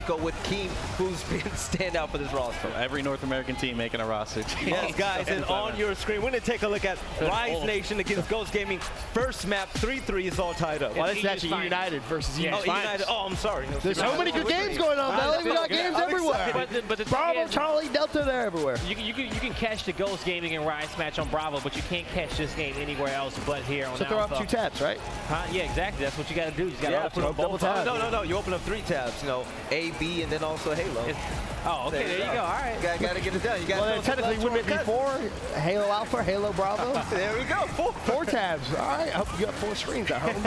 go with Keem, who's been standout for this roster. Every North American team making a roster. Yes, guys, and on your screen, we're going to take a look at Rise Nation against Ghost Gaming. First map, 3-3 is all tied up. Well, this is actually eUnited versus eUnited. eUnited. Oh, I'm sorry. There's so many good games going on, Belly. We got games everywhere. But the Bravo, is, Charlie, Delta, they're everywhere. You can catch the Ghost Gaming and Rise match on Bravo, but you can't catch this game anywhere else but here on So throw up 2 tabs, right? Yeah, exactly. That's what you got to do. You got to open up both tabs. No. You open up 3 tabs. You know, A, B, and then also Halo. Oh, okay. There you go. All right. You got to get it done. You got well, technically, wouldn't it be 4? Halo Alpha, Halo Bravo? There we go. 4 tabs. All right. I hope you got 4 screens at home.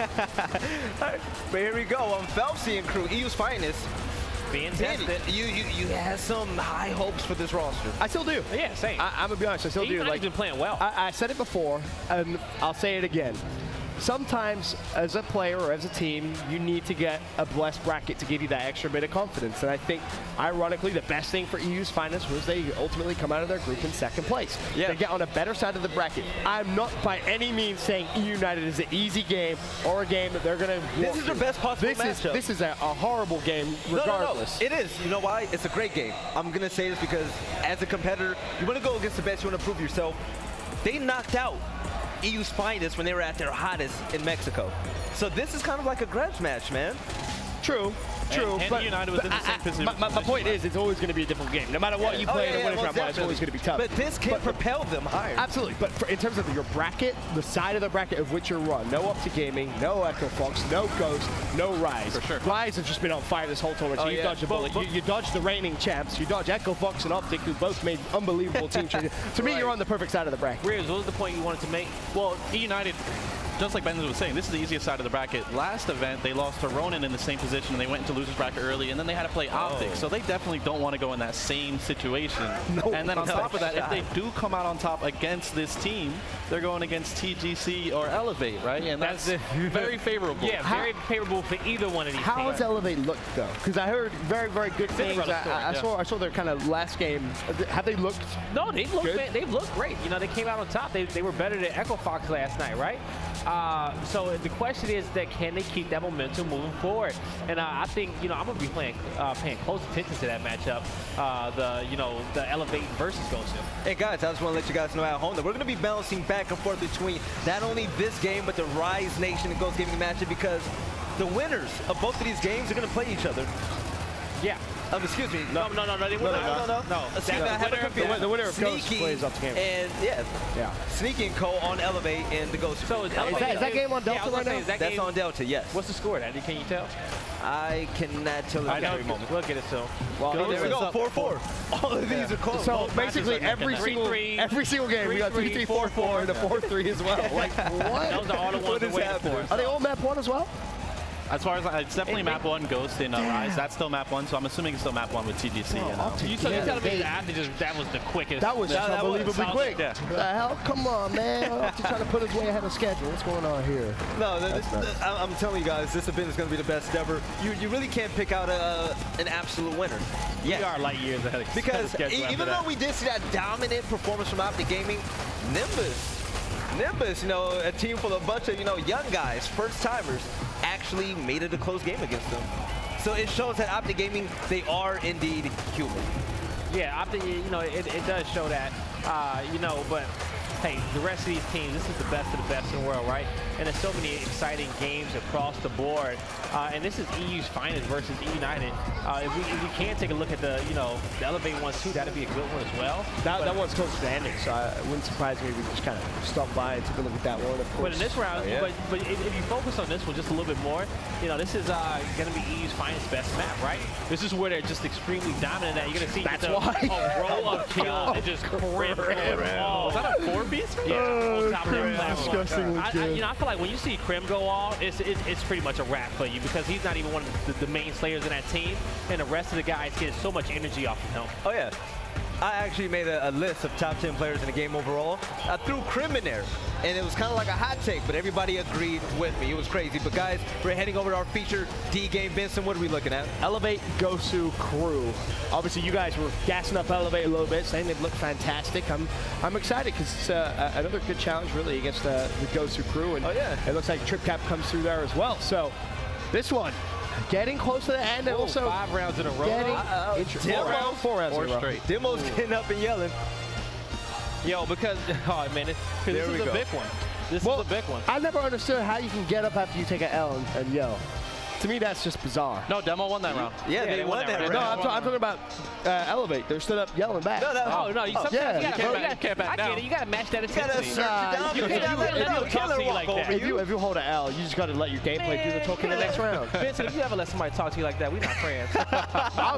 All right. But here we go. Phelpsy and crew, EU's finest. Being tested. You had some high hopes for this roster. I still do. Yeah, same. I'm going to be honest. I still do. Like, been playing well. I said it before, and I'll say it again. Sometimes, as a player or as a team, you need to get a blessed bracket to give you that extra bit of confidence. And I think, ironically, the best thing for EU's finest was they ultimately come out of their group in 2nd place. Yeah. They get on a better side of the bracket. I'm not by any means saying eUnited is an easy game or a game that they're going to This is their best possible matchup. This is a horrible game, regardless. No. It is. You know why? It's a great game. I'm going to say this because, as a competitor, you want to go against the best. You want to prove yourself. They knocked out EU's finest when they were at their hottest in Mexico. So this is kind of like a grudge match, man. True. But United was in the same position. My point is, it's always going to be a difficult game. No matter what you play in a winner's round, it's always going to be tough. But this can propel them higher. Absolutely. But in terms of your bracket, the side of the bracket of which you're run, no Up to Gaming, no Echo Fox, no Ghost, no Rise. For sure. Rise have just been on fire this whole tournament. So you dodged a bullet. You dodged the reigning champs. You dodged Echo Fox and Optic, who both made unbelievable team changes. To me, you're on the perfect side of the bracket. Riz, what was the point you wanted to make? Well, eUnited, just like Ben was saying, this is the easiest side of the bracket. Last event, they lost to Ronin in the same position, and they went into loser's bracket early, and then they had to play Optic. So they definitely don't want to go in that same situation. And then on top of that, if they do come out on top against this team, they're going against TGC or Elevate, right? And that's very favorable. Yeah, very favorable for either one of these How teams. has Elevate looked, though? Because I heard very, very good things. I saw their kind of last game. Have they looked No, they've looked great. You know, they came out on top. They were better than Echo Fox last night, right? So the question is that can they keep that momentum moving forward? And I think, you know, I'm going to be paying close attention to that matchup, the Elevate versus Gosu. Hey guys, I just want to let you guys know at home that we're going to be bouncing back and forth between not only this game, but the Rise Nation and Ghost Gaming matchup, because the winners of both of these games are going to play each other. Yeah. Excuse me. No. They win. No. The winner of Ghost plays up the game. And Sneaky and Co on Elevate and the Ghost. So is that game on Delta right now? That's on Delta, yes. What's the score, Andy? Can you tell? I cannot tell you every moment. We'll get it soon. Well, there we go. 4-4. All of these are close. So basically, every single game, we got 3-3, 4-4, and a 4-3 as well. Like what? Those are all the ones we're waiting for. Are they all map 1 as well? As far as it's definitely map 1, Ghost in Rise. That's still map 1, so I'm assuming it's still map 1 with TGC. You telling me that was the quickest? That was unbelievably quick. Yeah. What the hell? Come on, man. Optic trying to put his way ahead of schedule. What's going on here? No, I'm telling you guys, this event is going to be the best ever. You really can't pick out an absolute winner. We are light years ahead of schedule. Because even though we did see that dominant performance from Optic Gaming, Nimbus, you know, a team full of a bunch of, you know, young guys, first-timers, actually made it a close game against them. So it shows that Optic Gaming, they are indeed human. Yeah, Optic, you know, it does show that, you know, but hey, the rest of these teams, this is the best of the best in the world, right? And there's so many exciting games across the board. And this is EU's finest versus eUnited. If we can take a look at the, you know, the Elevate ones too, that'd be a good one as well. That one's close to ending, so it wouldn't surprise me if we just kind of stopped by and took a look at that one, of course. But in this round, but if you focus on this one just a little bit more, you know, this is going to be EU's finest best map, right? This is where they're just extremely dominant at. You're going to see a roll of kills and just crimp. Was that a 4-piece? Yeah. Disgustingly good. You know, I feel like when you see Krim go off, it's pretty much a wrap for you because he's not even one of the main slayers in that team, and the rest of the guys get so much energy off of him. Oh yeah. I actually made a list of top 10 players in the game overall. I threw Krim in there, and it was kind of like a hot take, but everybody agreed with me. It was crazy. But guys, we're heading over to our feature D-Game. Vincent, what are we looking at? Elevate, Gosu, crew. Obviously, you guys were gassing up Elevate a little bit, saying they'd look fantastic. I'm excited because it's another good challenge, really, against the Gosu crew. And it looks like Trip Cap comes through there as well. So this one, getting close to the end, and also 5 rounds in a row. getting four rounds in a row. straight. Demo's getting up and yelling. Yo, because this is a big one. This is a big one. I never understood how you can get up after you take an L and yell. To me, that's just bizarre. No, Demo won that round. Yeah, they won that round. No, I'm talking about Elevate. They stood up yelling back. No, Oh, no, you can't back down. You got to match that intensity. You can't let killer walk over you. If you hold an L, you just got to let your gameplay do the talk in the next round. Vincent, if you ever let somebody talk to you like that, we're not friends.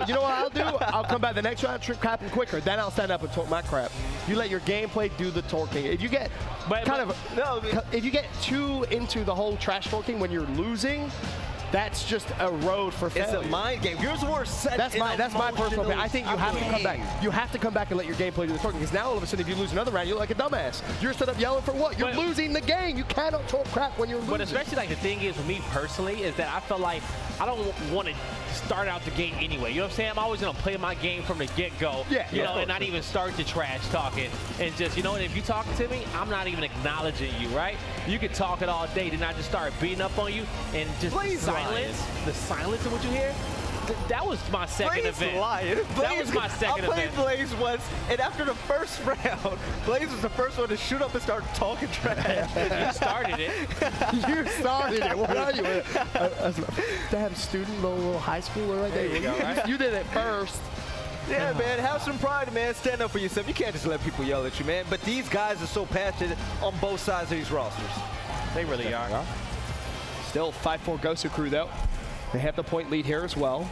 You know what I'll do? I'll come back the next round, trip crapping quicker. Then I'll stand up and talk my crap. You let your gameplay do the talking. If you get if you get too into the whole trash talking when you're losing, that's just a road for failure. It's a mind game. Yours were set. That's my personal opinion. I think you have to come back. You have to come back and let your game play do the talking. Because now all of a sudden, if you lose another round, you're like a dumbass. You're stood up yelling for what? You're losing the game. You cannot talk crap when you're losing. But especially like the thing is, for me personally, is that I feel like I don't want to start out the game anyway. You know what I'm saying? I'm always gonna play my game from the get-go. Yeah. You know, and not even start the trash talking. And just, you know, and if you talking to me, I'm not even acknowledging you, right? You can talk it all day, then I just start beating up on you and just the silence of what you hear. That was my second event. That was my second event. I played Blaze once, and after the first round, Blaze was the first one to shoot up and start talking trash. You started it. You started it. What are you? Damn student, little high schooler right there. There you go, right? You did it first. Yeah, man, have some pride, man. Stand up for yourself. You can't just let people yell at you, man. But these guys are so passionate on both sides of these rosters. They really are. Still 5-4 Gosu crew, though. They have the point lead here as well.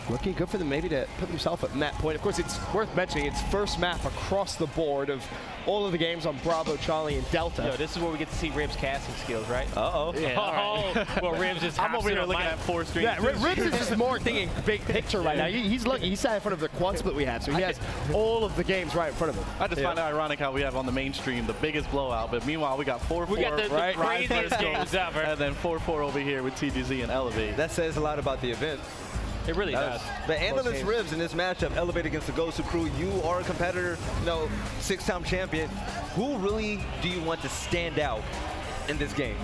Looking good for them maybe to put themselves at that point. Of course, it's worth mentioning it's first map across the board of all of the games on Bravo, Charlie, and Delta. Yo, this is where we get to see Ribs' casting skills, right? Uh-oh. Yeah, well, Ribs is I'm over here looking at 4 streams. Yeah, Ribs is just more thinking big picture right now. He's lucky. He's sat in front of the quad split we had, so he has all of the games right in front of him. I just find it ironic how we have on the main stream the biggest blowout, but meanwhile we got 4-4. We got the craziest games ever. And then 4-4 over here with TGZ and Elevate. That says a lot about the event. It really does. The Analyst Ribs in this matchup, Elevate against the Gosu crew. You are a competitor, 6-time champion. Who really do you want to stand out in this game?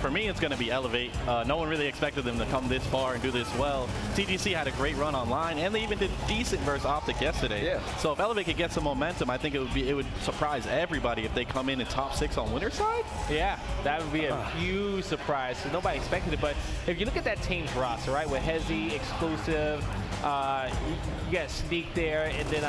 For me, it's going to be Elevate. No one really expected them to come this far and do this well. TGC had a great run online, and they even did decent versus Optic yesterday. Yeah. So if Elevate could get some momentum, I think it would surprise everybody if they come in top 6 on winner's side. Yeah, that would be a huge surprise. So nobody expected it, but if you look at that team's roster, right, with Hezi, Exclusive, you got Sneak there, and then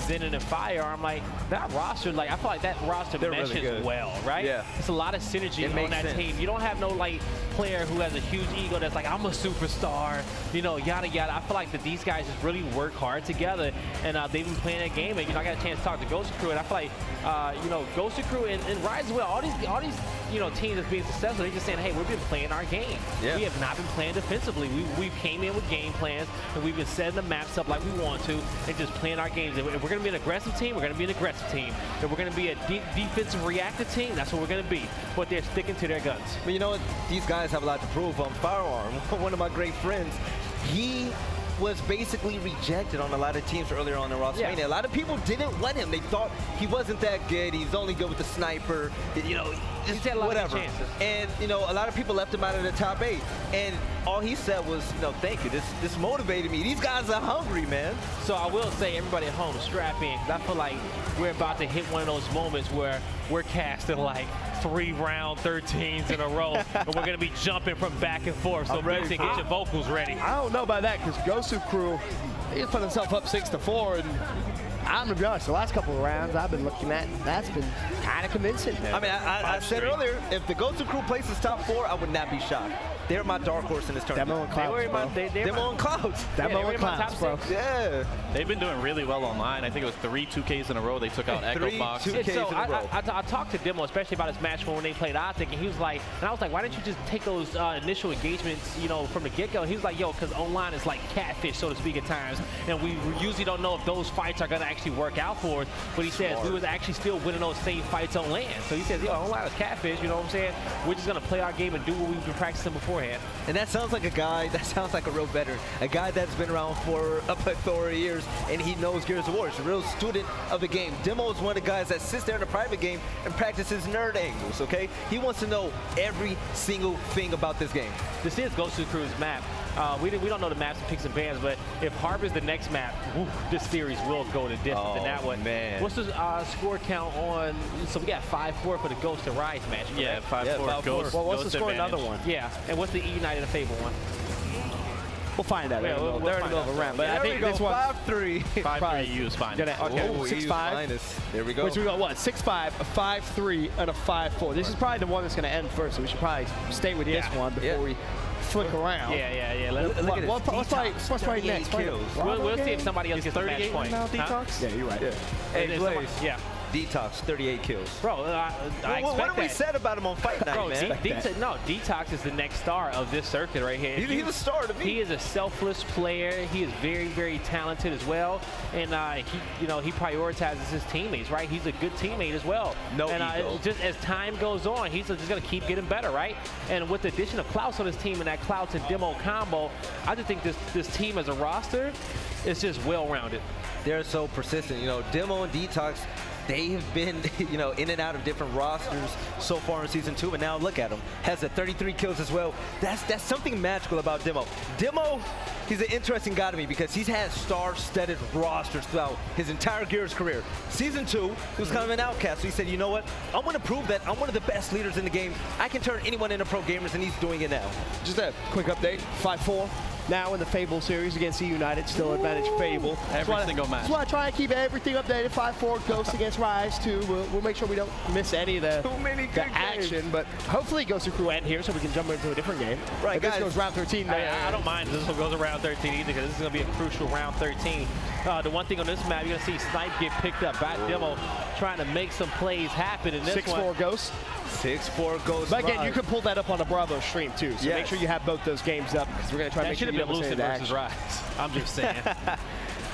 Zenon and Firearm, like that roster, like I feel like that roster meshes really well, right? Yeah. It's a lot of synergy on that team. You don't have no like player who has a huge ego that's like, I'm a superstar, yada yada. I feel like that these guys just really work hard together, and they've been playing that game. And I got a chance to talk to Gosu crew, and I feel like Gosu crew and Rise as well. All these teams that's being successful, they're just saying, hey, we've been playing our game. Yeah. We have not been playing defensively. We came in with game plans, and we've been setting the maps up like we want to, and just playing our games. If we're going to be an aggressive team, we're going to be an aggressive team. If we're going to be a defensive reactive team, that's what we're going to be. But they're sticking to their guns. But you know what? These guys have a lot to prove. Firearm, one of my great friends, he was basically rejected on a lot of teams earlier on in WrestleMania. Yeah. A lot of people didn't want him. They thought he wasn't that good. He's only good with the sniper. Just had a lot whatever. Of chances. And a lot of people left him out of the top 8. And all he said was, thank you. This motivated me. These guys are hungry, man. So I will say, everybody at home, strap in. I feel like we're about to hit one of those moments where we're casting like 3 round 13s in a row, and we're going to be jumping from back and forth. So Vincent, get your vocals ready. I don't know about that, because Gosu crew, he's put himself up 6-4, and I'm going to be honest, the last couple of rounds I've been looking at, that's been kind of convincing. I mean, I said earlier, if the Gosu crew places top 4, I would not be shocked. They're my dark horse in this tournament. Demo and Clouds, Demo and Clouds. Demo and Clouds, bro. Yeah. They've been doing really well online. I think it was 3 2Ks in a row. They took out Echo Box. 2Ks in a row. I talked to Demo, especially about his match when they played Optic, and he was like, and I was like, why didn't you just take those initial engagements, from the get-go? He was like, yo, because online is like catfish, so to speak, at times, and we usually don't know if those fights are going to actually work out for us. But he says we was actually still winning those same fights on land. So he says, yo, online is catfish, you know what I'm saying? We're just going to play our game and do what we've been practicing beforehand. And that sounds like a guy, that sounds like a real veteran. A guy that's been around for a plethora of years, and he knows Gears of War. He's a real student of the game. Demo is one of the guys that sits there in a private game and practices nerd angles, okay? He wants to know every single thing about this game. This is Gosu Crew's map. We don't know the maps and picks and bans, but if Harbor's the next map, whew, this series will go the distance in that one. Man. What's the score count on? So we got 5-4 for the Ghost and Rise match. Yeah, 5-4 Ghost. Well, what's the score advantage. another one? Yeah, and what's the eUnited and Fable one? We'll find out. Yeah, They're in the middle of a round. But There I think we go, this one. 5-3. 5-3 EU's fine. Okay, Oh, 6-5. There we go. Which we got what? 6-5, a 5-3, and a 5-4. This is probably the one that's going to end first, so we should probably stay with this one before we flick around. Yeah. Look at this. What's probably next? kills. We'll see if somebody else gets the match 38 point. now, Huh? Detox? Yeah, you're right. Yeah. Hey, Blaze. Yeah. Detox, 38 kills. Bro, I expect What have we that. said about him on Fight Night, Bro, man? Detox is the next star of this circuit right here. He's the star to me. He is a selfless player. He is very, very talented as well, and he prioritizes his teammates. Right, he's a good teammate as well. No and ego. just as time goes on, he's just gonna keep getting better, right? And with the addition of Klaus on his team and that Klaus and Demo combo, I just think this team as a roster is just well-rounded. They're so persistent. You know, Demo and Detox, they have been, you know, in and out of different rosters so far in Season 2, and now look at him. Has the 33 kills as well. That's something magical about Demo. Demo, he's an interesting guy to me because he's had star-studded rosters throughout his entire Gears career. Season 2, he was kind of an outcast, so he said, you know what? I want to prove that I'm one of the best leaders in the game. I can turn anyone into pro gamers, and he's doing it now. Just a quick update. 5-4. Now in the Fable series against eUnited, still advantage Fable. Every single match. That's why I try to keep everything updated. 5-4 Ghost against Rise too. We'll make sure we don't miss any of the action. But hopefully Gosu Crew end here so we can jump into a different game. Right, if this guys. goes round 13. I don't mind if this one goes around 13 either, because this is going to be a crucial round 13. The one thing on this map, you're going to see Snipe get picked up by Demo, trying to make some plays happen in this 6-4 Ghost. 6-4 Ghost. But again, you can pull that up on the Bravo stream too. So make sure you have both those games up, because we're going to try to make sure should you have been don't miss Lucid any versus action. Rise. I'm just saying.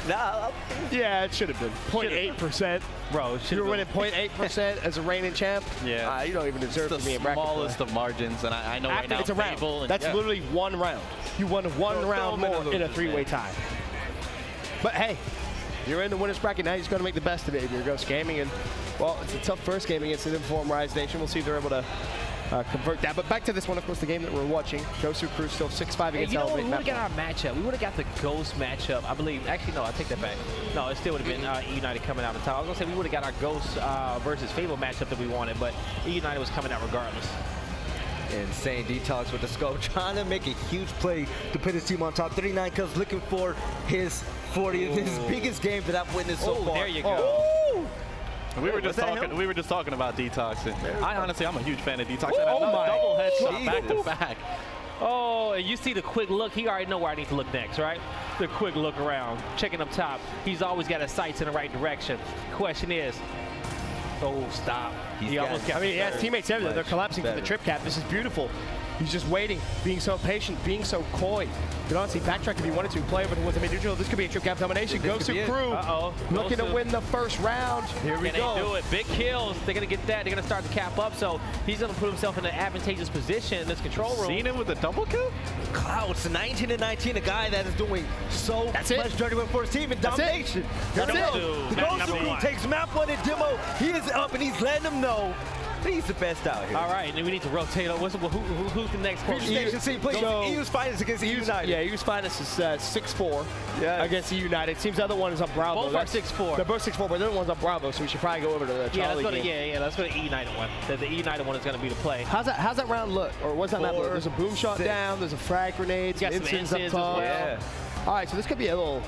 Nah, Yeah, it should have been 0.8%. Bro, You were winning 0.8% as a reigning champ. Yeah. You don't even deserve It's to be the in bracket play. smallest of margins, and I know right now It's a round. Fable and That's literally one round. You won one round many more in a losers, three-way man. tie. But hey, you're in the winner's bracket now. You just got to make the best of it. You're Ghost Gaming, and well, it's a tough first game against an informed Rise Nation. We'll see if they're able to convert that. But back to this one, of course, the game that we're watching. Gosu Crew still 6-5 against you know what? Elevate. We would have got our matchup. We would have got the Ghost matchup, I believe. Actually, no, I take that back. No, it still would have been eUnited coming out on top. I was going to say we would have got our Ghost versus Fable matchup that we wanted, but eUnited was coming out regardless. Insane Detox with the scope, trying to make a huge play to put his team on top. 39 kills, looking for his 40th, his biggest game that I've witnessed so far. There you go. We were just talking about Detox, and I'm a huge fan of Detox. And my double headshot Jesus. back to back. Oh, and you see the quick look. He already know where I need to look next, right? The quick look around, checking up top. He's always got his sights in the right direction. Question is, oh, stop. He almost got He has teammates everywhere. They're collapsing for the better. trip cap. This is beautiful. He's just waiting, being so patient, being so coy. You could honestly backtrack if he wanted to. Play over towards the mid-neutral. This could be a trip cap domination. Gosu Crew looking to win the first round. Here we go. They do it. Big kills. They're going to get that. They're going to start the cap up. So he's going to put himself in an advantageous position in this control room. Seen him with a double kill? Clouds, 19-19, a guy that is doing so much dirty work for his team in domination. That's it. The Gosu Crew takes map 1 at Demo. He is up and he's letting them know he's the best out here. All right, and we need to rotate. Who's the next Future Station C, please. EU's finest against eUnited. Yeah, EU's finest is 6-4 against eUnited. Seems the other one is on Bravo. Both are 6-4. They're both 6-4, but the other one's on Bravo, so we should probably go over to the Charlie game. Let's go to eUnited one. The eUnited one is going to be the play. How's that round look? Or what's that map look? There's a boom shot down. There's a frag grenade. Got some incense up incense top. as well. Yeah. All right, so this could be a little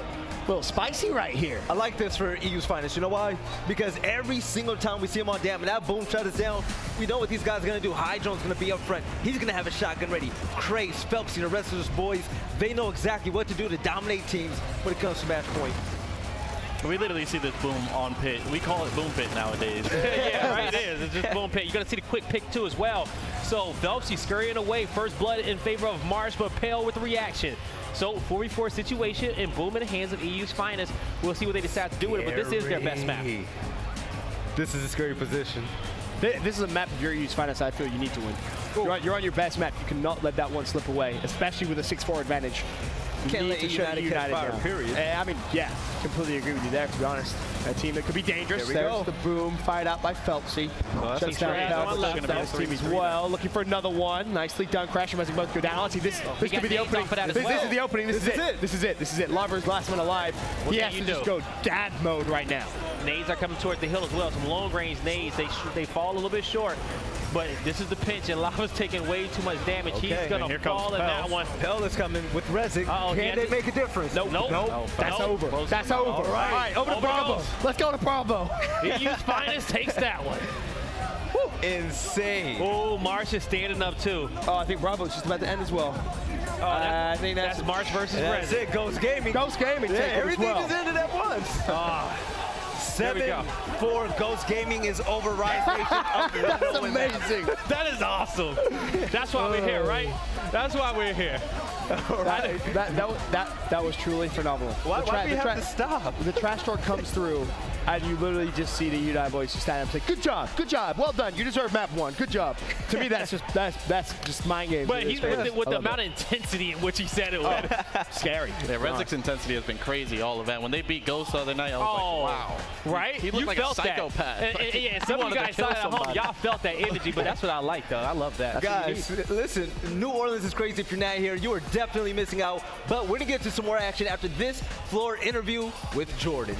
spicy right here. I like this for EU's finest. You know why? Because every single time we see him on dam and that boom shot is down, we know what these guys are going to do. Hydrone's going to be up front. He's going to have a shotgun ready. Craze, Phelps, and the rest of his boys, they know exactly what to do to dominate teams when it comes to match point. We literally see this boom on pit. We call it boom pit nowadays. Yeah, right, it is. It's just boom pit. You're going to see the quick pick, too, as well. So Phelps, he's scurrying away. First blood in favor of Marsh, but Pale with the reaction. So 4v4 situation and boom in the hands of EU's finest. We'll see what they decide to do with it, but this is their best map. This is a scary position. This is a map of your EU's finest I feel you need to win. You're on your best map. You cannot let that one slip away, especially with a 6-4 advantage. Can't let eUnited catch fire, period. I mean, yeah, completely agree with you there, to be honest. A team that could be dangerous. There's the boom, fired out by Phelpsy. Shuts down Phelps' team as well. Looking for another one. Nicely done. Crashing as they both go down. Let's see, this could be the opening. This is the opening. This is it. Lover's last one alive. He has to just go dad mode right now. Nades are coming toward the hill as well. Some long range nades. They fall a little bit short. But this is the pinch, and Lava's taking way too much damage. He's going to fall in that one. Pell is coming with Rezik. Can they make a difference? Nope. That's over. That's over. All right, over to Bravo. Let's go to Bravo. EU's finest takes that one. Insane. Oh, Marsh is standing up too. Oh, I think Bravo's just about to end as well. I think that's Marsh versus Rezik. That's it. Ghost Gaming. Ghost Gaming. Yeah, everything just ended at once. 7-4 Ghost Gaming is over Rise Nation. That's amazing. That is awesome. That's why we're here, right? That's why we're here. All right. That was truly phenomenal. Why do we have to stop? The trash talk comes through, and you literally just see the United boys just stand up and say, good job, well done, you deserve map 1, good job. To me, that's just mind games. But he's with the amount of intensity in which he said it was scary. Yeah, Rezik's intensity has been crazy all event. When they beat Gosu the other night, I was like, wow. Right? He looked like a psychopath. Yeah, some of you guys saw it at home. Y'all felt that energy, but that's what I like, though. I love that. Guys, listen, New Orleans is crazy. If you're not here, you are definitely missing out. But we're going to get to some more action after this floor interview with Jordan.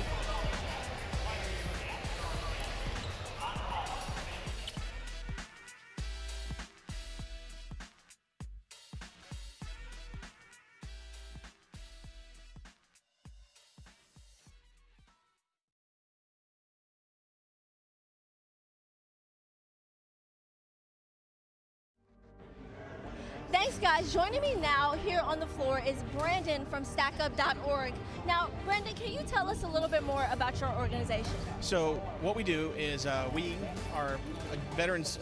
Thanks, guys. Joining me now here on the floor is Brandon from StackUp.org. Now, Brandon, can you tell us a little bit more about your organization? So what we do is we are a veterans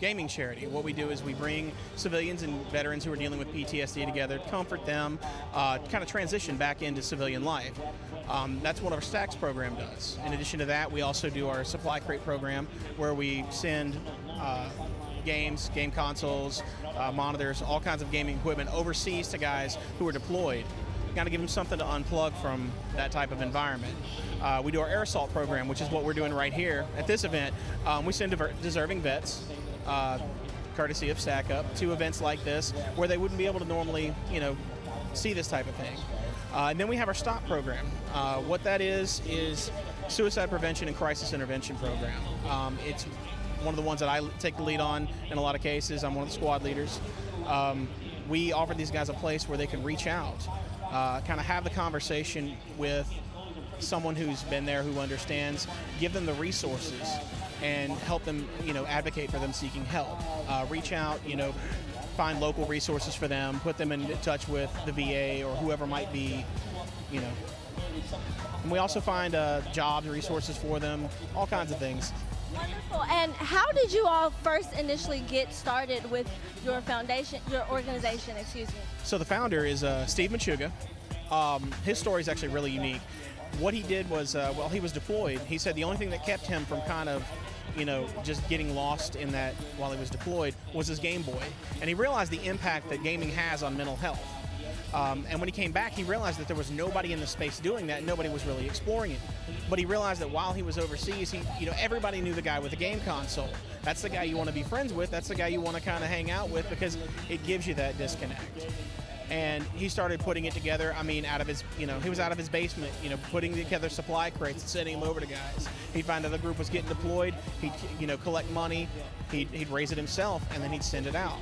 gaming charity. What we do is we bring civilians and veterans who are dealing with PTSD together, comfort them, kind of transition back into civilian life. That's what our Stacks program does. In addition to that, we also do our Supply Crate program, where we send games, game consoles, monitors, all kinds of gaming equipment overseas to guys who are deployed. Got to give them something to unplug from that type of environment. We do our air assault program, which is what we're doing right here at this event. We send deserving vets, courtesy of StackUp, to events like this where they wouldn't be able to normally, see this type of thing. And then we have our STOP program. What that is suicide prevention and crisis intervention program. It's one of the ones that I take the lead on in a lot of cases. I'm one of the squad leaders. We offer these guys a place where they can reach out, kind of have the conversation with someone who's been there, who understands, give them the resources, and help them, advocate for them seeking help. Reach out, find local resources for them, put them in touch with the VA or whoever might be, And we also find jobs, resources for them, all kinds of things. Wonderful. And how did you all first initially get started with your foundation, your organization, excuse me? So the founder is Steve Machuga. His story is actually really unique. What he did was, while he was deployed, he said the only thing that kept him from kind of, just getting lost in that while he was deployed was his Game Boy. And he realized the impact that gaming has on mental health. And when he came back, he realized that there was nobody in the space doing that. Nobody was really exploring it. But he realized that while he was overseas, everybody knew the guy with the game console. That's the guy you want to be friends with. That's the guy you want to kind of hang out with, because it gives you that disconnect. And he started putting it together. I mean, out of his, he was out of his basement, putting together supply crates and sending them over to guys. He'd find out the group was getting deployed. He'd, collect money. He'd raise it himself, and then he'd send it out.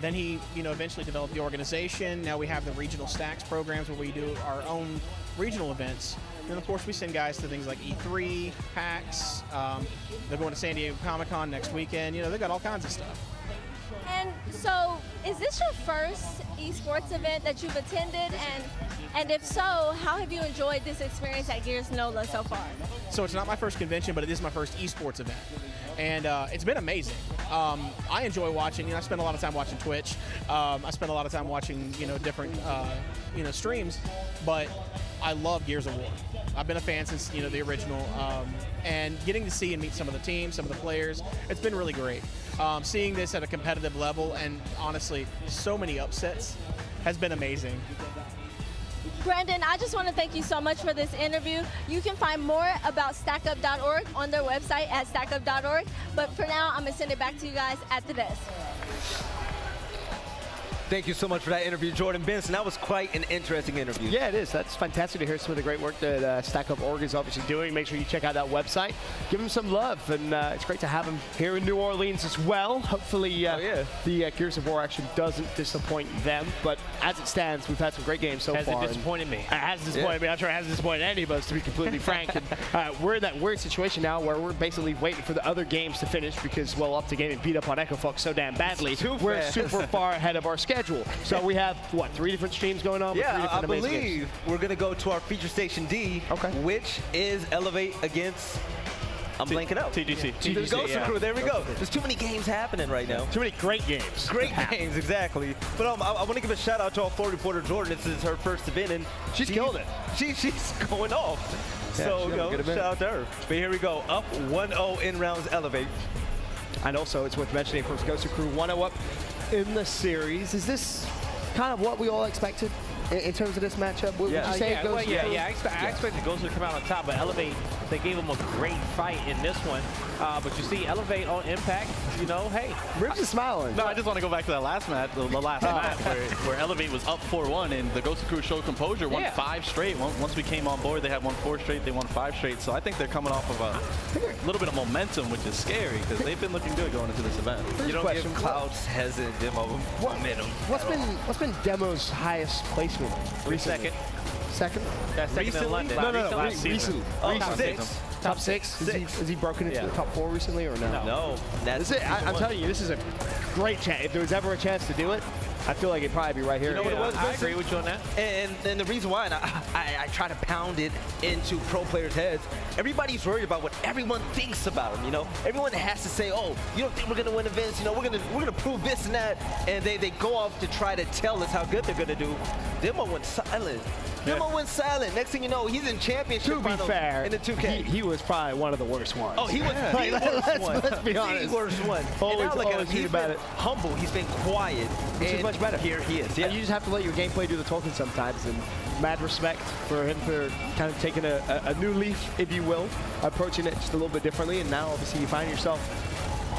Then he, eventually developed the organization. Now we have the regional Stacks programs where we do our own regional events. And of course, we send guys to things like E3, PAX. They're going to San Diego Comic-Con next weekend. They've got all kinds of stuff. And so, is this your first esports event that you've attended? And if so, how have you enjoyed this experience at Gears NOLA so far? So it's not my first convention, but it is my first esports event. And it's been amazing. I enjoy watching. I spend a lot of time watching Twitch. I spend a lot of time watching, different, streams. But I love Gears of War. I've been a fan since the original, and getting to see and meet some of the teams, some of the players, it's been really great. Seeing this at a competitive level, and honestly, so many upsets, has been amazing. Brandon, I just want to thank you so much for this interview. You can find more about stackup.org on their website at stackup.org. But for now, I'm going to send it back to you guys at the desk. Thank you so much for that interview, Jordan Benson. That was quite an interesting interview. Yeah, it is. That's fantastic to hear some of the great work that StackUp.org is obviously doing. Make sure you check out that website. Give them some love, and it's great to have them here in New Orleans as well. Hopefully the Gears of War action doesn't disappoint them, but as it stands, we've had some great games so far. Has it disappointed me? It has disappointed me. I'm sure it hasn't disappointed any of us, to be completely frank. And, we're in that weird situation now where we're basically waiting for the other games to finish because, well, Up to Gaming beat up on Echo Fox so damn badly. We're super far ahead of our schedule. So we have, what, 3 different streams going on? Yeah, I believe we're going to go to our feature station D, which is Elevate against, I'm blanking out. TGC. The Gosu crew, there we go. There's too many games happening right now. Too many great games. Great games, exactly. But I want to give a shout out to our floor reporter, Jordan. This is her first event, and she's killed it. She's going off. Yeah, so, shout out to her. But here we go, up 1-0 in rounds Elevate. And also, it's worth mentioning for Gosu crew, 1-0 up in the series. Is this kind of what we all expected in terms of this matchup? Would you say it goes? I expected Gosu to come out on top, but Elevate, they gave him a great fight in this one. But you see Elevate on Impact, hey. Ribs is smiling. No, I just want to go back to that last match, the last match where Elevate was up 4-1, and the Gosu crew showed composure, won 5 straight. Once we came on board, they had won 4 straight, they won 5 straight. So I think they're coming off of a little bit of momentum, which is scary, because they've been looking good going into this event. You don't give Cloud's hesitant Demo momentum. What's been Demo's highest placement recently? Second? That's second in London. No. Recently. Top 6? Has he broken into the top 4 recently or no? No. I'm telling you, this is a great chance. If there was ever a chance to do it, I feel like it'd probably be right here. You know what it was? I agree with you on that. And the reason why, and I try to pound it into pro players' heads, everybody's worried about what everyone thinks about them, Everyone has to say, oh, you don't think we're going to win events, we're gonna prove this and that, and they go off to try to tell us how good they're going to do. Demo went silent. Demo went silent. Next thing you know, he's in championship finals. To be fair, in the 2K. He was probably one of the worst ones. Oh, he was the worst one. Let's be honest. The worst one. Always, and now look at him. He's been humble. He's been quiet. Which is much better. Here he is. Yeah. And you just have to let your gameplay do the talking sometimes. And mad respect for him for kind of taking a new leaf, if you will, approaching it just a little bit differently. And now, obviously, you find yourself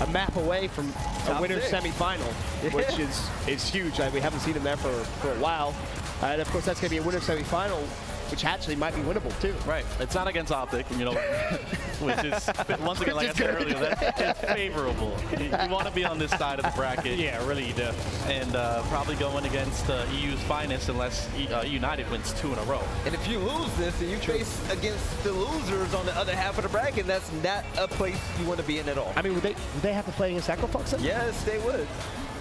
a map away from a winner's semifinal, which is huge. We haven't seen him there for a while. And, of course, that's going to be a winner's semifinal, which actually might be winnable, too. Right. It's not against Optic, which is, once again, like I said earlier, it's favorable. You want to be on this side of the bracket. Yeah, really you do. And probably going against EU's finest unless eUnited wins 2 in a row. And if you lose this and you face against the losers on the other half of the bracket, that's not a place you want to be in at all. I mean, would they have to play against Echo Fox? Yes, they would.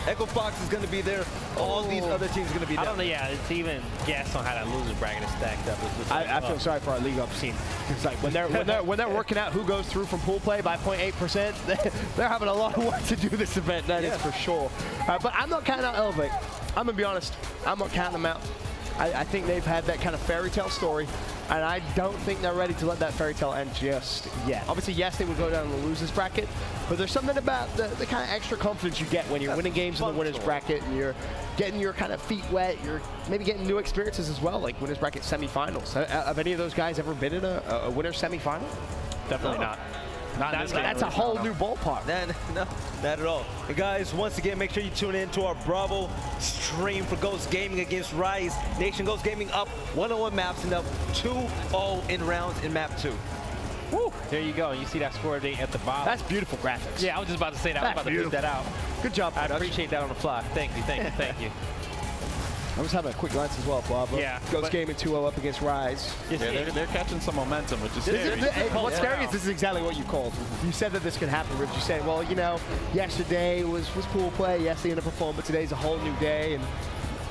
Echo Fox is going to be there. All these other teams are going to be there. I don't know. Yeah, it's even guess on how that loser bracket is stacked up. I feel sorry for our league up scene. It's like when they're working out who goes through from pool play by 0.8%, they're having a lot of work to do this event. That is for sure. But I'm not counting out Elevate. I'm gonna be honest. I'm not counting them out. I think they've had that kind of fairy tale story, and I don't think they're ready to let that fairy tale end just yet. Obviously, yes, they would go down in the losers bracket, but there's something about the kind of extra confidence you get when you're winning games in the winners bracket and you're getting your kind of feet wet. You're maybe getting new experiences as well, like winners bracket semifinals. Have any of those guys ever been in a winners semifinal? Definitely not. That's a whole new ballpark. No, not at all. And guys, once again, make sure you tune in to our Bravo stream for Ghost Gaming against Rise Nation. Ghost Gaming up 1-0 in maps and up 2-0 in rounds in map 2. Woo. There you go. You see that score date at the bottom. That's beautiful graphics. Yeah, I was just about to say that. I was about to put that out. Good job. I appreciate that on the fly. Thank you. I was having a quick glance as well, Bob. Yeah. Ghost Gaming 2-0 up against Rise. Yeah, they're catching some momentum, which is scary. What's scary is this is exactly what you called. You said that this could happen, Rich. You said, well, yesterday was pool play. Yes, they underperformed, but today's a whole new day. And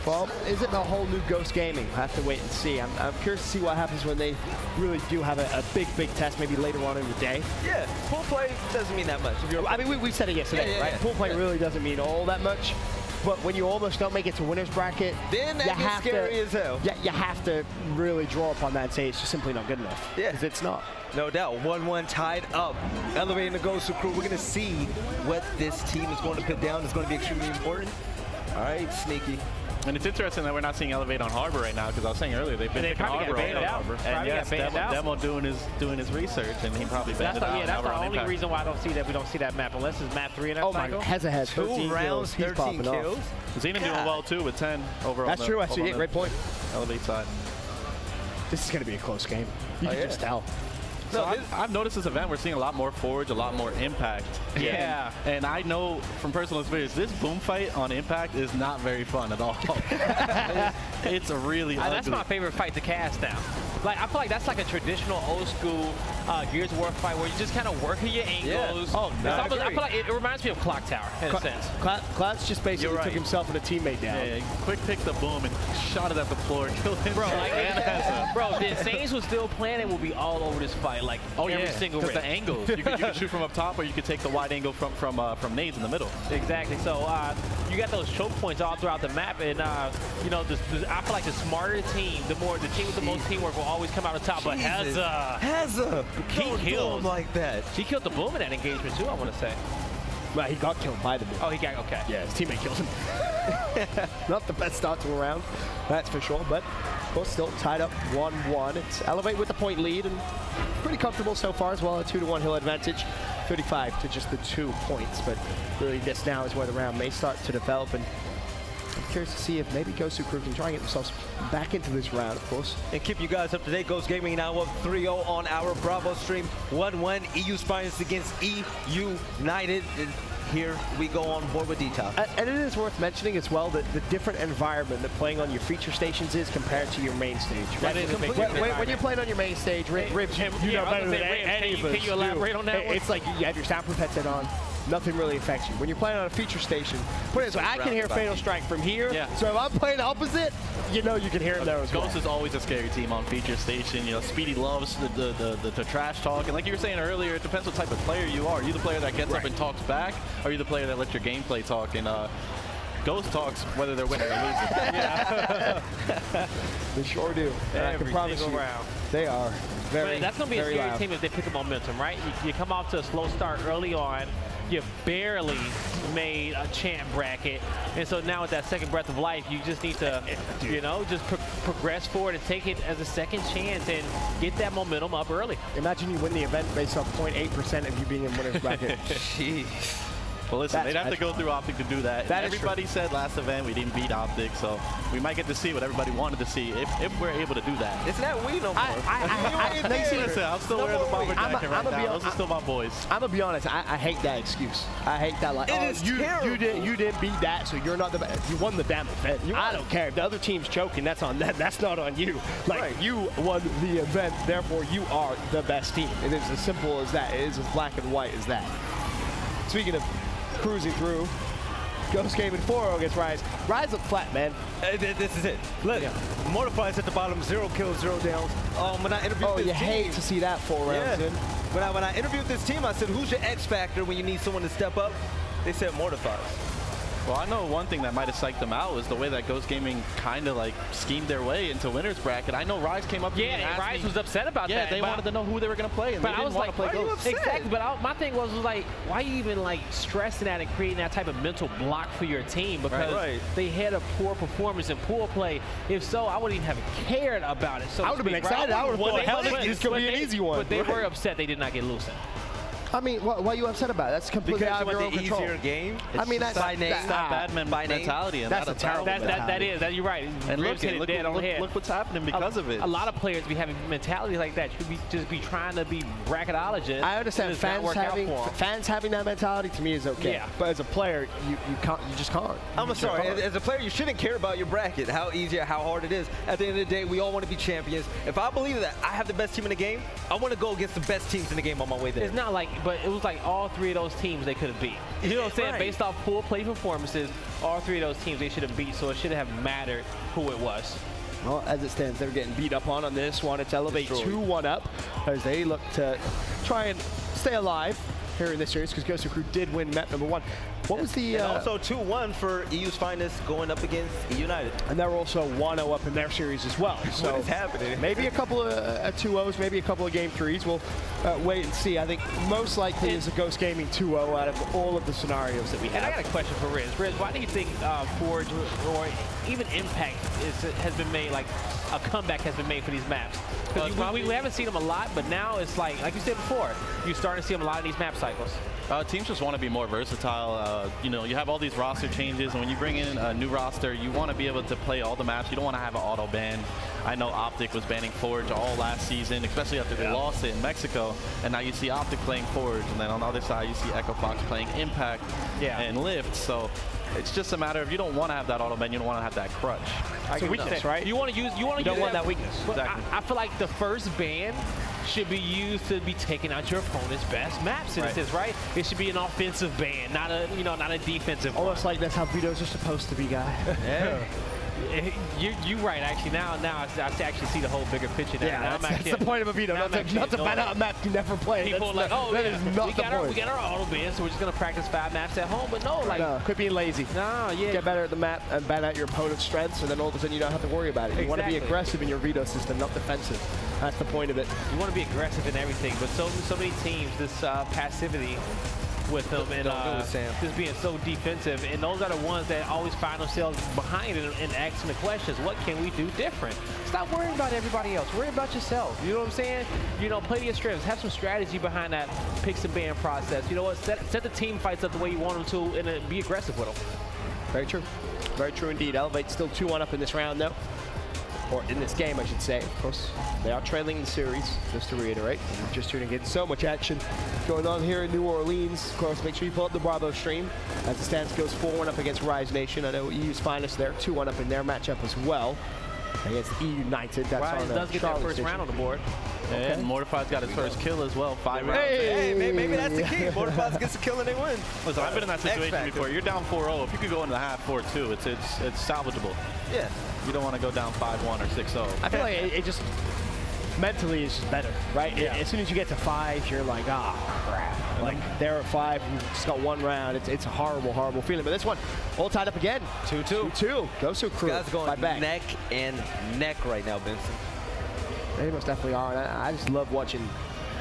well, is it a whole new Ghost Gaming? We'll have to wait and see. I'm curious to see what happens when they really do have a big test, maybe later on in the day. Yeah, pool play doesn't mean that much. I mean, we said it yesterday, right? Pool play really doesn't mean all that much. But when you almost don't make it to winner's bracket, then that gets scary as hell. Yeah, you have to really draw upon that and say it's just simply not good enough. Yeah. Because it's not. No doubt. 1-1 tied up. Elevating the Gosu crew. We're going to see what this team is going to put down. It's going to be extremely important. All right, Sneaky. And it's interesting that we're not seeing Elevate on Harbor right now, because I was saying earlier they've been picking Harbor on Harbor. And yes, Demo doing his research, and he probably banned it out. Yeah, that's the only reason why I don't see that. We don't see that map unless it's map 3 in that cycle. Heza has 13 rounds, 13 kills. Xenon doing well too with 10 overall. That's true. I see. Great point. Elevate side. This is going to be a close game. You can just tell. So I've noticed this event, we're seeing a lot more Forge, a lot more Impact. Yeah. And I know from personal experience, this boom fight on Impact is not very fun at all. It's really ugly. That's my favorite fight to cast now. Like, I feel like that's like a traditional old school Gears of War fight where you just kind of working your angles. Yeah. Oh, no. I feel like it reminds me of Clock Tower in a sense. Cloud's just basically took himself and a teammate down. Yeah, quick pick the boom and shot it at the floor, killed him. Bro, bro, the Saints was still playing, it will be all over this fight. Like, every single rip. The angles. You could shoot from up top, or you could take the wide angle from nades in the middle. Exactly. So you got those choke points all throughout the map, and you know, I feel like the smarter team, the team with the most teamwork will always come out on top. But Heza, he killed like that. He killed the boom in that engagement too, I want to say. Well, he got killed by the boom. Oh, he got okay. Yeah, his teammate killed him. Not the best start to a round, that's for sure. But of course, still tied up 1-1. It's Elevate with the point lead and pretty comfortable so far as well. A 2-1 hill advantage, 35 to just the 2 points. But really, this now is where the round may start to develop. And I'm curious to see if maybe Gosu crew can try and get themselves back into this round, of course. And keep you guys up to date. Ghost Gaming now up 3-0 on our Bravo stream. 1-1 EU Spines against eUnited. Here we go on board with Detox. And it is worth mentioning as well that the different environment that playing on your feature stations is compared to your main stage. That is when you're playing on your main stage, Ribs, you know better than any of us. Can you elaborate on that one? It's like you have your soundproof headset on. Nothing really affects you. When you're playing on a feature station, put it this way, I can hear Fatal Strike from here. Yeah. So if I'm playing opposite, you know you can hear it there as well. Ghost is always a scary team on feature station. You know, Speedy loves the trash talk. And like you were saying earlier, it depends what type of player you are. Are you the player that gets up and talks back? Or are you the player that lets your gameplay talk? And Ghost talks whether they're winning or losing. Yeah. They sure do. I can promise you, they are very, that's going to be a scary loud team if they pick up momentum, right? You come off to a slow start early on. You barely made a champ bracket, and so now with that second breath of life, you just need to, you know, just progress forward and take it as a second chance and get that momentum up early. Imagine you win the event based off 0.8% of you being in winner's bracket. Jeez. Well, listen, they'd have to go through Optic to do that. Everybody said last event we didn't beat Optic, so we might get to see what everybody wanted to see if we're able to do that. It's not we no more. Listen, I'm still wearing the bomber jacket right now. Those are still my boys. I'm going to be honest. I hate that excuse. I hate that. Like, you didn't beat that, so you're not the best. You won the damn event. I don't care. If the other team's choking, that's on them. That's not on you. Like, you won the event, therefore you are the best team. It is as simple as that. It is as black and white as that. Speaking of cruising through, Ghost Gaming 4-0 against Rise. Rise look flat, man. This is it. Look, Mortify's at the bottom, 0 kills, 0 downs. When I interviewed this team, hate to see that 4 rounds in. When I interviewed this team, I said, who's your X factor when you need someone to step up? They said Mortify's. Well, I know one thing that might have psyched them out was the way that Ghost Gaming kind of like schemed their way into winner's bracket. I know Rise came up to me and asked Rise was upset about that. Yeah, they wanted to know who they were going to play, and they didn't want to play Ghost. Exactly, but my thing was like, why are you even like stressing that and creating that type of mental block for your team? Because they had a poor performance in pool play. If so, I wouldn't even have cared about it. So I would have been excited. I would have thought, hell, this could be an easy one. But they were upset they did not get loosened. I mean, why are you upset about it? That's completely out of your own control. Easier game. I mean, that's bad mentality. And that's a terrible mentality. You're right. And look what's happening because of it. A lot of players be having mentality like that. You just be trying to be bracketologists. I understand fans having that mentality to me is okay. Yeah. But as a player, you just can't. I'm sorry. As a player, you shouldn't care about your bracket, how easy or how hard it is. At the end of the day, we all want to be champions. If I believe that I have the best team in the game, I want to go against the best teams in the game on my way there. It's not like, but it was like all 3 of those teams they could have beat. You know what I'm saying? Right. Based off pool play performances, all 3 of those teams they should have beat, so it shouldn't have mattered who it was. Well, as it stands, they're getting beat up on this one. It's Elevate 2-1 up as they look to try and stay alive here in this series because Gosu Crew did win map number 1. What was the... And also 2-1 for EU's finest going up against eUnited. And they're also 1-0 up in their series as well. So what is happening? Maybe a couple of 2-0s, maybe a couple of game 3s. We'll wait and see. I think most likely is a Ghost Gaming 2-0 out of all of the scenarios that we have. And I got a question for Riz. Riz, why do you think Forge or even Impact has been made, like a comeback has been made for these maps? We haven't seen them a lot, but now it's like you said before, you're starting to see them a lot in these map cycles. Teams just want to be more versatile. You know, you have all these roster changes, and when you bring in a new roster, you want to be able to play all the maps. You don't want to have an auto ban. I know Optic was banning Forge all last season, especially after they lost it in Mexico. And now you see Optic playing Forge, and then on the other side, you see Echo Fox playing Impact and Lift. So it's just a matter of you don't want to have that auto ban. You don't want to have that crutch. It's a weakness, right? You want to use. You don't want that weakness. Exactly. I feel like the first ban should be used to be taking out your opponent's best maps. Right? It should be an offensive ban, not a not a defensive. Almost like that's how Veto's are supposed to be, guy. Yeah. You're right. Actually, now I actually see the whole bigger picture. Now. Yeah, that's the point of a veto. Not to ban out a map you never play. People are like, oh, that is not the point. We got our auto ban, so we're just gonna practice 5 maps at home. But no, like, quit being lazy. No, yeah. Get better at the map and ban out your opponent's strengths, and then all of a sudden you don't have to worry about it. You want to be aggressive in your veto system, not defensive. That's the point of it. You want to be aggressive in everything, but so many teams, this passivity with them and just being so defensive, and those are the ones that always find themselves behind and asking the questions, what can we do different? Stop worrying about everybody else. Worry about yourself. You know what I'm saying? You know, play to your strengths. Have some strategy behind that picks and ban process. You know what? Set the team fights up the way you want them to, and be aggressive with them. Very true. Very true indeed. Elevate still 2-1 up in this round, though. Or in this game, I should say. Of course, they are trailing the series, just to reiterate. We're just tuning in. So much action going on here in New Orleans. Of course, make sure you pull up the Bravo stream. As the stance goes 4-1 up against Rise Nation. I know EU's finest there, 2-1 up in their matchup as well. Against eUnited. That's Rise on does get their first round on the board. Okay. And Mortify's got his first kill as well. 5 rounds. Hey, maybe that's the key. Mortify gets a kill and they win. Listen, I've been in that situation before. You're down 4-0. If you could go into the half 4-2, it's salvageable. Yeah. You don't want to go down 5-1 or 6-0. I feel like it just mentally is just better, right? Yeah. As soon as you get to 5, you're like, crap. Like, they're at 5, you just got 1 round. It's a horrible, horrible feeling. But this one, all tied up again. 2-2. 2-2. Gosu crew. Guys going neck and neck right now, Benson. They most definitely are. And I just love watching.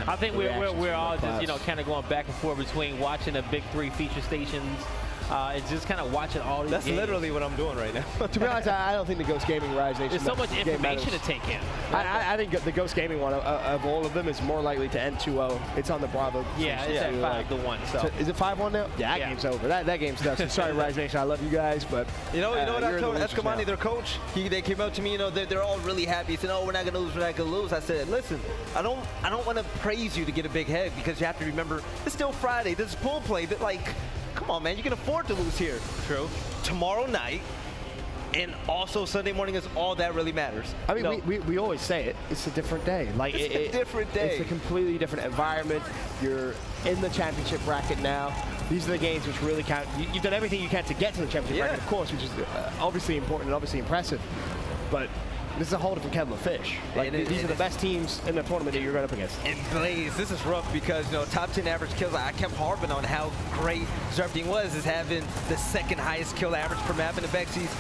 I think we're all just, kind of going back and forth between watching the big 3 feature stations. It's just kind of watching all these That's games. literally what I'm doing right now. To be honest, I don't think the Ghost Gaming Rise Nation. There's so much information to take in. I think the Ghost Gaming one of all of them is more likely to end 2-0. It's on the Bravo. Yeah, it's at 5-1. So is it 5-1 now? Yeah, that game's over. That game's done. Sorry, Rise Nation. I love you guys, but you know what I told Escamani, their coach. They came up to me. They're all really happy. He said, "Oh, we're not gonna lose. We're not gonna lose." I said, "Listen, I don't want to praise you to get a big head because you have to remember it's still Friday. This is pool play. But like." Come on, man. You can afford to lose here. True. Tomorrow night and also Sunday morning is all that really matters. I mean, we always say it. It's a different day. Like it's a different day. It's a completely different environment. You're in the championship bracket now. These are the games which really count. You've done everything you can to get to the championship bracket, of course, which is obviously important and obviously impressive. But this is a whole different kettle of fish. Like, these are the best teams in the tournament that you're going up against. And Blaze, this is rough because, top 10 average kills, I kept harping on how great Zerpting was as having the 2nd highest kill average per map in the Bexies,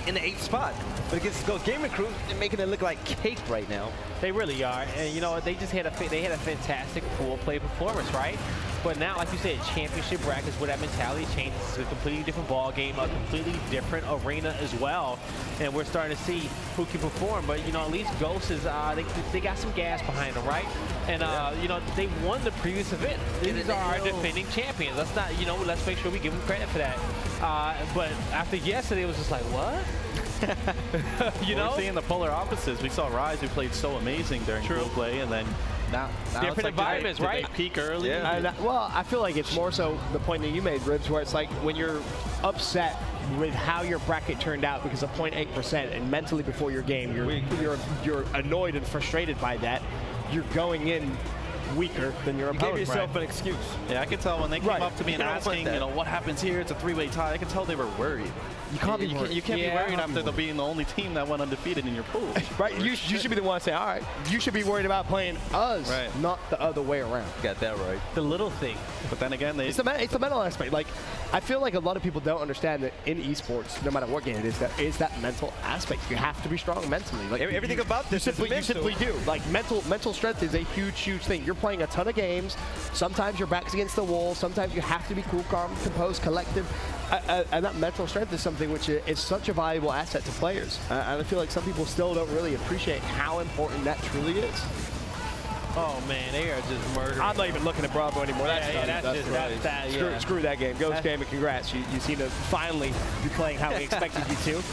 in the 8th spot. But against Ghost Gaming crew, they're making it look like cake right now. They really are. And, they just had a fantastic pool play performance, right? But now, like you said, championship brackets, where that mentality changes, it's a completely different ball game, a completely different arena as well. And we're starting to see who can perform. But, at least Ghost is, they got some gas behind them, right? And, they won the previous event. These are our defending champions. Let's not, let's make sure we give them credit for that. But after yesterday, it was just like, what? We're seeing the polar opposites. We saw Rise, who played so amazing during pool play, and then now different environments, right? They peak early. Yeah. Well, I feel like it's more so the point that you made, Ribs, where it's like when you're upset with how your bracket turned out because of 0.8%, and mentally before your game, you're annoyed and frustrated by that. You're going in weaker than your You opponent. gave yourself an excuse. Yeah, I could tell when they came Right. up to me and You don't want asking, that. you know, what happens here? It's a three-way tie. I could tell they were worried. You can't be worried. You can't be Yeah. worried after them being the only team that went undefeated in your pool. Right, you should be the one to say, all right, you should be worried about playing us, Right. not the other way around. Got that right. The little thing. But then again, they It's the mental aspect. Like, I feel like a lot of people don't understand that in esports, no matter what game it is that mental aspect. You have to be strong mentally. Like Everything about this is you mental. simply do. Like mental strength is a huge thing. You're playing a ton of games. Sometimes your back's against the wall. Sometimes you have to be cool, calm, composed, collective. And that mental strength is something which is such a valuable asset to players. And I feel like some people still don't really appreciate how important that truly is. Oh man, they are just murdering. I'm not even looking at Bravo anymore. That's done. Screw that game. Ghost game, and congrats. You seem to finally be playing how we expected you to.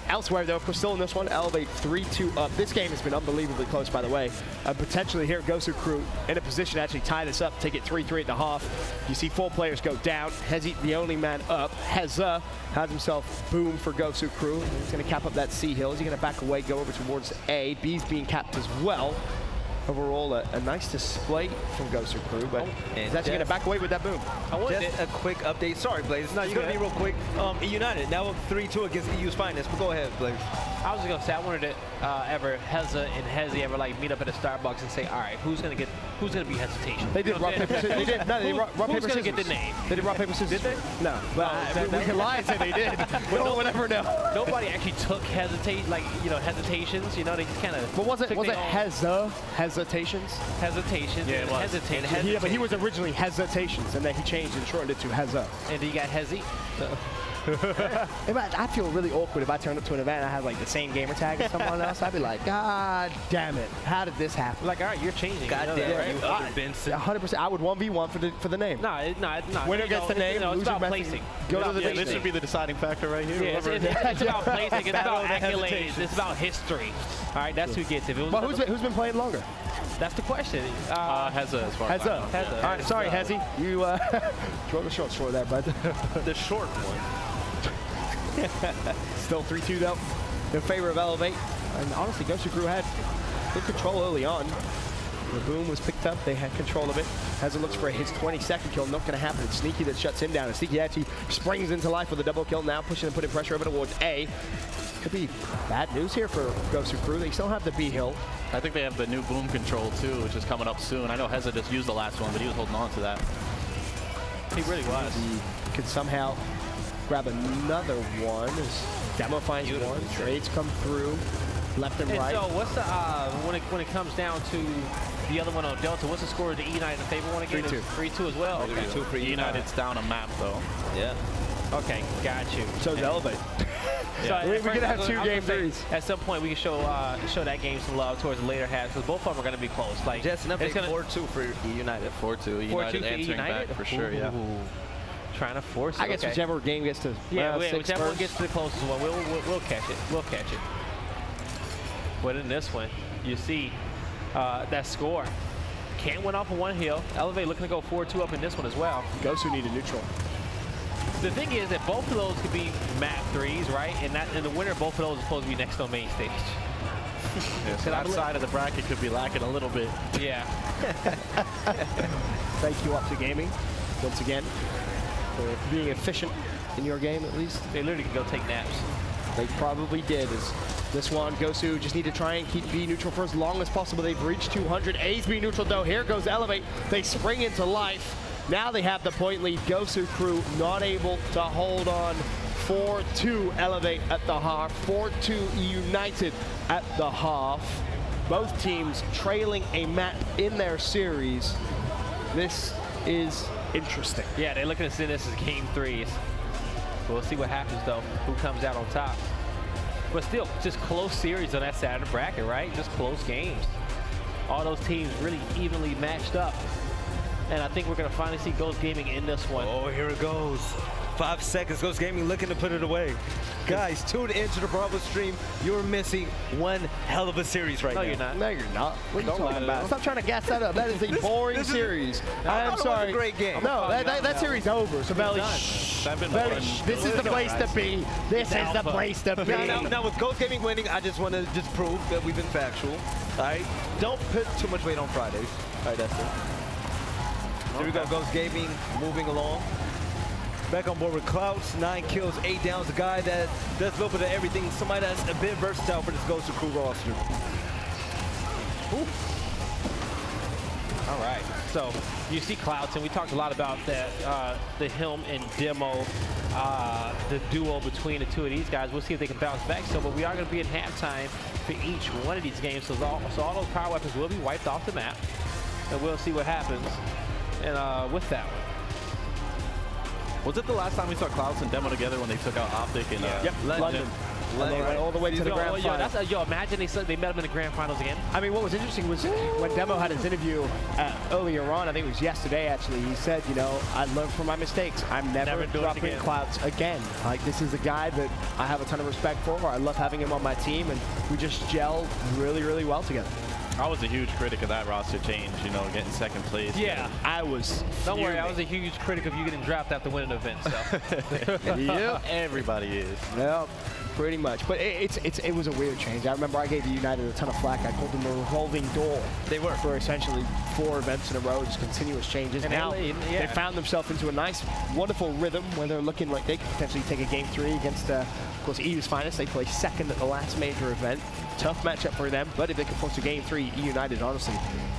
Elsewhere, though, of course, still in this one, Elevate 3-2 up. This game has been unbelievably close, by the way. Potentially here, Gosu Crew in a position to actually tie this up, take it 3-3 at the half. You see 4 players go down. Hezi, the only man up. Heza has himself boom for Gosu Crew. He's going to cap up that C hill. Is he going to back away, go over towards A? B's being capped as well. Overall, a nice display from Gosu Crew, but he's actually going to back away with that boom. Just a quick update. Sorry, Blaze. No, it's going to be real quick. eUnited now 3-2 against EU's finest. But go ahead, Blaze. I was just gonna say I wanted to ever Heza and Hezi ever like meet up at a Starbucks and say, all right, who's gonna be hesitation? They did rock, paper, scissors. They did. No, they did rock, paper, Who's scissors. gonna get the name? They did rock, paper, scissors. Did they? No. Well, we can lie and say they did. We will never know. Nobody actually took hesitations. You know, they just kind of. But was it hesitations? Hesitations? Yeah, it was. Hesitations. Yeah, but he was originally hesitations, and then he changed and shortened it to Heza. And then you got Hezi. I feel really awkward if I turned up to an event and I had like the same gamer tag as someone else. I'd be like, God damn it, how did this happen? Like, all right, you're changing. God you know damn that, right? you, other Benson. 100%. I would 1v1 for the name. No. Winner gets the name. No, it's loser about gets placing. Go to the Yeah, next this name. should be the deciding factor right here. Yeah, it's about placing. It's about accolades. It's about history. All right, that's who gets it. Well, who's been playing longer? That's the question. Heza as far as I know. Heza. All right, sorry, Hezi. You draw the short straw there, bud. The short one. Still 3-2 though, in favor of Elevate. And honestly, Gosu Crew had good control early on. The boom was picked up. They had control of it. Heza looks for his 22nd kill. Not going to happen. It's Sneaky that shuts him down. And Sneaky actually springs into life with a double kill now, pushing and putting pressure over towards A. Could be bad news here for Gosu Crew. They still have the B hill. I think they have the new boom control too, which is coming up soon. I know Heza just used the last one, but he was holding on to that. He really was. He could somehow grab another one as Demo finds one. Trades come through left and right. So what's the when it comes down to the other one on Delta? What's the score of the eUnited in favor one again? 3-2. 3-2 as well. Okay. 3-2 for United's down a map though. Yeah. Okay, got you. So is Elevate. So We're going to have 2 game say, threes. At some point, we can show that game some love towards the later half because both of them are going to be close. Like Just an update. it's gonna 4-2 for eUnited. 4-2. United answering back for sure. Yeah. Trying to force it. I guess okay. whichever game gets to Whichever one first. gets to the closest one, we'll catch it. We'll catch it. But in this one, you see that score. Can't win off of one hill. Elevate looking to go 4-2 up in this one as well. Gosu need a neutral. The thing is that both of those could be map 3s, right? And the winner of both of those is supposed to be next on main stage. Yeah, so that side of the bracket could be lacking a little bit. Yeah. Thank you, Up to Gaming, once again, for being efficient in your game, at least. They literally could go take naps. They probably did. As this one, Gosu just need to try and keep B neutral for as long as possible. They've reached 200. A's B neutral, though. Here goes Elevate. They spring into life. Now they have the point lead. Gosu Crew not able to hold on. 4-2 Elevate at the half. 4-2 eUnited at the half. Both teams trailing a map in their series. This is interesting. Yeah, they're looking to send this as game 3s. We'll see what happens, though. Who comes out on top. But still, just close series on that side of the bracket, right? Just close games. All those teams really evenly matched up. And I think we're going to finally see Ghost Gaming in this one. Oh, here it goes. 5 seconds. Ghost Gaming looking to put it away. Guys, tune into the Bravo stream. You're missing one hell of a series right now. No, you're not. No, you're not. What are you talking about? Stop trying to gas that up. That is a boring series. I'm sorry. It was a great game. No, that series is over. So, Belly, this is the place to be. This is the place to be. Now, with Ghost Gaming winning, I just want to prove that we've been factual. All right? Don't put too much weight on Fridays. All right, that's it. Here we go, Ghost Gaming moving along. Back on board with Clouds, 9 kills, 8 downs. A guy that does a little bit of everything. Somebody that's a bit versatile for this Gosu crew roster. Ooh. All right. So you see Clouds, and we talked a lot about that, the him and Demo, the duo between the two of these guys. We'll see if they can bounce back. So, but we are going to be in halftime for each one of these games. So all those power weapons will be wiped off the map, and we'll see what happens. And with that one. Was it the last time we saw Clouds and Demo together when they took out Optic in London. And they went all the way to the grand final. Yo, imagine they met them in the grand finals again. I mean, what was interesting was when Demo had his interview earlier on, I think it was yesterday actually, he said, you know, I learned from my mistakes. I'm never dropping Clouds again. Like, this is a guy that I have a ton of respect for. I love having him on my team, and we just gel really, really well together. I was a huge critic of that roster change, you know, getting second place. Yeah, I was. Don't worry, I was a huge critic of you getting drafted after winning an event. So. Yep, everybody is. Yep, pretty much. But it was a weird change. I remember I gave eUnited a ton of flack. I called them a revolving door. They were for essentially 4 events in a row, just continuous changes. And now they found themselves into a nice, wonderful rhythm where they're looking like they could potentially take a game 3 against, of course, EU's finest. They play second at the last major event. Tough matchup for them, but if they could force a game 3, eUnited honestly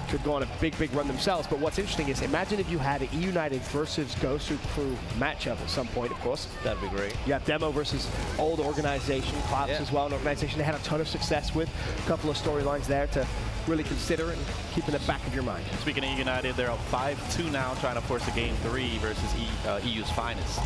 could go on a big, big run themselves. But what's interesting is, imagine if you had an eUnited versus Gosu crew matchup at some point, of course. That'd be great. You have Demo versus old organization, Clouds as well, an organization they had a ton of success with. A couple of storylines there to really consider and keep in the back of your mind. Speaking of eUnited, they're up 5-2 now, trying to force a game 3 versus EU's finest.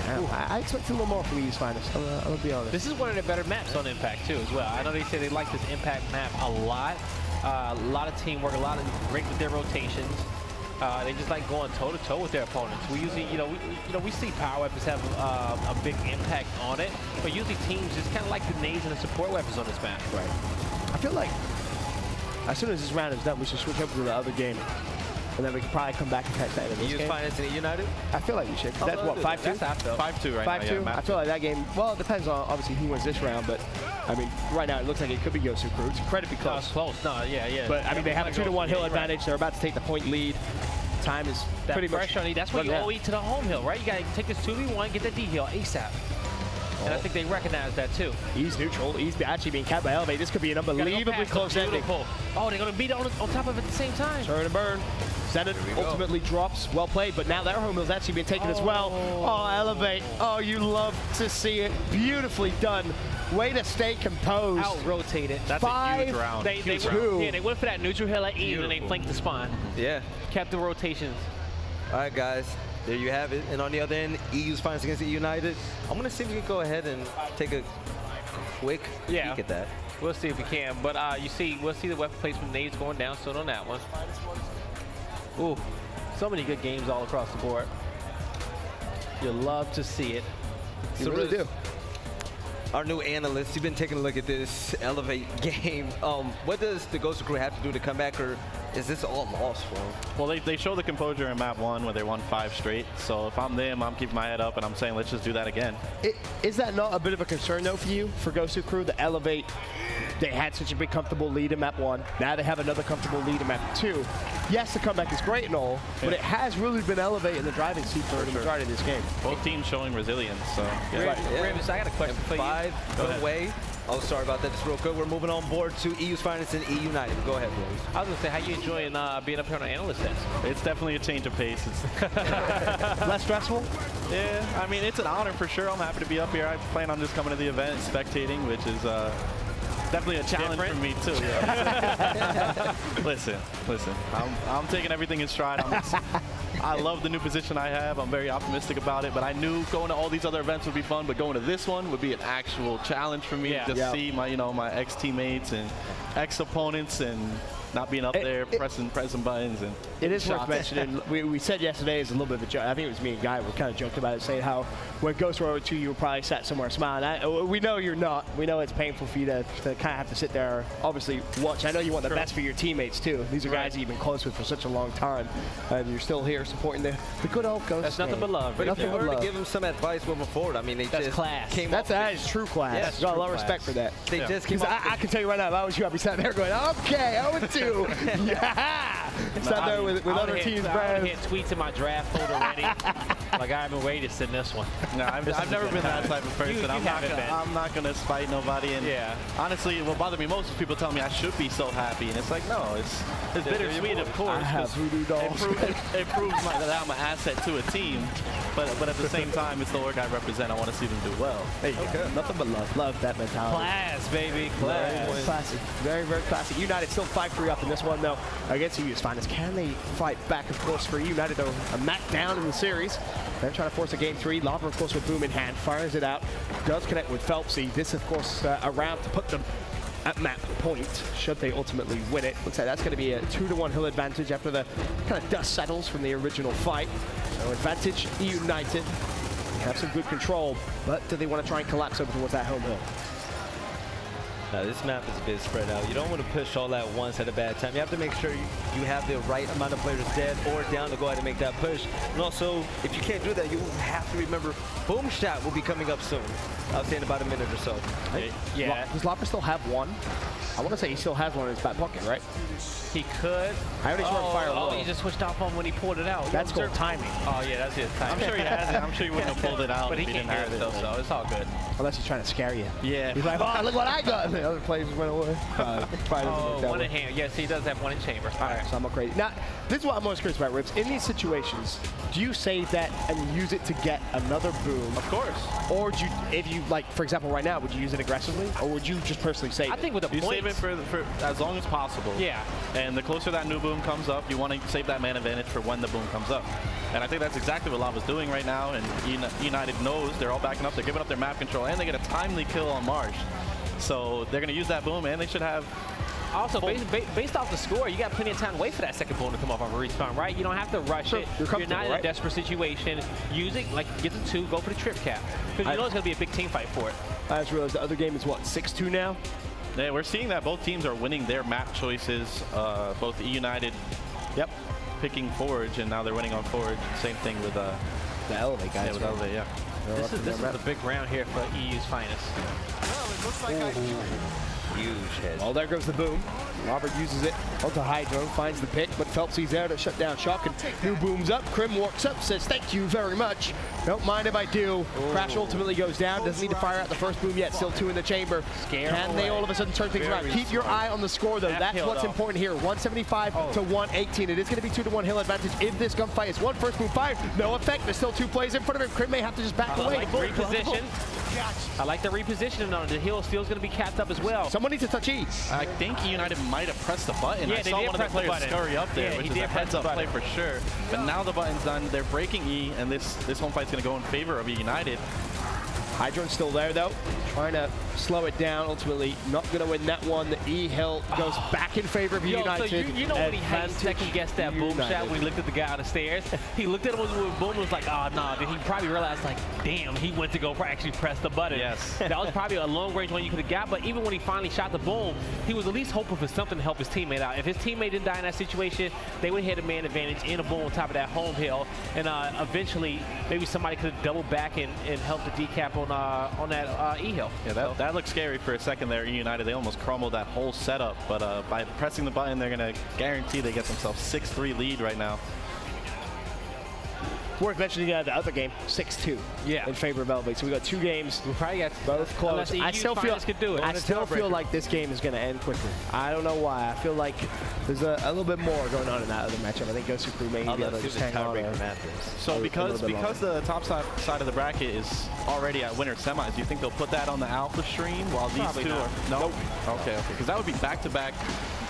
Yeah, I expect a little more from EU's finest. I'm gonna be honest. This is one of the better maps on Impact too, as well. I know they say they like this Impact map a lot of teamwork, a lot of great with their rotations. They just like going toe to toe with their opponents. We usually, we see power weapons have a big impact on it, but usually teams just kind of like the nades and the support weapons on this map. Right. I feel like as soon as this round is done, we should switch over to the other game. And then we can probably come back and catch that in this game. finest and eUnited? I feel like we should. That's what, 5-2? That's 5-2 right now. 5-2? I feel like that game, well, it depends on obviously who wins this round, but I mean, right now it looks like it could be Gosu crew. It's incredibly close. Close. No, yeah. But I mean, they have a 2-1 hill advantage. They're about to take the point lead. Time is pretty much on. That's why you owe to the home hill, right? You got to take this 2v1, get the D hill ASAP. And I think they recognize that too. He's neutral. He's actually being capped by Elevate. This could be an unbelievably close ending. Oh, they're going to beat on top of it at the same time. Turn and burn. Zenit ultimately drops. Well played, but now their home hill's actually being taken as well. Oh, Elevate. Oh, you love to see it. Beautifully done. Way to stay composed. Out-rotated. That's a huge round. They went for that neutral hill at E, and they flanked the spawn. Yeah. Kept the rotations. All right, guys. There you have it. And on the other end, EU's finest against eUnited. I'm going to see if we can go ahead and take a quick peek at that. We'll see if we can. But we'll see the weapon placement nades going down soon on that one. Ooh, so many good games all across the board. You love to see it. You really do. Our new analyst, you've been taking a look at this Elevate game. What does the Gosu crew have to do to come back, or is this all lost for them? Well, they show the composure in map 1 where they won 5 straight. So if I'm them, I'm keeping my head up and I'm saying, let's just do that again. Is that not a bit of a concern, though, for you, for Gosu crew, the Elevate? They had such a big comfortable lead in map 1. Now they have another comfortable lead in map 2. Yes, the comeback is great and all, but it has really been Elevate in the driving seat for the majority of this game. Both teams showing resilience. So Ravis, I got a question for you. 5 away. Oh, sorry about that. Just real quick. We're moving on board to EU's finest and eUnited. Go ahead, boys. I was going to say, how you enjoying being up here on the analyst desk? It's definitely a change of pace. It's less stressful? Yeah, I mean, it's an honor for sure. I'm happy to be up here. I plan on just coming to the event and spectating, which is definitely a challenge for me too. Yeah. listen. I'm taking everything in stride. I love the new position I have. I'm very optimistic about it, but I knew going to all these other events would be fun, but going to this one would be an actual challenge for me to see my, my ex-teammates and ex-opponents and not being up there, pressing buttons. And it is worth mentioning. We said yesterday is a little bit of a joke. I think it was me and Guy were kind of joking about it, saying how when Gosu were 2, you were probably sat somewhere smiling. We know you're not. We know it's painful for you to kind of have to sit there, obviously watch. I know you want the best for your teammates too. These are guys you've been close with for such a long time, and you're still here supporting the good old Gosu. That's nothing but love. But if you were to give them some advice moving forward, I mean, they that's just class. came that is true class. Yeah, Got a lot of respect for that. They just came I can tell you right now, if I was you, I'd be sat there going, okay, 0-2. Yeah! Sat there with other teams' I brands. hit tweets in my draft folder already. Like, I've been waiting to send this one. No, I've never been that type of person. I'm not going to spite nobody. And honestly, what bothers me most is people tell me I should be so happy. And it's like, no, it's bittersweet, of course. I have voodoo dolls. It proves that I'm an asset to a team. But at the same time, it's the org I represent. I want to see them do well. There you go. Nothing but love. Love that mentality. Class, baby. Class. Very classic. Very, very classic. United still 5-3 up in this one, though, against eU's finest. Can they fight back, of course, for United, though? A mat down in the series. They're trying to force a game 3. Lava, of course, with boom in hand. Fires it out. Does connect with Phelpsy. This, of course, a round to put them at map point, should they ultimately win it. Looks like that's going to be a 2-1 hill advantage after the kind of dust settles from the original fight. So advantage eUnited. Have some good control, but do they want to try and collapse over towards that home hill? Now, this map is a bit spread out. You don't want to push all at once at a bad time. You have to make sure you have the right amount of players dead or down to go ahead and make that push. And also, if you can't do that, you have to remember boom shot will be coming up soon. I'll say in about a minute or so. Yeah. Does Lapa still have one? I want to say he still has one in his back pocket, right? He could. I already saw him fire low. He just switched off on when he pulled it out. That's called timing. Oh, yeah, that's his timing. I'm sure he has it. I'm sure he wouldn't have pulled it out But if he he can't didn't have have it, it. though, so it's all good. Unless he's trying to scare you. Yeah. He's like, oh, look what I got. And the other players went away. One in hand. Yes, he does have one in chamber. All right. So I'm crazy. Now, this is what I'm most curious about, Rips. In these situations, do you save that and use it to get another boom? Of course. Or do you, if you, like, for example, right now, would you use it aggressively? Or would you just personally save it? I think with the You points. save it for as long as possible. Yeah. And the closer that new boom comes up, you want to save that man advantage for when the boom comes up. And I think that's exactly what Lava's doing right now. And United knows they're all backing up. They're giving up their map control. And they get a timely kill on Marsh. So they're going to use that boom, and they should have... Also, based off the score, you got plenty of time to wait for that second boom to come off of a respawn, right? You don't have to rush it. You're not in a desperate situation. Use it, like, get the 2, go for the trip cap. Because you know it's going to be a big team fight for it. I just realized the other game is, what, 6-2 now? Yeah, we're seeing that both teams are winning their map choices. Both eUnited picking Forge, and now they're winning on Forge. Same thing with the Elevate guys. Yeah, with Elevate, yeah. This is the big round here for EU's finest. Well, it looks like Huge head. Well, there goes the boom. Robert uses it onto Hydro, finds the pick, but Phelpsy's there to shut down Shock, and new booms up. Krim walks up, says, thank you very much. Don't mind if I do. Crash ultimately goes down. Doesn't need to fire out the first boom yet. Still 2 in the chamber. Can they all of a sudden turn things around? Keep your eye on the score, though. That's what's important here. 175 to 118. It is going to be 2-1 hill advantage if this gunfight is one first boom fired. No effect. There's still 2 plays in front of him. Krim may have to just back away. Like reposition. I like the repositioning on it. The hill still going to be capped up as well. Someone needs to touch E. I think United might have pressed the button. Yeah, I saw one of the players scurry up there, which is a heads-up play for sure. But now the button's done. They're breaking E, and this home fight's going to go in favor of United. Hydron's still there, though. Trying to slow it down. Ultimately, not going to win that one. The E hill goes back in favor of United. So you know when he had second-guessed that boom shot when he looked at the guy on the stairs? He looked at him with boom and was like, oh, no. Then he probably realized, like, damn, he went to go actually press the button. Yes. That was probably a long-range one you could have got, but even when he finally shot the boom, he was at least hoping for something to help his teammate out. If his teammate didn't die in that situation, they would have had a man advantage in a boom on top of that home hill, and eventually maybe somebody could have doubled back and helped the decap on that E hill. Yeah, that looked scary for a second there. United, they almost crumbled that whole setup, but by pressing the button, they're going to guarantee they get themselves 6-3 lead right now. Worth mentioning the other game, 6-2 in favor of Elevate. So we got 2 games. We probably got both close. I still feel like this game is going to end quicker. I don't know why. I feel like there's a little bit more going on in that other matchup. I think Gosu Crew may be able to just hang on there. So because the top side of the bracket is already at winner semis, do you think they'll put that on the alpha stream while these Probably two not. are? No. Nope. Okay. Because that would be back-to-back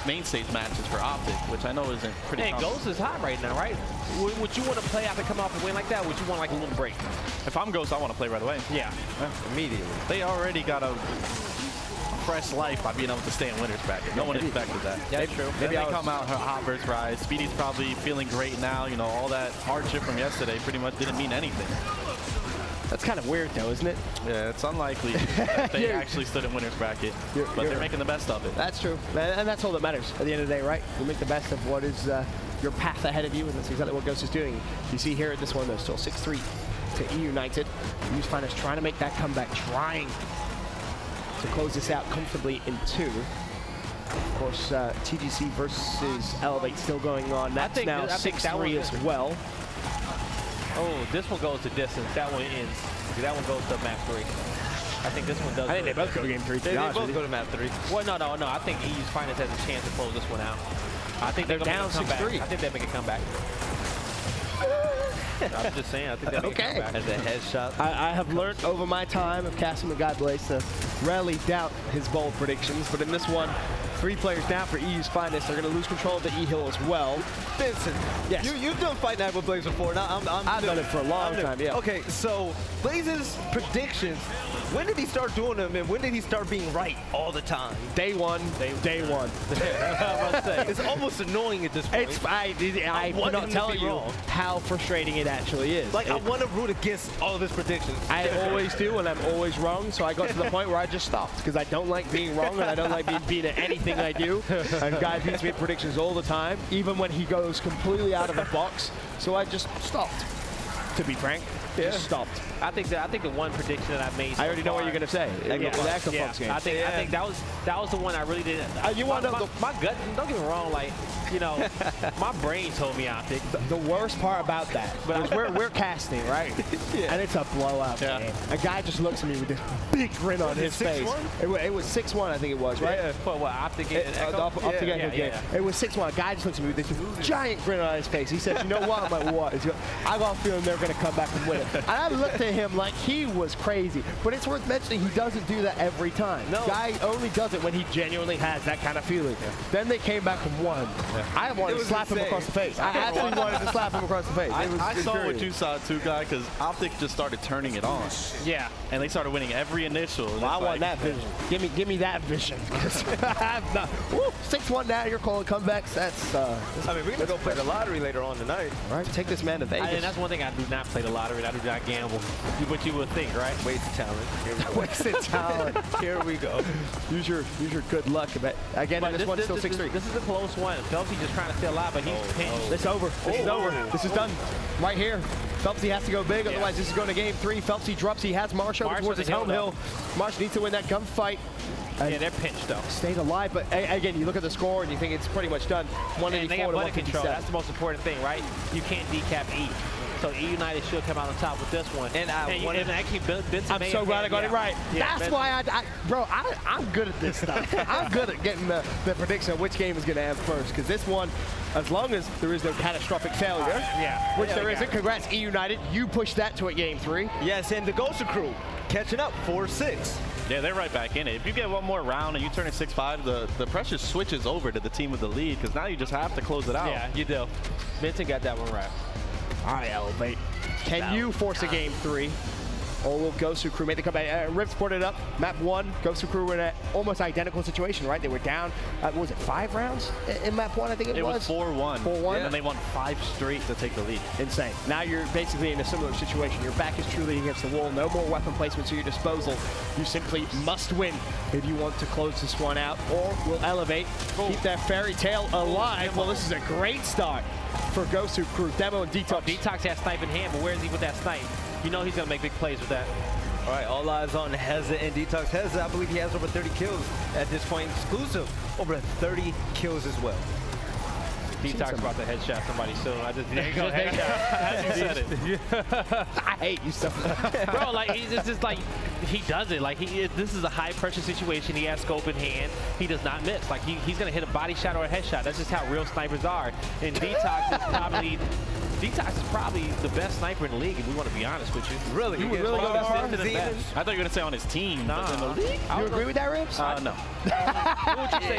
main stage matches for Optic, which I know isn't pretty Hey, common. Ghost is hot right now, right? Would you want to play after come off a win like that? Would you want like a little break? If I'm Ghost, I want to play right away. Yeah. Immediately. They already got a fresh life by being able to stay in winner's bracket. No one expected that. Yeah, true. Maybe they come out hot versus Rise. Speedy's probably feeling great now. You know, all that hardship from yesterday pretty much didn't mean anything. That's kind of weird, though, isn't it? Yeah, it's unlikely that they actually stood in winner's bracket, but they're making the best of it. That's true, and that's all that matters at the end of the day, right? You make the best of what is your path ahead of you, and that's exactly what Gosu is doing. You see here at this one, though, still 6-3 to eUnited. eU's Finest trying to make that comeback, trying to close this out comfortably in 2. Of course, TGC versus Elevate still going on. That's now 6-3 as well. Oh, this one goes to distance. That one ends. That one goes to map 3. I think this one does. I think they both go to game 3. They both go to map 3. Well, no. I think eU's Finest has a chance to close this one out. I think they're down 6-3. I think they make a comeback. I'm just saying. I think they make a comeback. As a headshot. I have learned over my time of casting with God Blaze to rarely doubt his bold predictions, but in this one, 3 players down for eU's Finest. They're going to lose control of the E-Hill as well. Vincent, yes. You've done Fight Night with Blaze before. Now I've done it for a long time, yeah. Okay, so Blaze's predictions, when did he start doing them and when did he start being right all the time? Day one. It's almost annoying at this point. I cannot tell you how frustrating it actually is. Like, I want to root against all of his predictions. I always do, and I'm always wrong, so I got to the point where I just stopped, because I don't like being wrong, and I don't like being beat at anything I do. And Guy beats me at predictions all the time, even when he goes completely out of the box, so I just stopped, to be frank. Just stopped. I think the one prediction that I made. I already know what you're gonna say. I think that was the one I really didn't. You want to know my gut? Don't get me wrong. Like, you know, my brain told me Optic. The worst part about that, but we're casting, right? And it's a blowout game. A guy just looks at me with this big grin on his face. It was 6-1, I think it was, right? Yeah. For what, Optic and Echo? Optic Echo game. It was 6-1. A guy just looks at me with this giant grin on his face. He says, "You know what?" I'm like, "What?" I got a feeling they're gonna come back and win it. And I looked at him like he was crazy. But it's worth mentioning he doesn't do that every time. No. Guy only does it when he genuinely has that kind of feeling. Then they came back and won. I wanted to slap him across the face. I actually wanted to slap him across the face. I saw what you saw too, Guy, because Optic just started turning it on. Yeah. And they started winning every initial. Well, I want that vision. Give me that vision. 6-1 now, you're calling comebacks. That's I mean, we're gonna go play the lottery later on tonight. Right, take this man to Vegas. And that's one thing I do not play the lottery. I do not gamble. What you would think, right? Wasted talent. Wasted talent. Here we go. Use your good luck. But again, this one's still 6-3. This is a close one. Phelpsy just trying to stay alive, but he's pinched. It's over. This is over. This is done. Right here. Phelpsy has to go big, otherwise this is going to game 3. Phelpsy drops. He has Marsh over towards his home hill. Marsh needs to win that gunfight. Yeah, they're pinched though. Stayed alive, but again, you look at the score and you think it's pretty much done. 184 to 157. That's the most important thing, right? You can't decap E. So eUnited should come out on top with this one. And actually, Benson I'm so glad I got it right. Yeah, that's why I'm good at this stuff. I'm good at getting the prediction of which game is going to end first, because this one, as long as there is no catastrophic failure, which there isn't, congrats eUnited. You pushed that to a game 3. Yes, and the Gosu crew catching up 4-6. Yeah, they're right back in it. If you get one more round and you turn it 6-5, the pressure switches over to the team with the lead, because now you just have to close it out. Yeah, you do. Benson got that one right. All right, Elevate. Can you force a game 3? Or will Gosu crew make the comeback? Rips put it up. Map 1, Gosu crew were in an almost identical situation, right? They were down, what was it, 5 rounds in map 1, I think it was? It was 4-1. 4-1? And they won 5 straight to take the lead. Insane. Now you're basically in a similar situation. Your back is truly against the wall. No more weapon placements at your disposal. You simply must win if you want to close this one out. Or will Elevate, keep that fairy tale alive. Well, this is a great start for Gosu crew. Demo and Detox. Detox has snipe in hand, but where is he with that snipe? You know he's going to make big plays with that. All right, all eyes on Heza and Detox. Heza, I believe he has over 30 kills at this point. Exclusive, over 30 kills as well. Detox about to headshot somebody soon. There you go, headshot. As you said it. I hate you so much. Bro, like, it's just like, he does it. Like, this is a high pressure situation. He has scope in hand. He does not miss. Like, he's going to hit a body shot or a headshot. That's just how real snipers are. And Detox is probably the best sniper in the league, if we want to be honest with you. Really? You would really go that far? I thought you were going to say on his team. Nah. In the league? You agree with that, Rips? No. What would you say?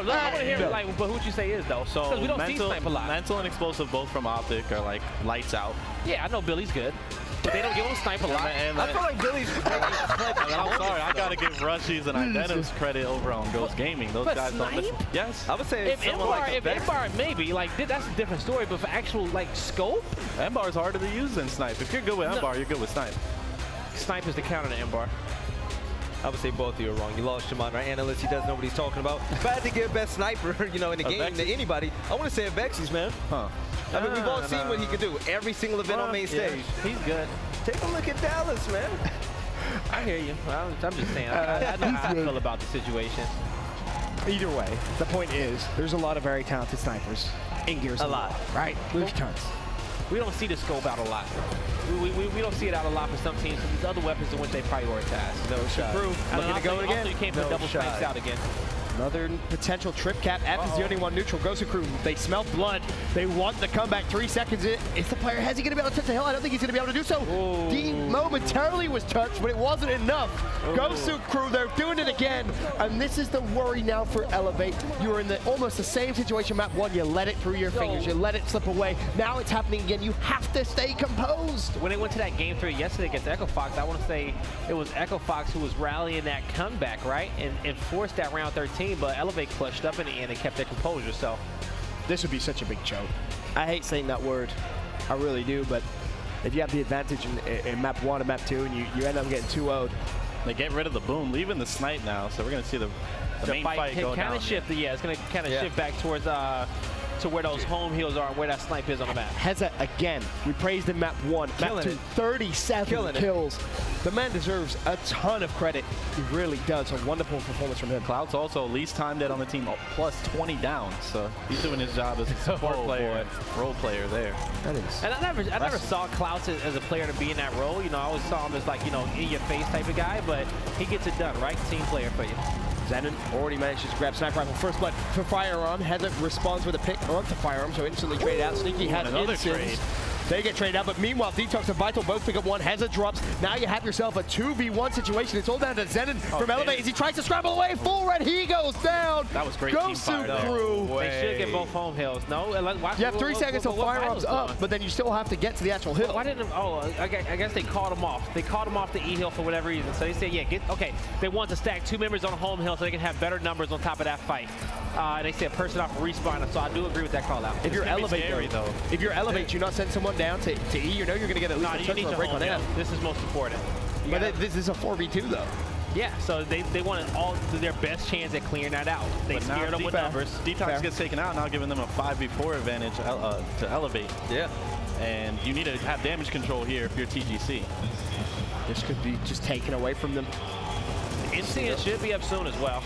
I want to hear, like, but who'd you say is, though? So we don't see Snipe a lot. Mental and explosive, both from Optic, are like lights out. Yeah, I know Billy's good, but they don't give him Snipe a lot. I feel like Billy's I'm sorry, I gotta give Rushies and Identities credit over on Ghost Gaming. Those But guys don't listen. Snipe? Yes. I would say If someone like Embar maybe, like, that's a different story, but for actual, like, scope, Embar is harder to use than Snipe. If you're good with Embar, you're good with Snipe. Snipe is the counter to Embar. I would say both of you are wrong. You lost Shimon, our analyst. He doesn't know what he's talking about. If I had to give best sniper, in the game to anybody, I want to say Vexi's, man. Huh. I mean, we've all seen what he can do. Every single event on main stage. He's good. Take a look at Dallas, man. I hear you. I'm just saying. I know how I feel about the situation. Either way, the point is, there's a lot of very talented snipers in Gears. A lot. Right? There's tons. We don't see the scope out a lot. We don't see it out a lot for some teams. Some of these other weapons in which they prioritize. No shot. Looking to go again. Also, you can't put double snipes out again. Another potential trip cap. F is the only one neutral. Gosu crew, they smell blood. They want the comeback. 3 seconds in. Is the player, has he going to be able to touch the hill? I don't think he's going to be able to do so. D momentarily was touched, but it wasn't enough. Gosu crew, they're doing it again. And this is the worry now for Elevate. You were in almost the same situation map 1. You let it through your fingers. You let it slip away. Now it's happening again. You have to stay composed. When they went to that game 3 yesterday against Echo Fox, I want to say it was Echo Fox who was rallying that comeback, right? And forced that round 13. But Elevate clutched up in the end and kept their composure, so. This would be such a big choke. I hate saying that word. I really do, but if you have the advantage in map 1 and map 2 and you end up getting 2-0'd. They get rid of the boom, leaving the snipe now, so we're going to see the main fight go down. Kind of shift, yeah, it's going to kind of shift back towards to where those home heals are and where that snipe is on the map. Heza again. We praised him map 1. Map 2, 37 kills. The man deserves a ton of credit. He really does. A wonderful performance from him. Cloud's also least time dead on the team, plus 20 down. So he's doing his job as a support player, role player there. That is. And I never saw Cloud as a player to be in that role. I always saw him as like, in your face type of guy, but he gets it done, right? Team player for you. Zenon already manages to grab sniper rifle. First blood for firearm. Heza responds with a pick onto firearm, so instantly traded out. Sneaky has another trade. They get traded out, but meanwhile, Detox and Vital both pick up 1. Heza drops. Now you have yourself a 2v1 situation. It's all down to Zenon from Elevate as he tries to scramble away. Full red, he goes down. That was great team fire there. Crew. They should get both home hills. No? You have 3 seconds till firearms up, but then you still have to get to the actual hill. Why didn't? I guess they called him off. They called him off the E hill for whatever reason. So they said, okay. They want to stack 2 members on home hill so they can have better numbers on top of that fight. And they said person off respawn. So I do agree with that call out. If you're Elevate, though, if you're Elevate, you not send someone down to E. You're going to get at least a touch break on F. This is most important. But this is a 4v2 though. Yeah, so they wanted their best chance at clearing that out. They scared them with numbers. Detox gets taken out, now giving them a 5v4 advantage to Elevate. Yeah. And you need to have damage control here if you're TGC. This could be just taken away from them. NCN should be up soon as well.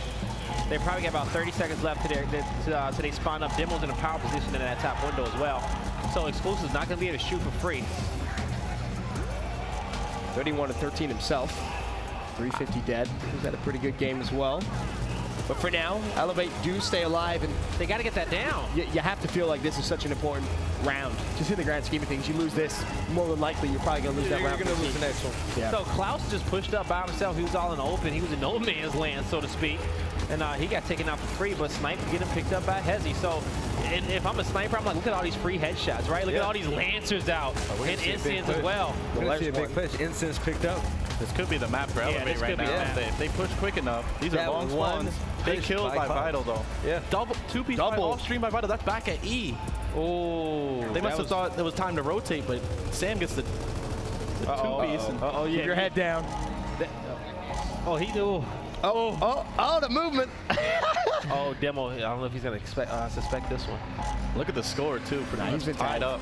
They probably got about 30 seconds left to they spawn up demos in a power position in that top window as well. So Exclusive's not going to be able to shoot for free. 31-13 himself. 350 dead. He's had a pretty good game as well. But for now, Elevate do stay alive, and they got to get that down. You have to feel like this is such an important round. Just in the grand scheme of things, you lose this, more than likely you're probably going to lose that round. You're going to lose the next one. Yeah. So Klaus just pushed up by himself. He was all in the open. He was in no man's land, so to speak. And he got taken out for free, but Snipe getting picked up by Hezi. So and if I'm a sniper, I'm like, look at all these free headshots, right? Look at all these Lancers out. And Incense as well. We're going to see a big push. Incense picked up. This could be the map for Elevate right now. If they push quick enough, these are long spawns. They killed by Vital though. Yeah. Two-piece off stream by Vital. That's back at E. Oh. They must have thought it was time to rotate, but Sam gets the two-piece. Yeah. Keep your head down. Oh, he knew. Oh, the movement. Oh, Demo. I don't know if he's going to suspect this one. Look at the score, too. He's been tied up.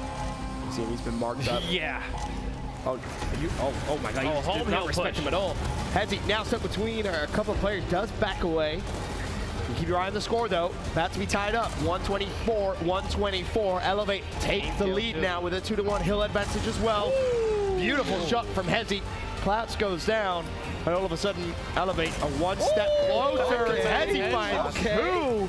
See, he's been marked up. Yeah. Oh my God! He did not respect him at all. Hezi now stuck between a couple of players. Does back away. You keep your eye on the score though. About to be tied up. 124. Elevate take the lead now with a 2-1 hill advantage as well. Ooh. Beautiful shot from Hezi. Clouds goes down, and all of a sudden Elevate a one-step closer. Hezi finds two.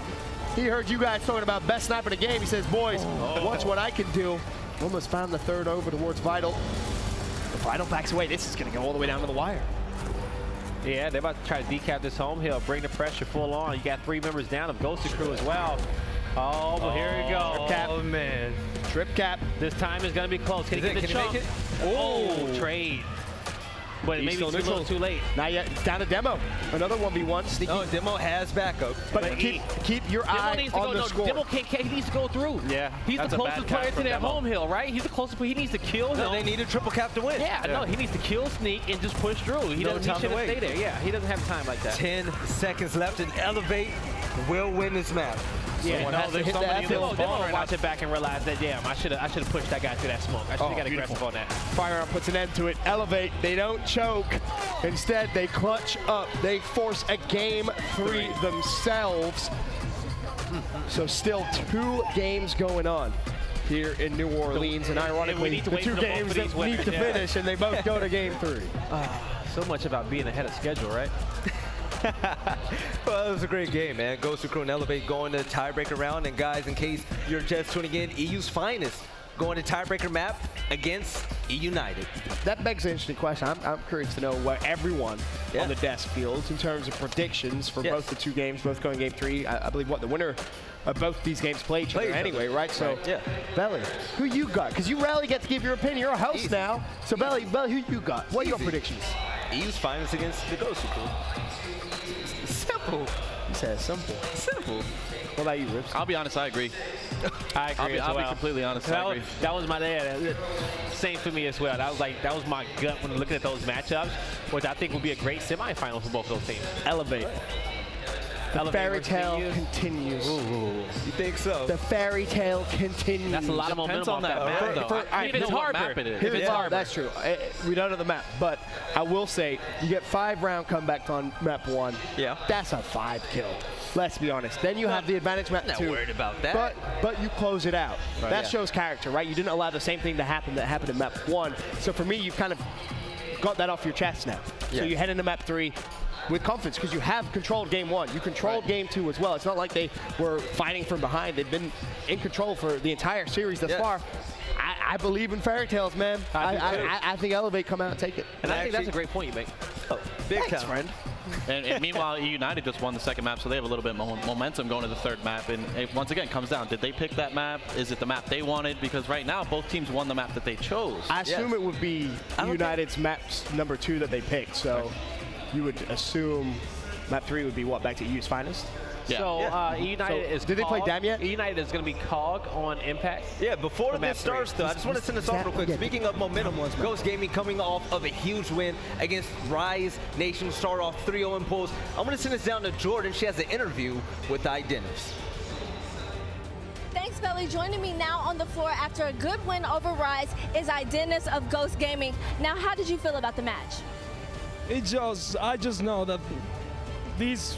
He heard you guys talking about best sniper in the game. He says, "Boys, watch what I can do." Almost found the third over towards Vital. Vital backs away. This is going to go all the way down to the wire. Yeah, they're about to try to decap this home hill, bring the pressure full on. You got 3 members down of Gosu crew as well. Oh, well, here we go. Cap. Oh, man. Trip cap. This time is going to be close. Can he get the jump? Oh, trade. But maybe it's a little too late. Not yet. It's down to Demo. Another 1v1. Sneaky. Oh, Demo has backup. But keep your eye on the score. Demo he needs to go through. Yeah. He's the closest player to that home hill, right? He's the closest player. He needs to kill him. No, they need a triple cap to win. Yeah, no, he needs to kill Sneak and just push through. He doesn't need to stay there. Yeah, he doesn't have time like that. 10 seconds left and Elevate will win this map. Yeah, no, there's hit somebody the in the watch it back and realize that, damn, I should have pushed that guy through that smoke. I should have got aggressive on that. Firearm puts an end to it. Elevate. They don't choke. Instead, they clutch up. They force a game 3 themselves. So still 2 games going on here in New Orleans. And ironically, the 2 games that need to finish, and they both go to game 3. So much about being ahead of schedule, right? Well, it was a great game, man. Gosu Crew and Elevate going to tiebreaker round. And guys, in case you're just tuning in, EU's finest going to tiebreaker map against eUnited. That begs an interesting question. I'm curious to know what everyone on the desk feels in terms of predictions for both the 2 games, both going game 3. I believe the winner of both these games play each other anyway, right? So, Belly, who you got? Because you rarely get to give your opinion. You're a host now. So, Belly, who you got? What are your predictions? EU's finest against the Gosu Crew. Simple. You said simple. Simple. What about you, Rips? I'll be honest, I agree. I agree I'll be completely honest, I agree. That was my same for me as well. That was my gut when looking at those matchups, which I think would be a great semifinal for both of those teams. Elevate. The fairy tale continues. Ooh, you think so? The fairy tale continues. That's a lot of momentum on that map, though. If it's Harbor. If it's Harbor. That's true. We don't know the map, but I will say you get 5-round comeback on map 1. Yeah. That's a 5 kill. Let's be honest. Then you have the advantage map 2. Not worried about that. But you close it out. Right, that shows character, right? You didn't allow the same thing to happen that happened in map 1. So for me, you've kind of got that off your chest now. So you head into map 3 with confidence because you have controlled game 1. You controlled game 2 as well. It's not like they were fighting from behind. They've been in control for the entire series thus far. I believe in fairy tales, man. I think Elevate come out and take it. And I think that's a great point you make. Oh, big time, friend. And meanwhile, eUnited just won the 2nd map, so they have a little bit more momentum going to the 3rd map. And it, once again, comes down, did they pick that map? Is it the map they wanted? Because right now, both teams won the map that they chose. I assume it would be eUnited's maps number 2 that they picked. So you would assume map 3 would be what, back to EU's finest? Yeah. So eUnited is did they play Dam yet? eUnited is going to be COG on Impact. Yeah, before this starts, though, I just want to send this off real quick. Speaking of momentum, Ghost Gaming coming off of a huge win against Rise Nation, start off 3-0 in polls. I'm going to send this down to Jordan. She has an interview with Identifs. Thanks, Belly. Joining me now on the floor after a good win over Rise is Identifs of Ghost Gaming. Now, how did you feel about the match? I just know that this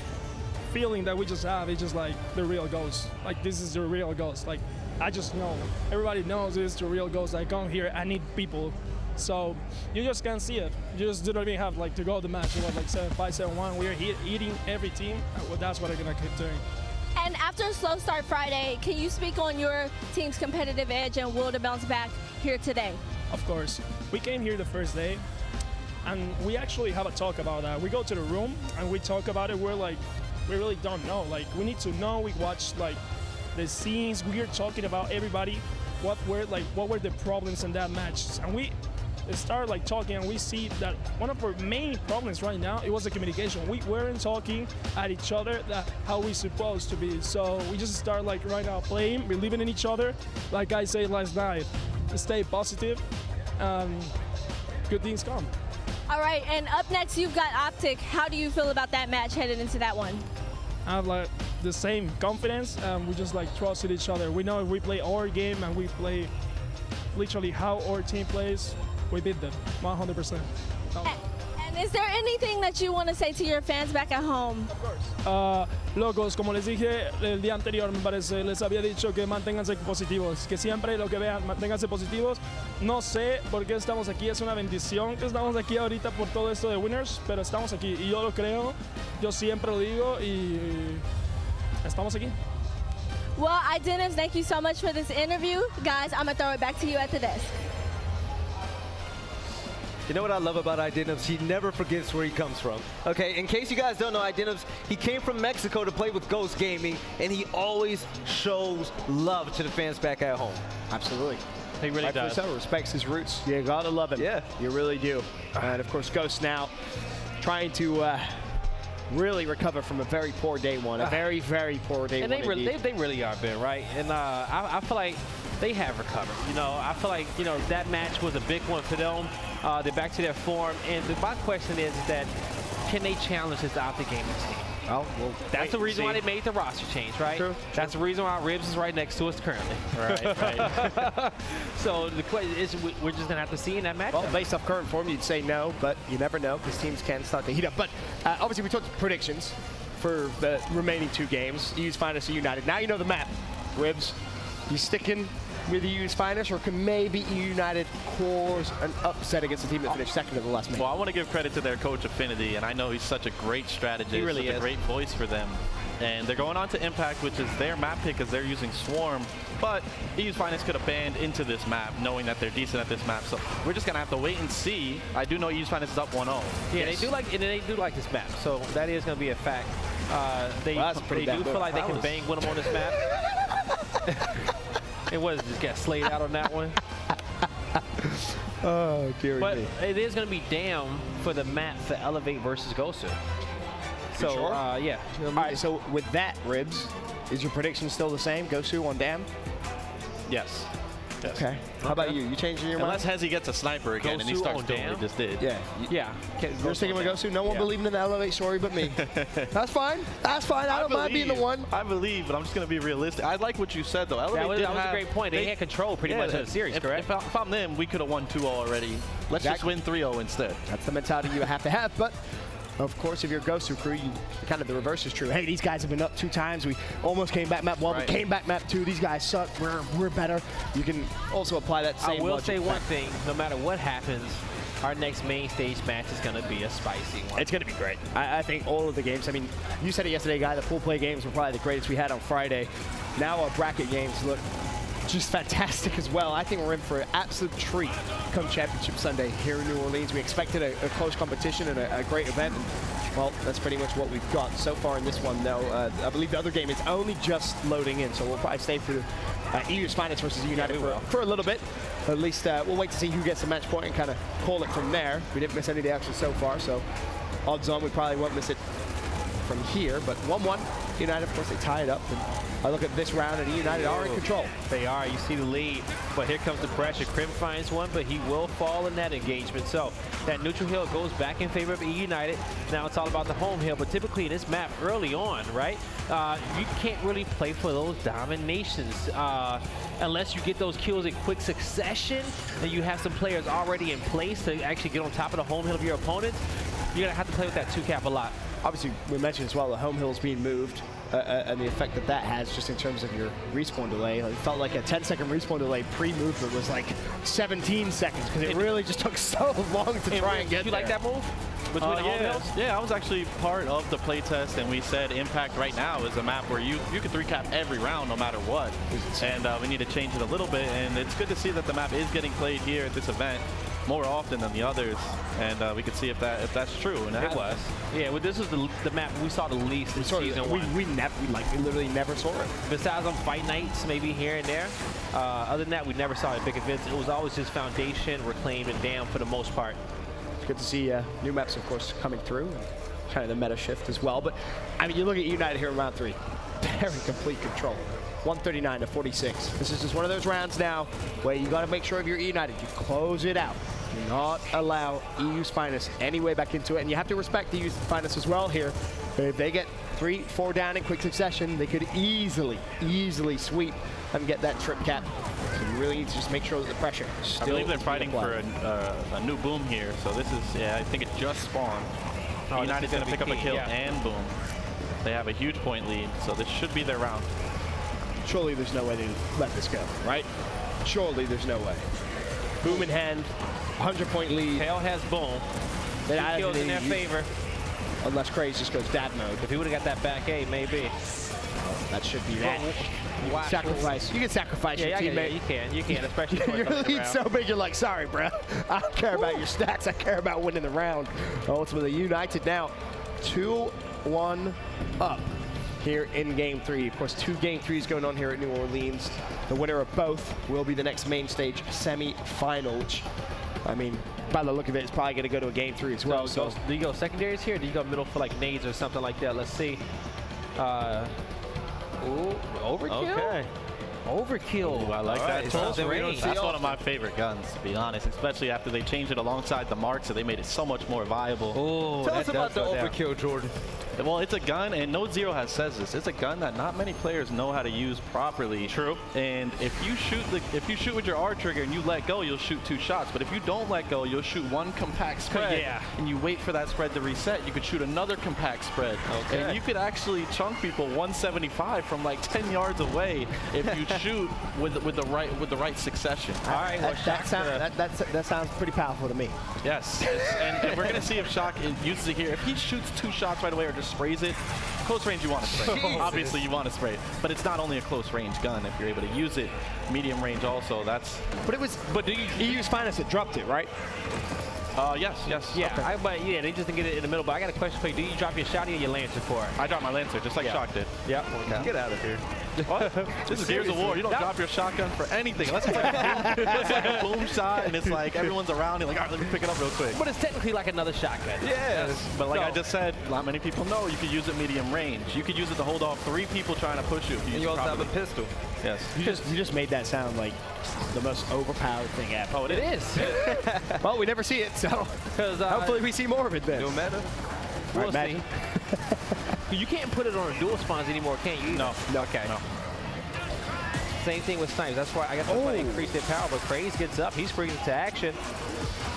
feeling that we just have is just like the real Ghost. Like, this is the real Ghost. Like, I just know. Everybody knows this is the real Ghost. I come here, I need people. So you just can't see it. You just don't even have like to go to the match. It was like 7-5, 7-1. We're here eating every team. Well, that's what I'm gonna keep doing. And after a slow start Friday, can you speak on your team's competitive edge and will to bounce back here today? Of course. We came here the first day, and we actually have a talk about that. We go to the room and we talk about it. We're like, we really don't know. Like, we need to know. We watch like the scenes. We are talking about everybody. What were the problems in that match? And we start like talking, and we see that one of our main problems right now, it was the communication. We weren't talking at each other how we supposed to be. So we just start like right now playing, believing in each other. Like I said last night, stay positive. Good things come. All right, and up next you've got Optic. How do you feel about that match headed into that one? I have like the same confidence. We just like trusted each other. We know if we play our game and we play literally how our team plays, we beat them 100%. And is there anything that you want to say to your fans back at home? Of course. Locos, como les dije el día anterior, me parece, les había dicho que manténganse positivos, que siempre lo que vean, manténganse positivos. No sé por qué estamos aquí, es una bendición que estamos aquí ahorita por todo esto de Winners, pero estamos aquí y yo lo creo, yo siempre lo digo y estamos aquí. Well, Identifs, thank you so much for this interview. Guys, I'm going to throw it back to you at the desk. You know what I love about Identibs? He never forgets where he comes from. Okay, in case you guys don't know Identibs, he came from Mexico to play with Ghost Gaming, and he always shows love to the fans back at home. Absolutely. He really does. So respects his roots. You gotta love him. Yeah. You really do. And of course, Ghost now trying to really recover from a very poor day one. A very, very poor day and one. They really are, Ben, right? And I feel like they have recovered. You know, I feel like, you know, that match was a big one for them. They're back to their form. And my question is that, can they challenge this Optic Gaming team? Oh, well, that's the reason why they made the roster change, right? True. That's the reason why Ribs is right next to us currently. Right. So the question is, we're just gonna have to see in that matchup. Well, based off current form, you'd say no, but you never know because teams can start to heat up. But obviously, we took predictions for the remaining 2 games. EU's Finest and United. Now you know the map. Ribs, you sticking with EU's Finest, or can maybe eUnited cause an upset against a team that finished second in the last match? Well, I want to give credit to their coach, Affinity, and I know he's such a great strategist. He really is. A great voice for them. And they're going on to Impact, which is their map pick because they're using Swarm. But EU's Finest could have banned into this map, knowing that they're decent at this map. So we're just going to have to wait and see. I do know EU's Finest is up 1-0. Yeah, yes. they do like this map. So that is going to be a fact. They do feel like they can bang with them on this map. It was just get slayed out on that one. Oh, dear But me. it is going to be down for the map for Elevate versus Gosu. So, sure? Yeah. All right, so with that, Ribs, is your prediction still the same? Gosu on Dam? Yes. Okay. How about you? You changing your Unless mind? Hezzy gets a sniper again and he starts doing what he just did. Yeah. Yeah. You're sticking with Gosu? No one believing in the Elevate story but me. That's fine. That's fine. I don't mind being the one. I believe, but I'm just going to be realistic. I like what you said, though. Elevate that was a great point. They had control pretty much of the series, correct? If I'm them, we could have won 2-0 already. Let's just win 3-0 instead. That's the mentality you have to have. But of course, if you're Gosu crew, kind of the reverse is true. Hey, these guys have been up 2 times. We almost came back map 1. We came back map 2. These guys suck. We're better. You can also apply that same I will logic say back. one thing. No matter what happens, our next main stage match is going to be a spicy one. It's going to be great. I think all of the games, I mean, you said it yesterday, Guy, the pool play games were probably the greatest we had on Friday. Now our bracket games look just fantastic as well. I think we're in for an absolute treat come Championship Sunday here in New Orleans. We expected a close competition and a great event. And, well, that's pretty much what we've got so far in this one, though. I believe the other game is only just loading in, so we'll probably stay for EU's Finest versus United for a little bit. At least we'll wait to see who gets the match point and kind of call it from there. We didn't miss any of the action so far, so odds on we probably won't miss it from here. But 1-1, United, of course, they tie it up. And I look at this round, and United are in control. They are. You see the lead, but here comes the pressure. Krim finds one, but he will fall in that engagement. So that neutral hill goes back in favor of eUnited. Now it's all about the home hill, but typically in this map early on, right, you can't really play for those dominations unless you get those kills in quick succession and you have some players already in place to actually get on top of the home hill of your opponents. You're going to have to play with that 2-cap a lot. Obviously, we mentioned as well the home hill's being moved and the effect that has just in terms of your respawn delay. It felt like a 10-second respawn delay pre-movement was like 17 seconds because it really just took so long to try and get there. You like that move? Yeah, I was actually part of the playtest, and we said Impact right now is a map where you can 3-cap every round no matter what. And we need to change it a little bit, and it's good to see that the map is getting played here at this event more often than the others, and we could see if that's true. And it was. Yeah, well, this was the map we saw the least in season 1. We literally never saw it. Besides on fight nights, maybe here and there. Other than that, we never saw it at big events. It was always just Foundation, Reclaim, and Dam for the most part. It's good to see new maps, of course, coming through. Kind of the meta shift as well. But, I mean, you look at United here in round 3. They're in complete control. 139 to 46. This is just one of those rounds now where you got to make sure if you're United, you close it out. Do not allow EU's Finest any way back into it. And you have to respect the EU's Finest as well here. If they get 3-4 down in quick succession, they could easily sweep and get that trip cap. So you really need to just make sure that the pressure still I believe they're fighting for a new boom here. So this is, I think it just spawned. United's going to pick up a kill and boom. They have a huge point lead, so this should be their round. Surely there's no way to let this go, right? Surely there's no way. Boom in hand, 100-point lead. Hale has boom. 2 kills in their favor. Unless Craze just goes dad mode. If he would have got that back A, maybe. That should be that. Wow. Sacrifice. You can sacrifice your teammate. You can, especially for Your coming lead's around. so big, you're like, sorry, bro. I don't care about your stats. I care about winning the round. Ultimately, United now 2-1 up here in Game 3. Of course, 2 Game 3s going on here at New Orleans. The winner of both will be the next main stage semi-final, which, I mean, by the look of it, it's probably going to go to a Game 3 as well. So do you go secondaries here, or do you go middle for like nades or something like that? Let's see. Ooh, overkill? Okay. Overkill. Ooh, I like that. That's one of my my favorite guns, to be honest, especially after they changed it alongside the mark, so they made it so much more viable. Oh, tell us about the overkill, Jordan. Well, it's a gun, and Node Zero has says this. It's a gun that not many players know how to use properly. True. And if you shoot with your R trigger and you let go, you'll shoot 2 shots. But if you don't let go, you'll shoot 1 compact spread. Yeah. And you wait for that spread to reset. You could shoot another compact spread. Okay. And you could actually chunk people 175 from like 10 yards away if you shoot with the right succession. All right. Well, That sounds pretty powerful to me. Yes, and we're going to see if Shock uses it here. If he shoots 2 shots right away or just sprays it, close range you want to spray. Obviously you want to spray it, but it's not only a close range gun. If you're able to use it, medium range also, that's... But do you use Finest that dropped it, right? Yes. Yeah, Okay. but yeah, they just didn't get it in the middle. But I got a question for you. Do you drop your shotty or your lancer for it? I dropped my Lancer, just like Shock did. Yep. Okay. Get out of here. What? This is Gears of War. You don't drop your shotgun for anything. Unless it's like a boom shot, and it's like everyone's around, and like, all right, let me pick it up real quick. But it's technically like another shotgun. Yes, but like I just said, not many people know you could use it medium range. You could use it to hold off 3 people trying to push you. If you And use you it also have a properly. pistol. Yes. You just made that sound like the most overpowered thing ever. Oh, It is. Well, we never see it, so Because hopefully we see more of it then. No matter. we'll see. Imagine. You can't put it on a dual spawns anymore, can you? No. Okay. No. Same thing with snipes. That's why I guess that's why they increased their power. But Craze gets up. He springs into action.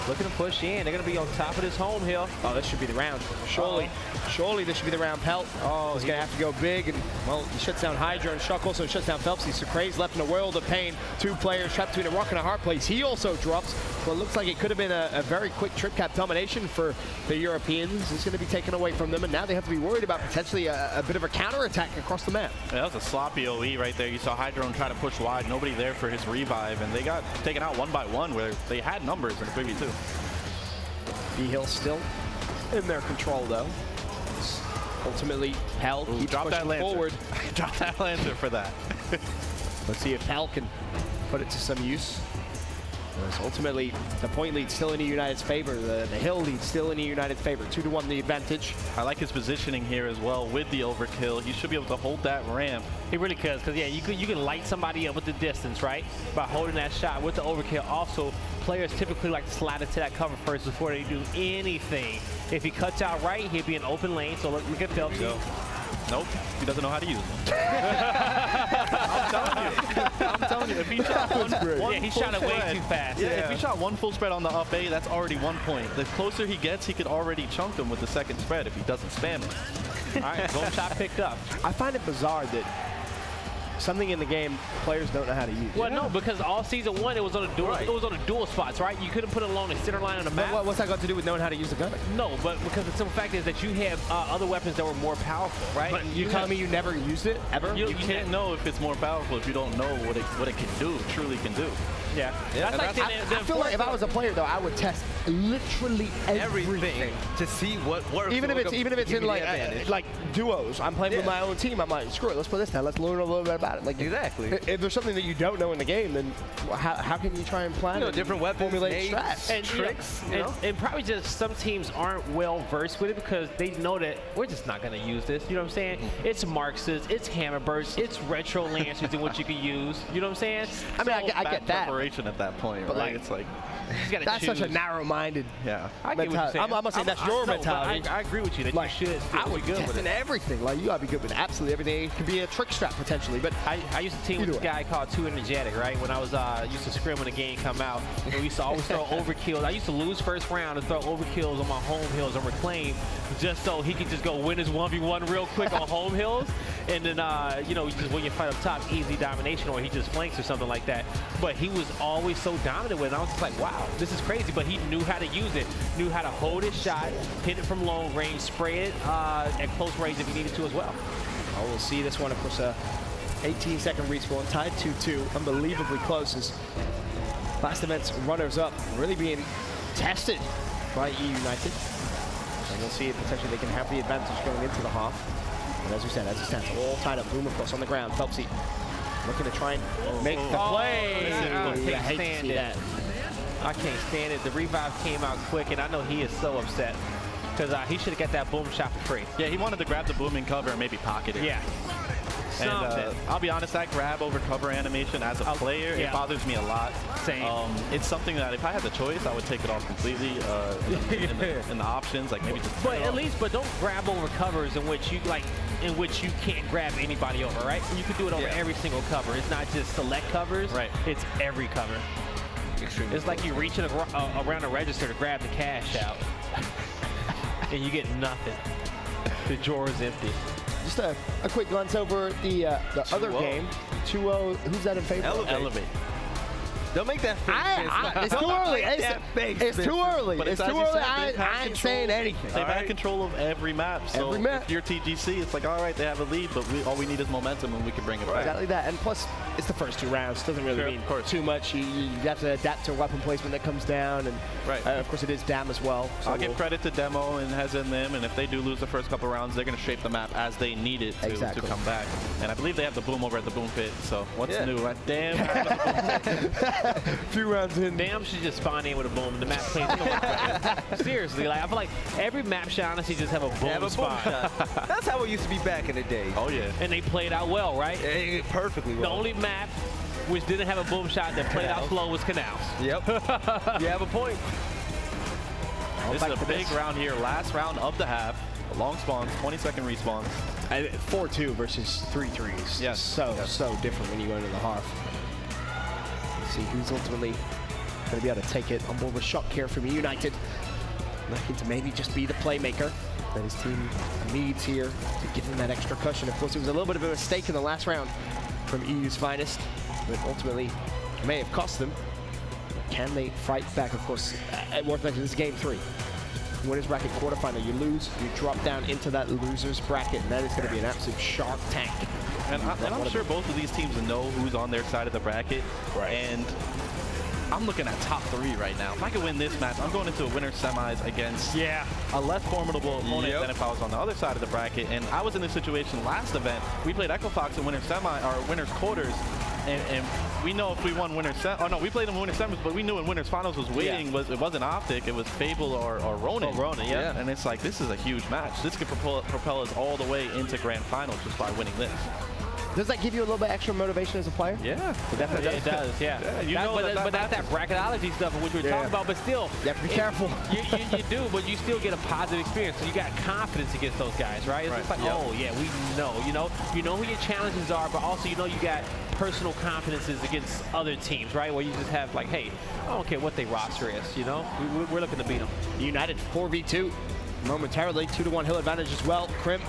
Looking to push in. They're going to be on top of this home hill. Oh, this should be the round. Surely this should be the round. Pelt. Oh, he's going to have to go big. And, well, he shuts down Hydra, and Shuck also shuts down Phelps. So Craze left in a world of pain. 2 players trapped between a rock and a hard place. He also drops. Well, it looks like it could have been a very quick trip cap domination for the Europeans. It's going to be taken away from them, and now they have to be worried about potentially a bit of a counterattack across the map. Yeah, that was a sloppy OE right there. You saw Hydron try to push wide. Nobody there for his revive, and they got taken out 1 by 1 where they had numbers in the Quiggly too. B-Hill still in their control, though. Ultimately, Pell keeps Drop that pushing Lancer. forward. Drop that Lancer for that. Let's see if Pell can put it to some use. Whereas ultimately, the point lead still in eUnited's favor. The hill lead still in eUnited's favor. 2-1 the advantage. I like his positioning here as well with the overkill. He should be able to hold that ramp. He really could, because yeah, you can light somebody up with the distance, right? By holding that shot with the overkill. Also, players typically like to slide into that cover first before they do anything. If he cuts out right, he'll be in open lane. So look at Phelps. Nope, he doesn't know how to use it. I'm telling you, if he shot one Yeah, he full shot it way spread- too fast. Yeah, if he shot 1 full spread on the up A, that's already 1 point. The closer he gets, he could already chunk him with the 2nd spread if he doesn't spam it. All right, goal shot picked up. I find it bizarre that something in the game players don't know how to use. Well, no, because all season 1 it was on a dual. It was on a dual spots, right? You couldn't put it along the center line on the map. What's that got to do with knowing how to use the gun? No, but because the simple fact is that you have other weapons that were more powerful, right? But you telling me you never used it ever? You can't know if it's more powerful if you don't know what it can do, truly can do. Yeah. Yeah, That's like I feel like if I was a player though, I would test literally everything. to see what works. Even if it's Give me in the advantage. like duos, I'm playing with my own team. I'm like, screw it, let's play this now. Let's learn a little bit about it. Like Exactly. If there's something that you don't know in the game, then how can you try and plan? and different weapons, formulate nades, strats. and tricks, you know, and probably just some teams aren't well versed with it because they know that we're just not going to use this. You know what I'm saying? It's Marx's, it's Hammerbursts, it's retro lancers and what you can use. You know what I'm saying? I mean, I Bad get that. preparation at that point, But, right? like, It's like, You gotta That's choose. such a narrow-minded yeah. I get what you're mentality. saying. I'm not saying that's your no, but mentality. I agree with you that Like, you should still I be would good with test it. everything. Like, you gotta be good with absolutely everything. It could be a trick strap potentially, but I used to team with Either this guy called Too Energetic, right? When I was used to scrim when the game come out, and we used to always throw overkills. I used to lose first round and throw overkills on my home hills and reclaim, just so he could just go win his 1v1 real quick on home hills, and then you know, you just win your fight up top, easy domination, or he just flanks or something like that. But he was always so dominant with it. I was just like, wow, this is crazy. But he knew how to use it, knew how to hold his shot, hit it from long range, spray it at close range if he needed to as well. Oh, we'll see this one, of course, 18-second respawn, tied 2-2, unbelievably close as last event's runners-up really being tested by eUnited. And we'll see if potentially they can have the advantage going into the half. But as we said, as it stands, all tied up, boom across on the ground. Phelpsy looking to try and make the play. I I can't hate to stand see it. that. I can't stand it. The revive came out quick, and I know he is so upset because he should have got that boom shot for free. Yeah, he wanted to grab the booming cover and maybe pocket it. Yeah. And Something. I'll be honest, that grab over cover animation as a player, yeah. it bothers me a lot. Same. It's something that if I had the choice, I would take it off completely in the options, like maybe just. But at least, but don't grab over covers in which you can't grab anybody over, right? You can do it over every single cover. It's not just select covers. Right. It's every cover. Extremely it's like you reaching around a register to grab the cash out, and you get nothing. The drawer is empty. Just a quick glance over the other game. 2-0. Who's that in favor? Elevate. Don't make that face. It's too early. It's too early. But It's too early. I ain't saying anything. They've had control of every map. So Every map. if you're TGC, it's like, all right, they have a lead, but all we need is momentum and we can bring it back. Exactly that. And plus, it's the first 2 rounds. Doesn't really mean too much. You have to adapt to weapon placement that comes down. And of course, it is Dam as well. So I'll give credit to Demo and Hez in them. And if they do lose the first couple rounds, they're going to shape the map as they need it to come back. And I believe they have the boom over at the boom pit. So what's new? Damn. Few rounds in. Damn should just spawn in with a boom and the map plays. Seriously, like I feel like every map should honestly just have a boom spot. That's how it used to be back in the day. Oh yeah. And they played out well, right? Perfectly well. The only map which didn't have a boom shot that played out slow was Canals. Yep. You have a point. This is a big round here. Last round of the half. Long spawns, 20-second respawns. 4-2 versus 3-3s. Yes. So different when you go into the half. Let's see who's ultimately going to be able to take it on board with shot here from eUnited. Looking to maybe just be the playmaker that his team needs here to give him that extra cushion. Of course, it was a little bit of a mistake in the last round from EU's finest, but ultimately may have cost them. Can they fight back? Of course, at worth mentioning, this is game 3. Winners bracket quarterfinal. You lose, you drop down into that losers bracket, and that is going to be an absolute shark tank. And I'm sure both of these teams know who's on their side of the bracket. Right. And I'm looking at top 3 right now. If I could win this match, I'm going into a winner's semis against a less formidable opponent than if I was on the other side of the bracket. And I was in this situation last event. We played Echo Fox in winner's semi, or winner's quarters. And we know if we won winner's we played in winner's semis, but we knew in winner's finals was waiting. It wasn't Optic, it was Fable or Ronin. Oh, Ronin, yeah. And it's like, this is a huge match. This could propel us all the way into grand finals just by winning this. Does that give you a little bit extra motivation as a player? Yeah. It does, yeah. But that's that bracketology stuff which we're talking about, but still. You have to be careful. You do, but you still get a positive experience. So you got confidence against those guys, right? It's just like, oh, yeah, we know. You know who your challenges are, but also you know you got personal confidences against other teams, right? Where you just have like, hey, I don't care what their roster is, you know? We're looking to beat them. United 4v2 momentarily, 2-1 hill advantage as well. Crimp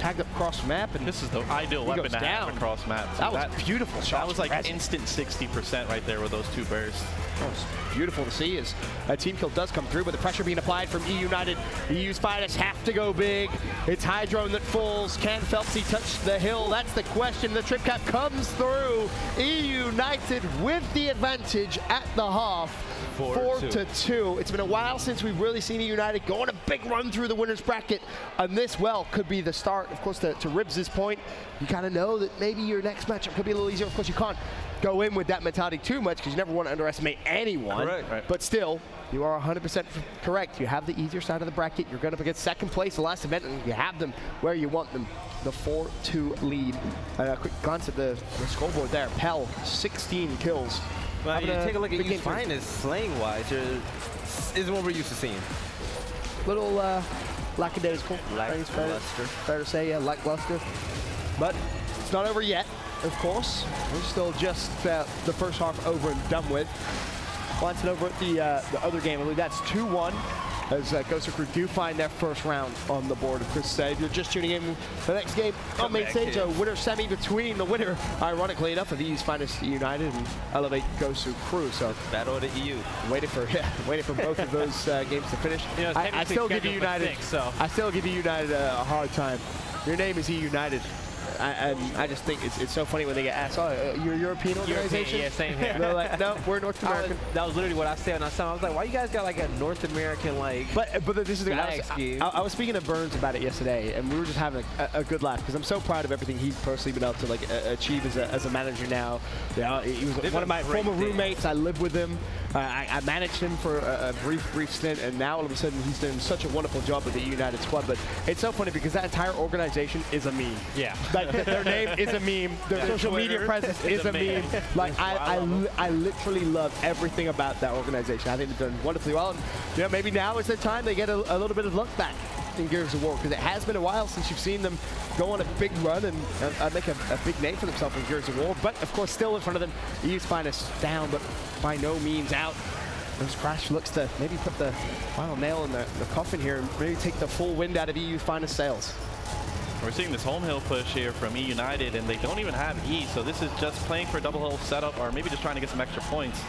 tagged up across map, and this is the ideal weapon to have across map. So that was beautiful shot. That was like instant 60% right there with those 2 bursts. That was beautiful to see as a team kill does come through, but the pressure being applied from eUnited. EU's finest have to go big. It's Hydrone that falls. Can Phelpsy touch the hill? That's the question. The trip cap comes through. eUnited with the advantage at the half. 4-2. It's been a while since we've really seen eUnited go on a big run through the winner's bracket, and this could be the start. Of course, to Ribs' point, you kind of know that maybe your next matchup could be a little easier. Of course, you can't go in with that mentality too much because you never want to underestimate anyone. Correct. But still, you are 100% correct. You have the easier side of the bracket. You're going to get second place the last event, and you have them where you want them. The 4-2 lead. A quick glance at the scoreboard there. Pell, 16 kills. Well, you take a look at EU's finest slaying-wise, isn't what we're used to seeing. Little lackadaisical. Lackluster. Fair to say, lackluster. But it's not over yet, of course. We're still just the first half over and done with. Glancing over at the other game, I believe that's 2-1. As Gosu crew do find their first round on the board. Of course, if you're just tuning in, the next game on main stage, a winner semi between the winner, ironically enough, of EU's finest eUnited and Elevate Gosu crew. So battle of the EU. Waiting for both of those games to finish. I still give eUnited. I still give eUnited a hard time. Your name is eUnited. I just think it's so funny when they get asked, oh, you're a European organization? Yeah, same here. They're like, no, we're North American. That was literally what I said. And I was like, why you guys got like a North American like But this is the I I was speaking to Burns about it yesterday, and we were just having a good laugh because I'm so proud of everything he's personally been able to like achieve as a manager now. Yeah, he was one of my former roommates. I lived with him. I managed him for a brief stint, and now all of a sudden he's doing such a wonderful job with the eUnited squad. But it's so funny because that entire organization is a meme. Yeah. Like, their name is a meme. Their social media presence is a meme. Like I literally love everything about that organization. I think they've done wonderfully well. And, maybe now is the time they get a little bit of luck back in Gears of War, because it has been a while since you've seen them go on a big run and make a big name for themselves in Gears of War. But of course, still in front of them, EU's finest down, but by no means out. As Crash looks to maybe put the final nail in the coffin here and maybe take the full wind out of EU's finest sails. We're seeing this home hill push here from eUnited, and they don't even have E, so this is just playing for a double hill setup, or maybe just trying to get some extra points.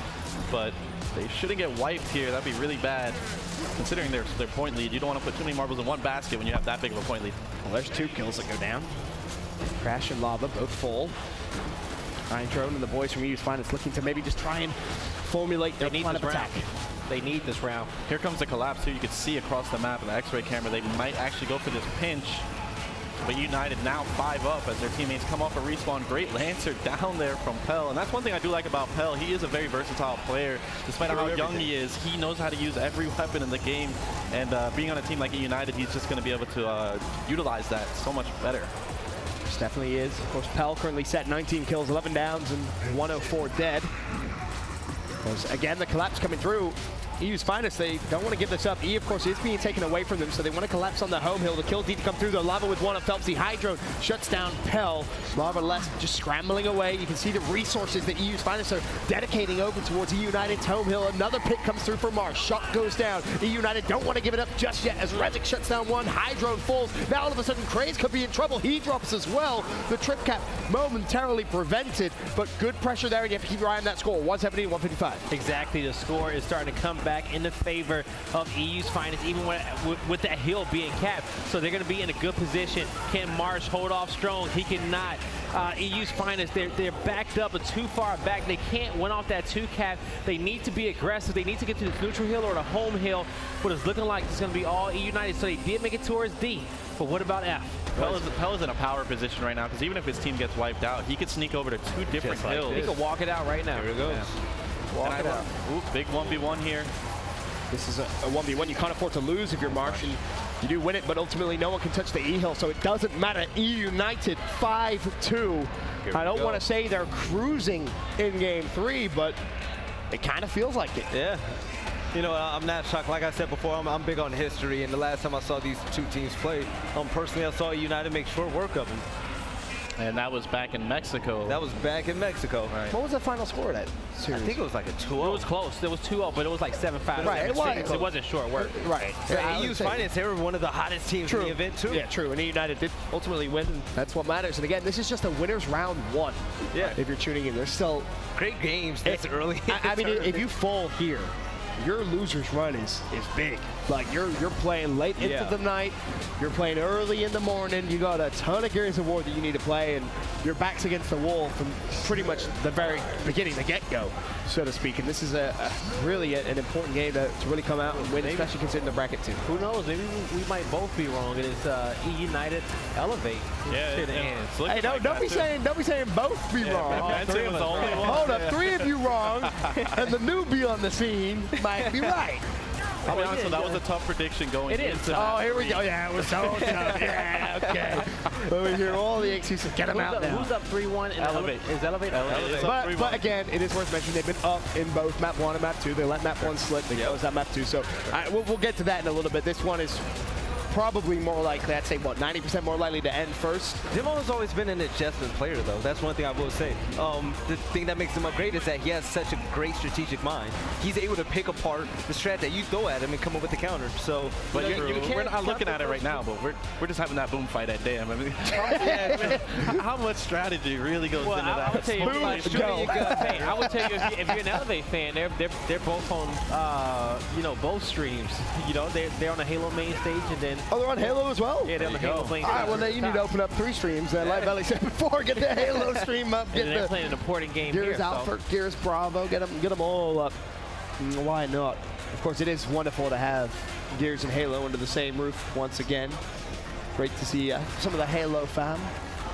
But they shouldn't get wiped here. That'd be really bad, considering their point lead. You don't want to put too many marbles in one basket when you have that big of a point lead. Well, there's 2 kills that go down. Crash and Lava both full. Drone and the boys from EU's finest looking to maybe just try and formulate their plan of attack. They need this round. Here comes the collapse too. You can see across the map in the X-ray camera they might actually go for this pinch. But United now 5 up as their teammates come off a respawn. Great Lancer down there from Pell. And that's one thing I do like about Pell. He is a very versatile player. Despite how young he is, he knows how to use every weapon in the game. And being on a team like eUnited, he's just going to be able to utilize that so much better. This definitely is. Of course, Pell currently set 19 kills, 11 downs, and 104 dead. Because, again, the collapse coming through. EU's finest, they don't want to give this up. E, of course, is being taken away from them, so they want to collapse on the home hill. The kill deep to come through. The Lava with one of Phelps. The Hydro shuts down Pell. Lava left just scrambling away. You can see the resources that EU's finest are dedicating over towards eUnited's home hill. Another pick comes through for Marsh. Shot goes down. eUnited don't want to give it up just yet as Rezik shuts down one. Hydro falls. Now all of a sudden, Craze could be in trouble. He drops as well. The trip cap momentarily prevented, but good pressure there, and you have to keep your eye on that score. 170, 155. Exactly. The score is starting to come back in the favor of EU's finest, even with that hill being capped. So they're going to be in a good position. Can Marsh hold off Strong? He cannot. EU's finest, they're backed up, but too far back. They can't win off that 2 cap. They need to be aggressive. They need to get to the neutral hill or the home hill, but it's looking like it's going to be all eUnited. So they did make it towards D, but what about F? Pell is in a power position right now, because even if his team gets wiped out, he could sneak over to 2 different hills. He could walk it out right now. Here it goes. Yeah. Walk it out. Ooh, big 1v1 here. This is a 1v1 you can't afford to lose if you're Marsh, and you do win it, but ultimately no one can touch the E-Hill, so it doesn't matter. eUnited 5-2. I don't want to say they're cruising in Game 3, but it kind of feels like it. Yeah. You know, I'm not shocked. Like I said before, I'm big on history, and the last time I saw these 2 teams play, personally, I saw eUnited make short work of them. And that was back in Mexico. That was back in Mexico. Right. What was the final score of that series? I think it was like a 2-0. It was close. It was 2-0, but it was like 7-5. Right, it wasn't short work. Right. Yeah, EU's finest, they were one of the hottest teams in the event, too. Yeah, true. And eUnited did ultimately win, and that's what matters. And again, this is just a winner's round 1. Yeah. If you're tuning in, there's still great games this early. I mean, if you fall here, your loser's run is big. Like, you're playing late into the night, you're playing early in the morning, you got a ton of Gears of War that you need to play, and your back's against the wall from pretty much the very beginning, the get-go, so to speak. And this is really an important game to really come out and win, especially considering the bracket too. Who knows? Maybe we might both be wrong. It is eUnited Elevate. Yeah, hey, don't be saying both be wrong. Benson was the only one. Hold up, 3 of you wrong, and the newbie on the scene might be right. I'll be honest, so that was a tough prediction going into Oh, here we go. Yeah, it was so tough. Yeah, okay. Let me hear all the excuses. Get them out now. Who's up 3-1? Elevate. Is Elevate? But again, it is worth mentioning they've been up in both map 1 and map 2. They let map 1 slip. They closed that map 2. So we'll get to that in a little bit. This one is probably more likely, I'd say, what, 90% more likely to end first. Demo has always been an adjustment player, though. That's one thing I will say. The thing that makes him great is that he has such a great strategic mind. He's able to pick apart the strat that you throw at him and come up with the counter. So, but we're not looking at it right now, but we're just having that boom fight at damn. I mean, how much strategy really goes into that? I would tell you, I would tell you if you're an Elevate fan, they're both on both streams. You know, they're on the Halo main stage, and then Oh, they're on Halo as well? Yeah, they're on the Halo playing. All right, well, then you need to open up 3 streams. Like Belly said before, get the Halo stream up. Get they're playing an important game Gears here. Alpha, Gears Bravo, get them all up. Why not? Of course, it is wonderful to have Gears and Halo under the same roof once again. Great to see some of the Halo fam.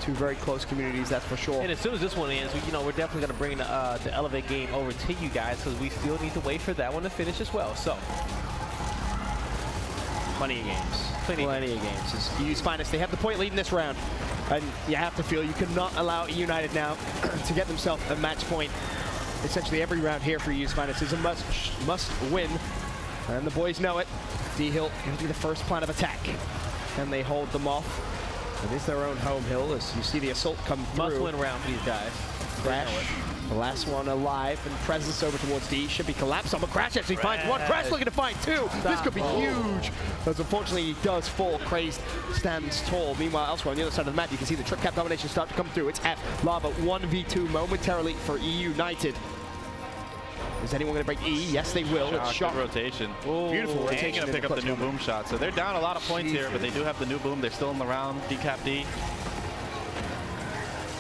2 very close communities, that's for sure. And as soon as this one ends, we're definitely going to bring the Elevate game over to you guys because we still need to wait for that one to finish as well. So, plenty of games. Plenty of games. As eU's finest, they have the point lead in this round. And you have to feel you cannot allow eUnited now to get themselves a match point. Essentially every round here for eU's finest is a must win. And the boys know it. D-Hill going to be the first plan of attack. Can they hold them off? It is their own home hill as you see the assault come through. Must-win round for these guys. Crash, the last one alive, and Presence over towards D. Should be collapsed on, but Crash actually finds one. Crash looking to find 2. This could be huge. As unfortunately he does fall. Crazed stands tall. Meanwhile, elsewhere on the other side of the map, you can see the trip cap domination start to come through. It's F, Lava, 1v2 momentarily for eUnited. Is anyone going to break E? Yes, they will. It's Shock. Rotation. Ooh, beautiful rotation. Going to pick up the new boom shot. So they're down a lot of points here, but they do have the new boom. They're still in the round. Decap D.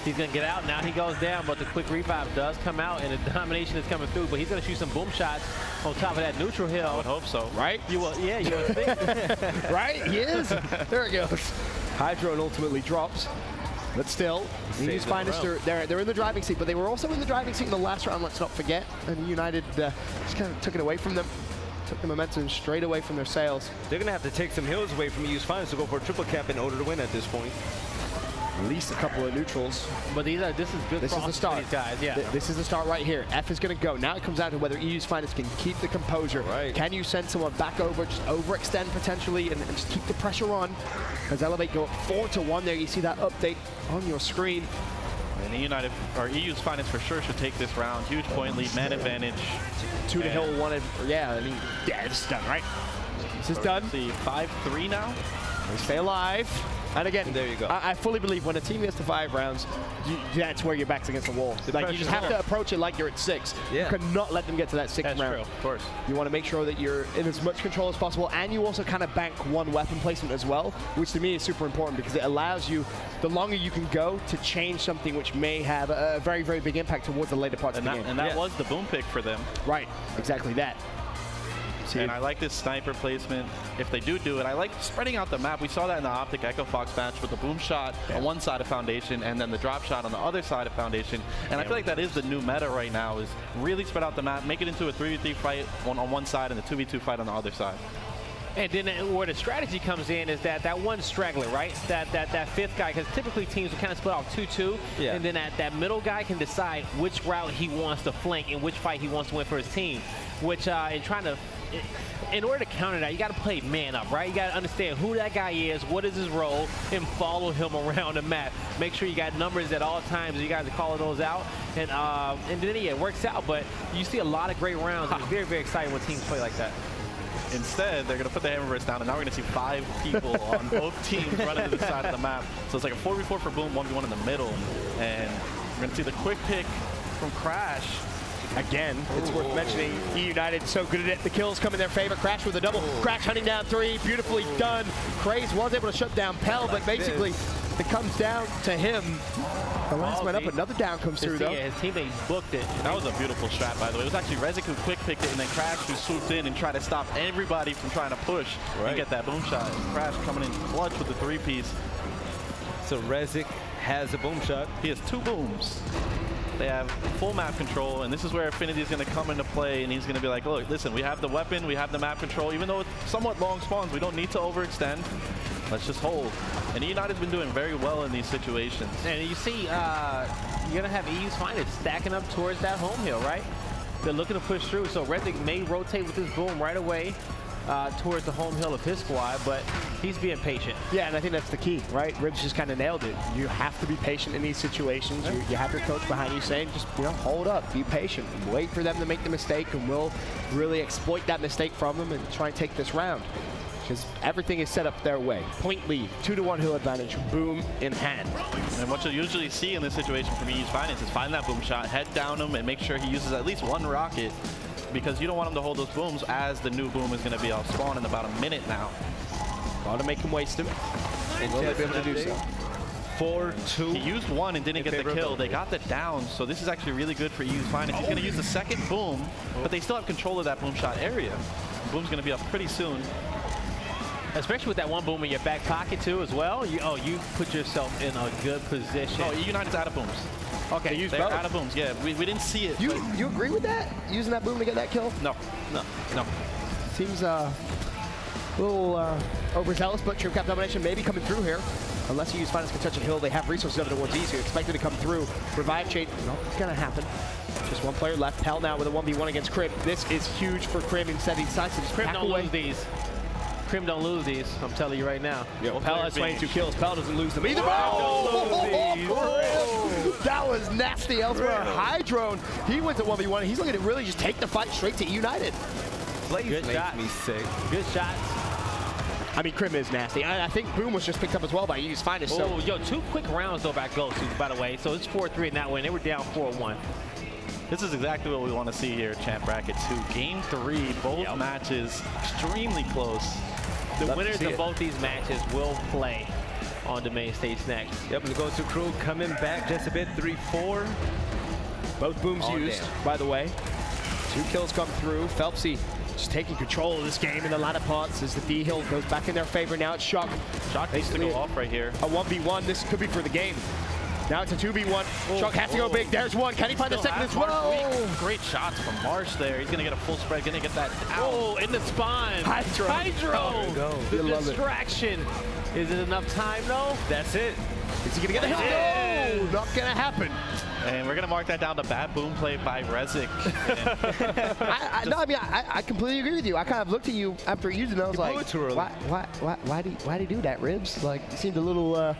He's going to get out. Now he goes down, but the quick revive does come out, and the domination is coming through. But he's going to shoot some boom shots on top of that neutral hill. I would hope so. Right? You will, yeah, you would think. Right? He is. There it goes. Hydro ultimately drops. But still, eU's finest, they're in the driving seat, but they were also in the driving seat in the eulast round, let's not forget. And United just kind of took it away from them. Took the momentum straight away from their sails. They're going to have to take some hills away from eU's finest to go for a triple cap in order to win at this point. At least a couple of neutrals. But this is good. This is the start. These guys, yeah. This is the start right here. F is going to go. Now it comes down to whether eU's finest can keep the composure. Right. Can you send someone back over, just overextend potentially, and just keep the pressure on? As Elevate go up 4-1 there. You see that update on your screen. And eU's finest for sure should take this round. Huge point lead, man advantage. 2 to hill, 1. Yeah, I mean, yeah, this is done, right? This is done. See, 5-3 now. They stay alive. And again, there you go. I fully believe when a team gets to 5 rounds, that's where your back's against the wall. Like, you just have to approach it like you're at 6. Yeah. You cannot let them get to that 6th round. That's true, of course. You want to make sure that you're in as much control as possible, and you also kind of bank 1 weapon placement as well, which to me is super important because it allows you, the longer you can go, to change something which may have a very, very big impact towards the later parts of the game. And that was the boom pick for them. Right, exactly that. And I like this sniper placement. If they do it, I like spreading out the map. We saw that in the Optic Echo Fox match with the boom shot on one side of Foundation and then the drop shot on the other side of Foundation. And I feel like that is the new meta right now, is really spread out the map, make it into a 3v3 fight on one side and a 2v2 fight on the other side. And then where the strategy comes in is that one straggler, right? That 5th guy, because typically teams will kind of split off 2-2, and then that middle guy can decide which route he wants to flank and which fight he wants to win for his team. Which in order to counter that, you got to play man up, right? You got to understand who that guy is, what is his role, and follow him around the map. Make sure you got numbers at all times. You guys are calling those out, and then it works out. But you see a lot of great rounds. And it's very, very exciting when teams play like that. Instead, they're going to put the Hammerverse down, and now we're going to see 5 people on both teams running to the side of the map. So it's like a 4v4 for Boom, 1v1 in the middle. And we're going to see the quick pick from Crash. Again, it's worth mentioning eUnited so good at it. The kills come in their favor. Crash with a double. Crash hunting down 3. Beautifully done. Craze was able to shut down Pell, but basically it comes down to him. The last man up, another down comes through, though. Yeah, his teammate booked it. That was a beautiful strat, by the way. It was actually Rezik who quick picked it, and then Crash who swooped in and tried to stop everybody from trying to push and get that boom shot. Crash coming in clutch with the 3-piece. So Rezik has a boom shot. He has 2 booms. They have full map control, and this is where Affinity is going to come into play, and he's going to be like, look, listen, we have the weapon, we have the map control. Even though it's somewhat long spawns, we don't need to overextend. Let's just hold. And eUnited's been doing very well in these situations. And you see, you're going to have eU's finest stacking up towards that home hill, right? They're looking to push through, so Rezik may rotate with his boom right away towards the home hill of his squad, but he's being patient. Yeah, and I think that's the key, right? Ribs just kind of nailed it. You have to be patient in these situations. You have your coach behind you saying, just, hold up, be patient, wait for them to make the mistake, and we'll really exploit that mistake from them and try and take this round. Because everything is set up their way. Point lead, 2-1 hill advantage, boom in hand. And what you'll usually see in this situation from eU's finest is find that boom shot, head down him, and make sure he uses at least 1 rocket, because you don't want him to hold those booms as the new boom is going to be off spawn in about a minute now. Got to make him waste him. And will they be able to do so? 4-2. He used one and didn't get the kill. They got the down, so this is actually really good for EU's Finest. He's going to use the second boom, but they still have control of that boom shot area. Boom's going to be up pretty soon. Especially with that one boom in your back pocket too as well. You put yourself in a good position. Oh, eUnited's out of booms. Okay, they're out of booms. Yeah, we didn't see it. You agree with that? Using that boom to get that kill? No. Seems a little overzealous, but true cap domination may be coming through here. Unless you use Finest can touch a hill, they have resources over towards E, so you expect it to come through. Revive chain, not gonna happen. Just one player left. Pell now with a 1v1 against Crim. This is huge for Crim. Instead, he decides to just Crim back don't away. lose these. Crim don't lose these. I'm telling you right now. Yo, Pell has 22 kills. Pell doesn't lose them either. Oh, that was nasty elsewhere. Hydrone, he wins at 1v1. He's looking to really just take the fight straight to eUnited. Blaze makes me sick. Good shots. I mean, Crim is nasty. I think Boom was just picked up as well by EU's Finest. Oh, yo, 2 quick rounds though by Gosu, by the way. So it's 4-3 in that win. They were down 4-1. This is exactly what we want to see here at Champ Bracket 2. Game 3, both matches extremely close. The winners of both these matches will play on the main stage next. Yep, the Gosu crew coming back just a bit, 3-4. Both booms used, by the way. 2 kills come through. Phelpsy just taking control of this game in the latter parts as the D hill goes back in their favor. Now it's Shock. Shock needs to go off right here. A 1v1, this could be for the game. Now it's a 2v1. Shock has to go big. There's one. Can he find the second as well? Great shots from Marsh there. He's going to get a full spread, going to get that out. Oh, in the spine. Hydro. The distraction. Is it enough time, though? That's it. Is he going to get the hill? No, not going to happen. And we're going to mark that down to bad boom play by Rezik. I completely agree with you. I kind of looked at you after using it. I was like, why did he do that, Ribs? Like, it seemed a little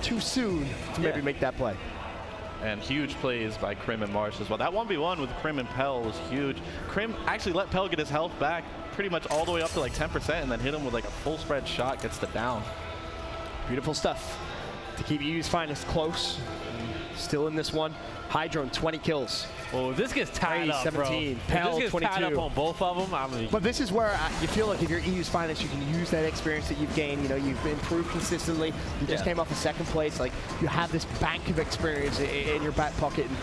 too soon to maybe make that play. And huge plays by Crim and Marsh as well. That 1v1 with Crim and Pell was huge. Crim actually let Pell get his health back pretty much all the way up to like 10% and then hit him with like a full spread shot, gets the down. Beautiful stuff to keep EU's Finest close. Still in this one. Hydrone, 20 kills. Oh, this gets tied up, 17. Bro. Pell, this gets 22. tied up on both of them. I mean, but this is where you feel like if you're EU's Finest, you can use that experience that you've gained. You know, you've improved consistently. You just came off a second place. Like, you have this bank of experience in your back pocket. And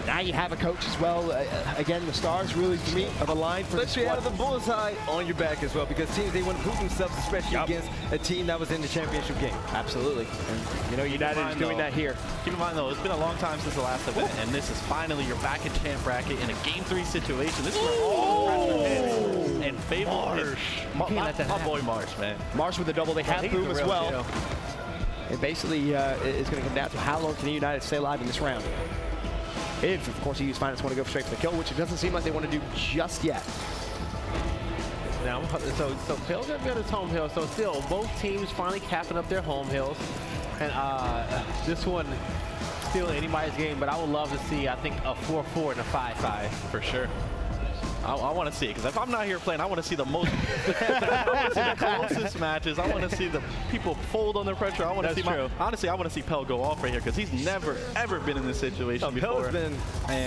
now you have a coach as well. Again, the stars really, to me, are aligned for But you have the bullseye on your back as well, because teams, they want to prove themselves, especially against a team that was in the championship game. Absolutely. And, you know, United is doing that here. Keep in mind, though, it's been a long time since the last event, and this is finally you're back in Champ Bracket in a Game 3 situation. This is where all the pressure hits in favor of my boy Marsh, man. Marsh with the double. They have Boom as well. It basically is going to come down to how long can United stay alive in this round. If, of course, EU's Finest want to go straight for the kill, which it doesn't seem like they want to do just yet. Now, so Pell's going to be on his home hill. So still, both teams finally capping up their home hills. And this one, still anybody's game, but I would love to see, I think, a 4-4 and a 5-5. For sure. I want to see it, because if I'm not here playing, I want to see the most, I want to see the closest matches. I want to see the people fold under pressure. I want to see honestly, I want to see Pell go off right here, because he's never, ever been in this situation before. Pell's been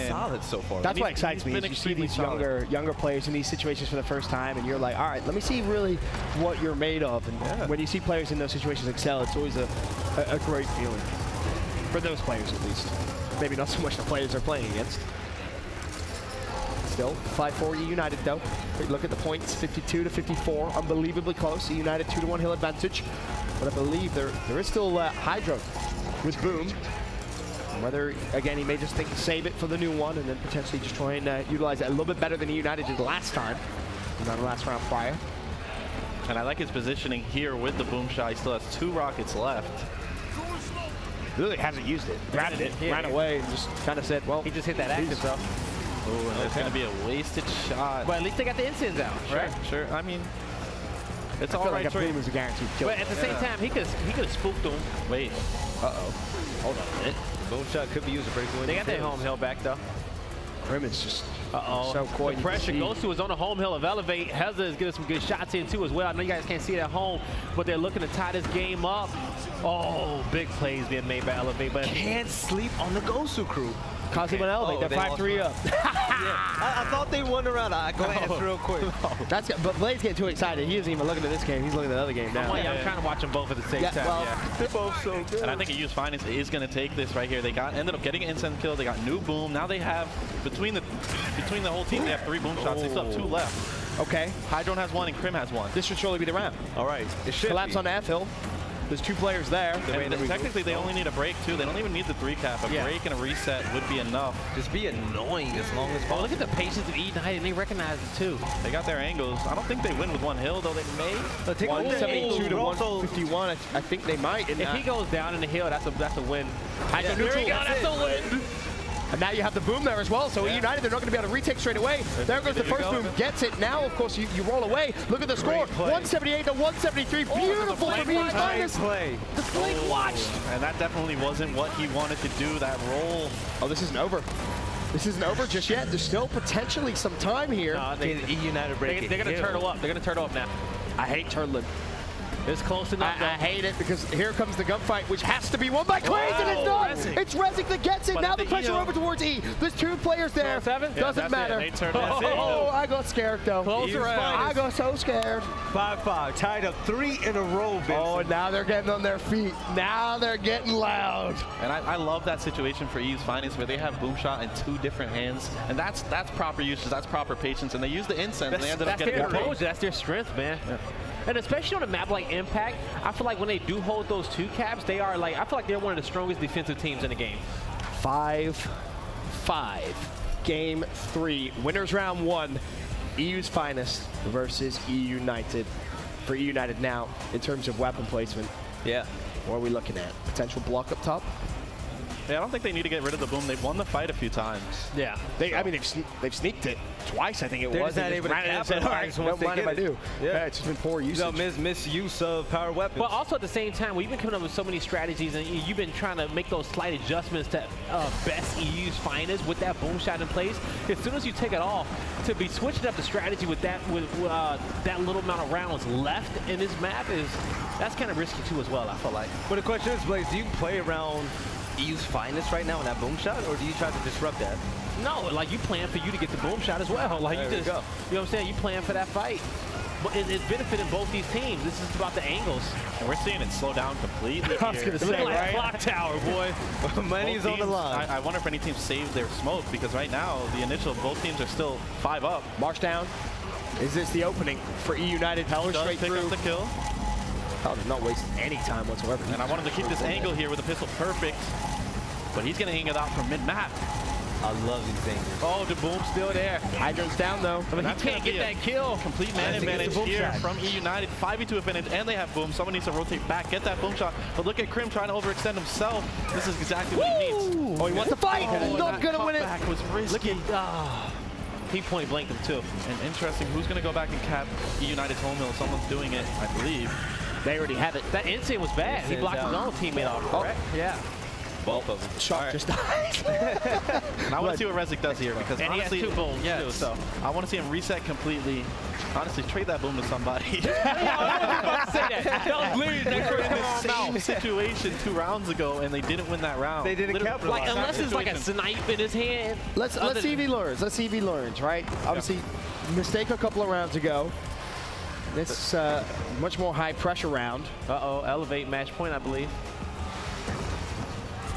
solid so far. That's what excites me. You see these younger players in these situations for the first time, and you're like, all right, let me see really what you're made of. And when you see players in those situations excel, it's always a great feeling. For those players, at least. Maybe not so much the players they're playing against. Still, 5-4 eUnited though. Look at the points, 52-54, unbelievably close. eUnited 2-1 hill advantage. But I believe there is still Hydro with Boom. Whether, again, he may just think save it for the new one and then potentially just try and utilize it a little bit better than eUnited did last time. Not the last round prior. And I like his positioning here with the boom shot. He still has 2 rockets left. Really hasn't used it. Grabbed it, ran away, and just kind of said, well. He just hit that active though. Oh, and it's going to be a wasted shot. But at least they got the incense out, right? Sure. I mean, it's all right. Like a Boom was a guaranteed kill. But at the same time, he could have spooked him. Wait. Uh-oh. Hold on a minute. Boom shot could be used to break away. They got their home hill back though. Crim is just so coy. The pressure. Gosu is on the home hill of Elevate. Heza is getting some good shots in too as well. I know you guys can't see it at home, but they're looking to tie this game up. Oh, big plays being made by Elevate. But can't sleep on the Gosu crew. Constantly want to elevate. They're 5-3 up. I thought they won around. Go ahead, real quick. That's but Blade's getting too excited. He isn't even looking at this game. He's looking at the other game now. I'm trying to watch them both at the same time. Well, they're both so good. And I think eU's Finest is going to take this right here. They ended up getting an instant kill. They got new boom. Now they have, between the whole team, they have 3 boom shots. They still have 2 left. Okay. Hydron has 1 and Crim has 1. This should surely be the round. All right. It should Collapse on the F-Hill. There's 2 players there. And technically, they only need a break, too. They don't even need the 3 cap. A break and a reset would be enough. Just be annoying as long as possible. Look at the patience of eUnited, and they recognize it, too. They got their angles. I don't think they win with 1 hill, though they may. 172 to 151. I think they might. If he goes down in the hill, that's a win. Hydro neutral. That's a win. And now you have the boom there as well, so eUnited, they're not going to be able to retake straight away. There goes the first boom, gets it. Now, of course, you roll away. Look at the score, 178 to 173. Beautiful from eU's Finest. The Flake watched. And that definitely wasn't what he wanted to do, that roll. Oh, this isn't over. This isn't over just yet. There's still potentially some time here. eUnited break. They're going to turtle up. They're going to turtle up now. I hate turtling. It's close enough. I hate it because here comes the gunfight, which has to be won by Craze, and it's not. It's Rezik that gets it. But now the pressure over towards E. There's 2 players there. Doesn't matter. Oh, I got scared though. I got so scared. 5-5, tied up 3 in a row, Vincent. Oh, now they're getting on their feet. Now they're getting loud. And I love that situation for eU's Finest where they have boom shot in 2 different hands, and that's proper usage. That's proper patience, and they use the incense. And they ended up getting their composure. That's their strength, man. Yeah. And especially on a map like Impact, I feel like when they do hold those 2 caps, they are like, I feel like they're one of the strongest defensive teams in the game. 5-5. Game 3. Winners round 1. eU's Finest versus eUnited. For eUnited now, in terms of weapon placement. Yeah. What are we looking at? Potential block up top? Yeah, I don't think they need to get rid of the boom. They've won the fight a few times. Yeah. I mean, they've sneaked it twice, I think it was. They're not able to capitalize once they get it. Yeah, it's just been poor usage. Misuse of power weapons. But also at the same time, we've been coming up with so many strategies, and you've been trying to make those slight adjustments to best eU's Finest with that boom shot in place. As soon as you take it off, to be switching up the strategy with that little amount of rounds left in this map that's kind of risky too as well, I feel like. But the question is, Blaze, do you play around eU's Finest right now in that boom shot, or do you try to disrupt that? No, like you plan for you to get the boom shot as well. Like you know what I'm saying? You plan for that fight. But it's benefiting both these teams. This is about the angles. And we're seeing it slow down completely. I was going to say, like right? A clock tower, boy. Money's on the line. I wonder if any teams saved their smoke, because right now, both teams are still 5 up. March down. Is this the opening for eUnited? Power straight through. Up the kill. Hell, does not waste any time whatsoever. And I wanted to keep this angle here with the pistol perfect, but he's going to hang it out from mid-map. I love these things. Oh, the boom's still there. Hydron's down, though. I mean, he can't get that kill. Complete man advantage here from eUnited. 5v2 advantage, and they have boom. Someone needs to rotate back, get that boom shot. But look at Crim trying to overextend himself. This is exactly what he needs. Oh, he wants to fight. He's not going to win it. Back was risky. Look at, he point blanked him, too. And interesting, who's going to go back and cap eUnited's home hill? Someone's doing it, I believe. They already have it. That instant was bad. He blocked his own teammate off, correct? Yeah. Both of them. Shot just died. And I want to see what Rezik does here, because and honestly, he has 2 booms, too. So I want to see him reset completely. Honestly, trade that boom to somebody. I was about to say that. That was literally They were in the same situation 2 rounds ago, and they didn't win that round. They didn't capitalize. Like, unless it's like a snipe in his hand. Let's see if he learns. Let's see if he learns, right? Obviously, mistake a couple of rounds ago. This much more high pressure round. Uh-oh, elevate match point, I believe.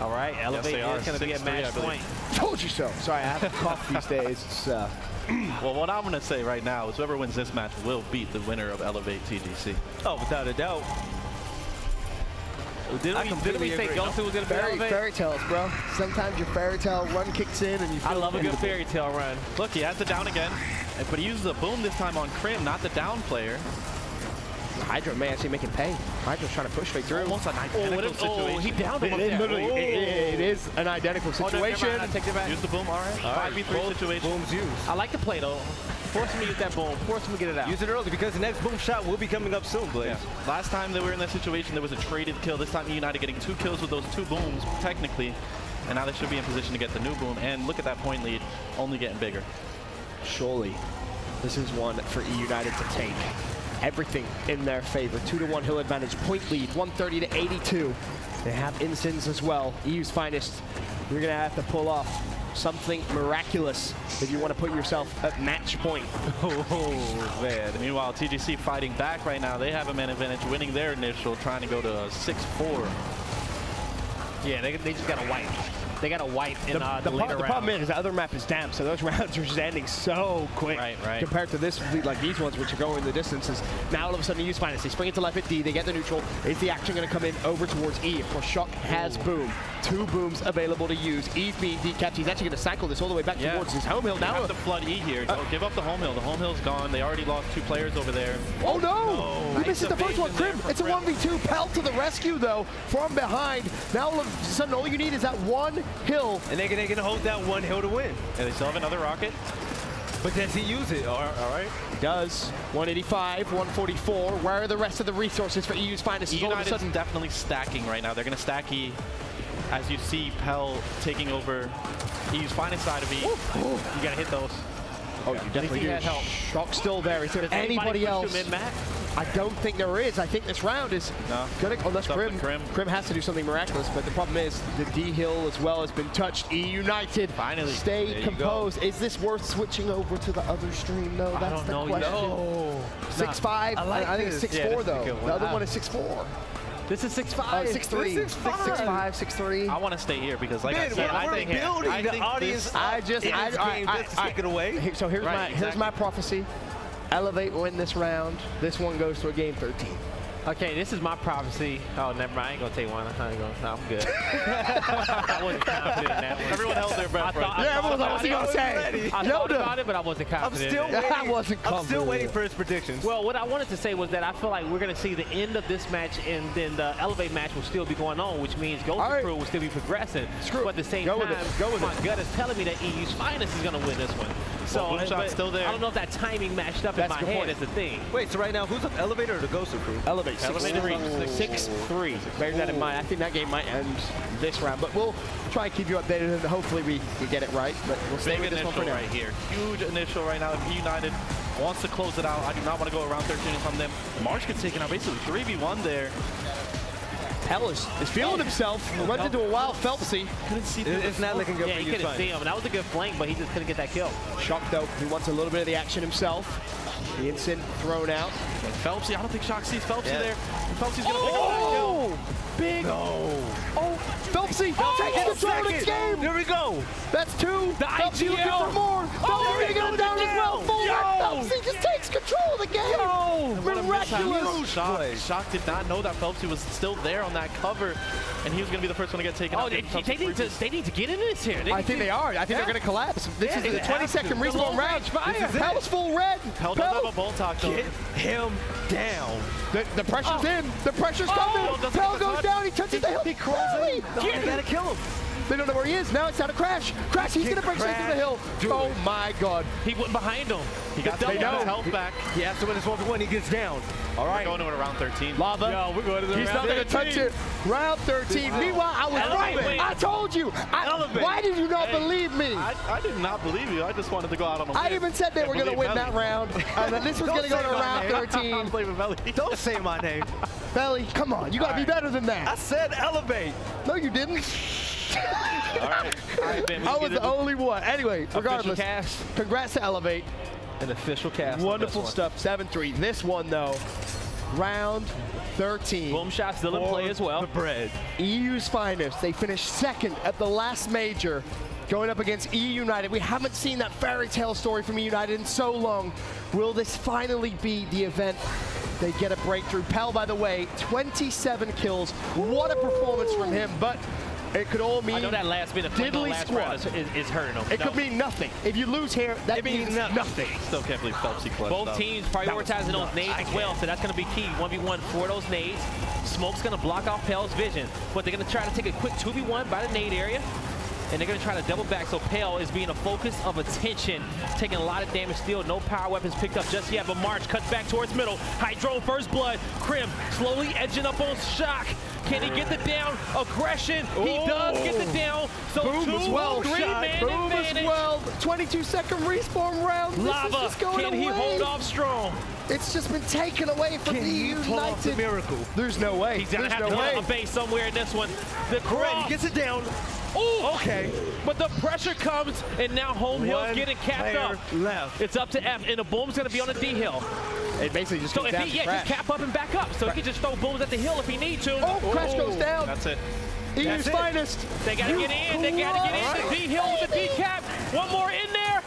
All right, elevate is going to be a match point. Told you so. Sorry, I have a cough these days. It's, well, what I'm going to say right now is whoever wins this match will beat the winner of Elevate TGC. Oh, without a doubt. Didn't we say Gosu was going to be Elevate? Fairy tales, bro. Sometimes your fairy tale run kicks in and you feel I love a good fairy tale run. Look, he has the down again, but he uses a boom this time on Crim, not the down player. Hydro may actually make him pay. Hydro's trying to push straight through. Almost an identical situation. He downed him. It is an identical situation. I take it back. Use the boom, all right. 5v3 situation. Boom's used. I like the play, though. Force him to use that boom. Force him to get it out. Use it early, because the next boom shot will be coming up soon, Blaze. Yeah. Last time they were in that situation, there was a traded kill. This time eUnited getting 2 kills with those 2 booms, technically. And now they should be in position to get the new boom. And look at that point lead, only getting bigger. Surely, this is one for eUnited to take. Everything in their favor. 2-1 hill advantage. Point lead, 130 to 82. They have Insins as well. eU's Finest. You're going to have to pull off something miraculous if you want to put yourself at match point. Oh, man. Meanwhile, TGC fighting back right now. They have a man advantage, winning their initial, trying to go to 6-4. Yeah, they just got to wipe. They got to wipe in the later round. The problem is the other map is damp, so those rounds are just ending so quick. Right. Compared to this, like these ones, which are going the distances. Now all of a sudden, use Finest. They spring into left at D. They get the neutral. Is the action going to come in over towards E? Of course, Shock has boom. 2 booms available to use. E's being decapped. He's actually going to cycle this all the way back towards his home hill. Now have to flood E here. Don't give up the home hill. The home hill's gone. They already lost 2 players over there. Oh no! He misses the first one. Crim. It's a 1v2. Pell to the rescue though from behind. Now all of a sudden, all you need is that one hill. And they're gonna hold that one hill to win. And they still have another rocket. But does he use it? All right. He does. 185, 144. Where are the rest of the resources for EU's Finest? eUnited's definitely stacking right now. They're going to stack E. As you see, Pell taking over EU's Finest side of E. You got to hit those. Oh, you definitely do. Help. Shock's still there. Is there anybody else? I don't think there is. I think this round is going to, unless Crim has to do something miraculous, but the problem is the D hill as well has been touched. eUnited finally stay composed. Is this worth switching over to the other stream though? That's the question. No. 6-5. I think it's 6-4 though. The other one is 6-4. This is 6-5. 6-3. 6-5, 6-3. I want to stay here because, like I said, I think the audience. I take it away. So here's my prophecy. Elevate win this round. This one goes to a game 13. Okay, this is my prophecy. Oh, never mind. I ain't gonna take one. No, I'm good. I wasn't confident in that one. Everyone held their breath. Everyone was going to say. I thought about it, but I wasn't confident. I'm still waiting for his predictions. Well, what I wanted to say was that I feel like we're gonna see the end of this match, and then the Elevate match will still be going on, which means Gosu Crew will still be progressing. But at the same time, my gut is telling me that EU's Finest is gonna win this one. So still there. I don't know if that timing matched up in my head as the thing. Wait, so right now, who's up, Elevator or the Gosu Crew? Elevate. 6-3. Bear that in mind. I think that game might end this round, but we'll try and keep you updated, and hopefully we get it right. But we'll stay with this one for now. Right here. Huge initial right now. If eUnited wants to close it out, I do not want to go around 13 from them. Marsh gets taken out basically 3v1 there. Ellis is feeling himself. Runs into a wild Phelpsy. Couldn't see it's not looking good. Yeah, he couldn't see him. And that was a good flank, but he just couldn't get that kill. Shock though. He wants a little bit of the action himself. The instant thrown out. And Phelpsy, I don't think Shock sees Phelpsy there. Phelpsy's gonna pick up that kill. Big. Oh, Phelpsy takes control of this game. Here we go. That's 2. Phelpsy looking for more. Phelpsy gonna get down as well. Phelpsy just takes control of the game. Miraculous. Shock did not know that Phelpsy was still there on that cover, and he was gonna be the first one to get taken out. They need to get into this here. I think they are. I think they're gonna collapse. This is the 20-second respawn round. Pell's full red. Pell does have a bolt talk though. Get him down. The pressure's in. The pressure's coming. Pell goes down. He touches the hill. He crawls in. They gotta kill him. They don't know where he is. Now it's time to Crash. Crash, he's going to break straight through the hill. Oh, my God. He went behind him. He got his health back. He has to win this 1v1. He gets down. All right. We're going to it around 13. Lava. Yo, we're going to the He's not going to touch it. Round 13. Meanwhile, I was right. I told you. Why did you not believe me? I did not believe you. I just wanted to go out on a win. I even said they were going to win that round. And then this was going to go to round 13. Don't say my name. Belly, come on. You got to be better than that. I said elevate. No, you didn't. All right, Ben, I was the only one. Anyway, regardless, congrats to Elevate. An official cast. Wonderful stuff. 7-3. This one, though, round 13. Boom shot still in play as well. The bread. EU's Finest. They finished second at the last major, going up against eUnited. We haven't seen that fairy tale story from eUnited in so long. Will this finally be the event? They get a breakthrough. Pell, by the way, 27 kills. What a performance from him. But it could all mean I know that last bit of play on the last round is hurting them. It could mean nothing. If you lose here, that means nothing. Still can't believe Phelpsy clutched. Both teams prioritizing those nades as well, so that's going to be key. 1v1 for those nades. Smoke's going to block off Pell's vision, but they're going to try to take a quick 2v1 by the nade area. And they're going to try to double back, so Pell is being a focus of attention, taking a lot of damage still. No power weapons picked up just yet, but March cuts back towards middle. Hydro first blood. Crim slowly edging up on Shock. Can he get the down? Aggression. He does get the down. So Boom as well. 3-man Boom advantage. as well. 22-second respawn round. Lava. This is just going Can he hold off strong? It's just been taken away from the United. The miracle. There's no way. He's going to have to hit a base somewhere in this one. The cross. He gets it down. Oh, Okay. but the pressure comes, and now Home Hill's getting capped up. Left. It's up to F, and the boom's going to be on the D hill. It basically just So goes if down he, to just Crash. cap up and back up. So he can just throw booms at the hill if he needs to. Oh, Crash goes down. That's it. EU's That's it. finest. They got to get in. They got to get in. The D hill with the D cap. One more in there.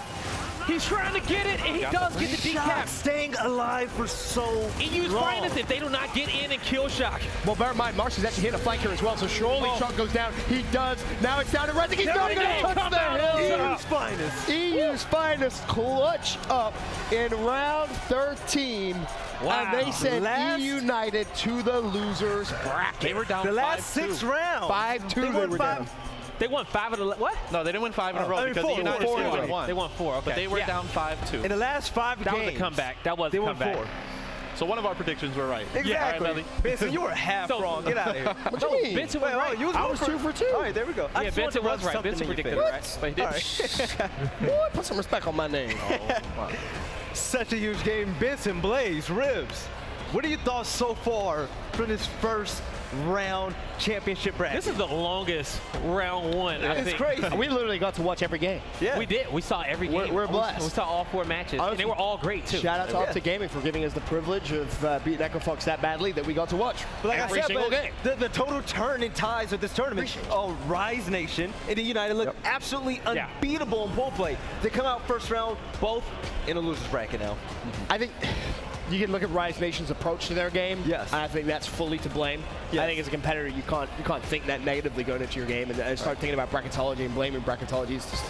He's trying to get it, and he does get the D cap. Staying alive for so EU's long. finest if they do not get in and kill Shock. Well, bear in mind, Marsh is actually hitting a flank here as well, so surely Shock goes down. He does. Now it's down to Rezik. He's not going to touch the hill. EU's finest. EU's finest clutch up in round 13. Wow. And they sent Last- eUnited to the losers bracket. They were down The last 5-2. 6 rounds. 5-2 They they won were down. They won 5 of the what? No, they didn't win 5 in a row I mean, because four. the United Four. still won. They won 4. Okay. But they were Yeah. down 5-2. In the last 5 That games. was a comeback. That was They a won comeback. 4. So one of our predictions were right. Exactly. All right, Melly. Benson, you were half So- wrong. Get out of here. What do you mean? Benson was right. I was 2 for 2. All right, there we go. I Yeah, just Benson wanted was to rub right. Benson something in predicted your it face. right. But he did. Boy, put some respect on my name. Such a huge game. Benson, Blaze, Ribs. What are your thoughts so far from this first round championship bracket? This is the longest round 1. I It's think. crazy. We literally got to watch every game. Yeah. We did. We saw every game. We're blessed. We saw all 4 matches, and Honestly, they were all great too. Shout out to Yeah. Optic Gaming for giving us the privilege of beating Echo Fox that badly that we got to watch But like every I said, single but game. The total turn in ties with this tournament. Oh, Rise Nation and the United look absolutely Yeah. unbeatable in pool play. They come out first round, both in a loser's bracket now. I think you can look at Rise Nation's approach to their game. Yes. And I think that's fully to blame. Yes. I think as a competitor, you can't think that negatively going into your game and start thinking about bracketology and blaming bracketology. It's just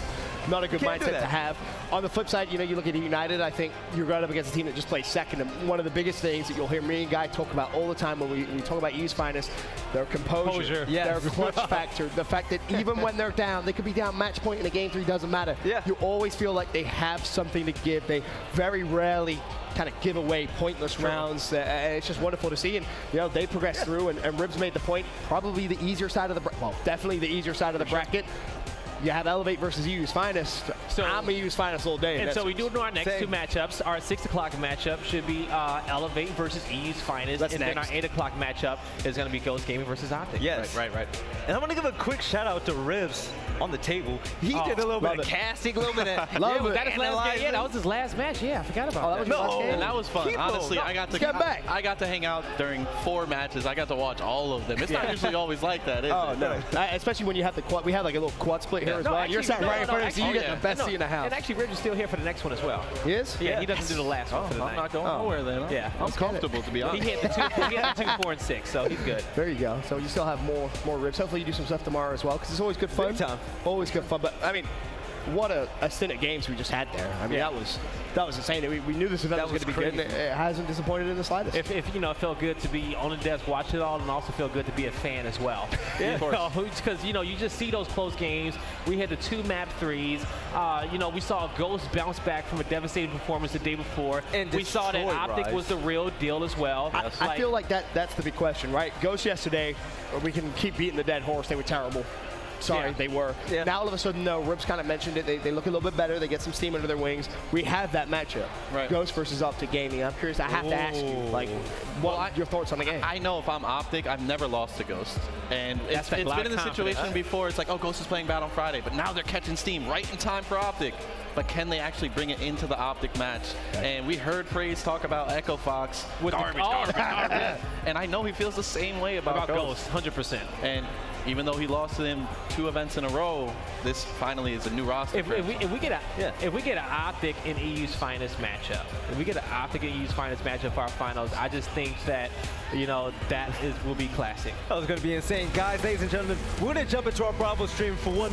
not a good Can't do mindset that. to have. On the flip side, you look at United, I think you're going up against a team that just plays second. And one of the biggest things that you'll hear me and Guy talk about all the time when we talk about EU's finest, their composure, Yes. their clutch factor, the fact that even when they're down, they could be down match point in a game 3, doesn't matter. Yeah. You always feel like they have something to give. They very rarely kind of give away pointless rounds. It's just wonderful to see, and they progressed through. And Ribs made the point. Probably the easier side of the definitely the easier side of the bracket. You have Elevate versus EU's finest. So- I'm a EU's finest all day. And so we do know our next Same. 2 matchups. Our 6 o'clock matchup should be Elevate versus EU's finest, That's and then next. our 8 o'clock matchup is going to be Ghost Gaming versus Optic. Yes. Right. And I'm going to give a quick shout out to Ribs on the table. He did a little bit love of it. casting, a little bit of Love Was it. that his last game? Yeah, analyzing. that was his last match. Yeah, I forgot about that was that. your last game? And that was fun. Keep Honestly, going. I got to Get back. I got to hang out during 4 matches. I got to watch all of them. It's not usually always like that, is Oh it? no! Especially when you have the quad. We had like a little quad split here as well. You're sat right in front of us, so you get the best seat in the house. And actually, Rich is still here for the next one as well. He is? Yeah, he doesn't do the last one for the I'm night. not going nowhere then. Yeah. I'm comfortable, to be He honest. hit the 2, 4, and 6, so he's good. There you go. So you still have more Ribs. Hopefully you do some stuff tomorrow as well, because it's always good fun. Big time. Always good fun. But I mean, what a stint of games we just had there. I mean, that was insane. We knew this event That was going to be was good. And it hasn't disappointed in the slightest. If it felt good to be on the desk, watch it all, and also feel good to be a fan as well. Yeah, Because you just see those close games. We had the 2 map 3s. We saw Ghost bounce back from a devastating performance the day before. And we saw that destroy Optic Rise. was the real deal as well. I feel like that's the big question, right? Ghost yesterday, we can keep beating the dead horse. They were terrible. Sorry, Yeah. they were. Yeah. Now all of a sudden, no, Ribs kind of mentioned it. They look a little bit better. They get some steam under their wings. We have that matchup. Right. Ghost versus Optic Gaming. I'm curious. I have to ask you, like, what are your thoughts on the game? I know if I'm Optic, I've never lost to Ghost. And it's a lot been in of the situation confidence. before. It's like, oh, Ghost is playing bad on Friday, but now they're catching steam right in time for Optic. But can they actually bring it into the Optic match? And we heard Praise talk about Echo Fox with Garbage. and I know he feels the same way about Ghost. 100%. And even though he lost to them 2 events in a row, this finally is a new roster. If we get an Optic in EU's finest matchup, for our finals, I just think that will be classic. That was going to be insane. Guys, ladies and gentlemen, we're going to jump into our Bravo stream for one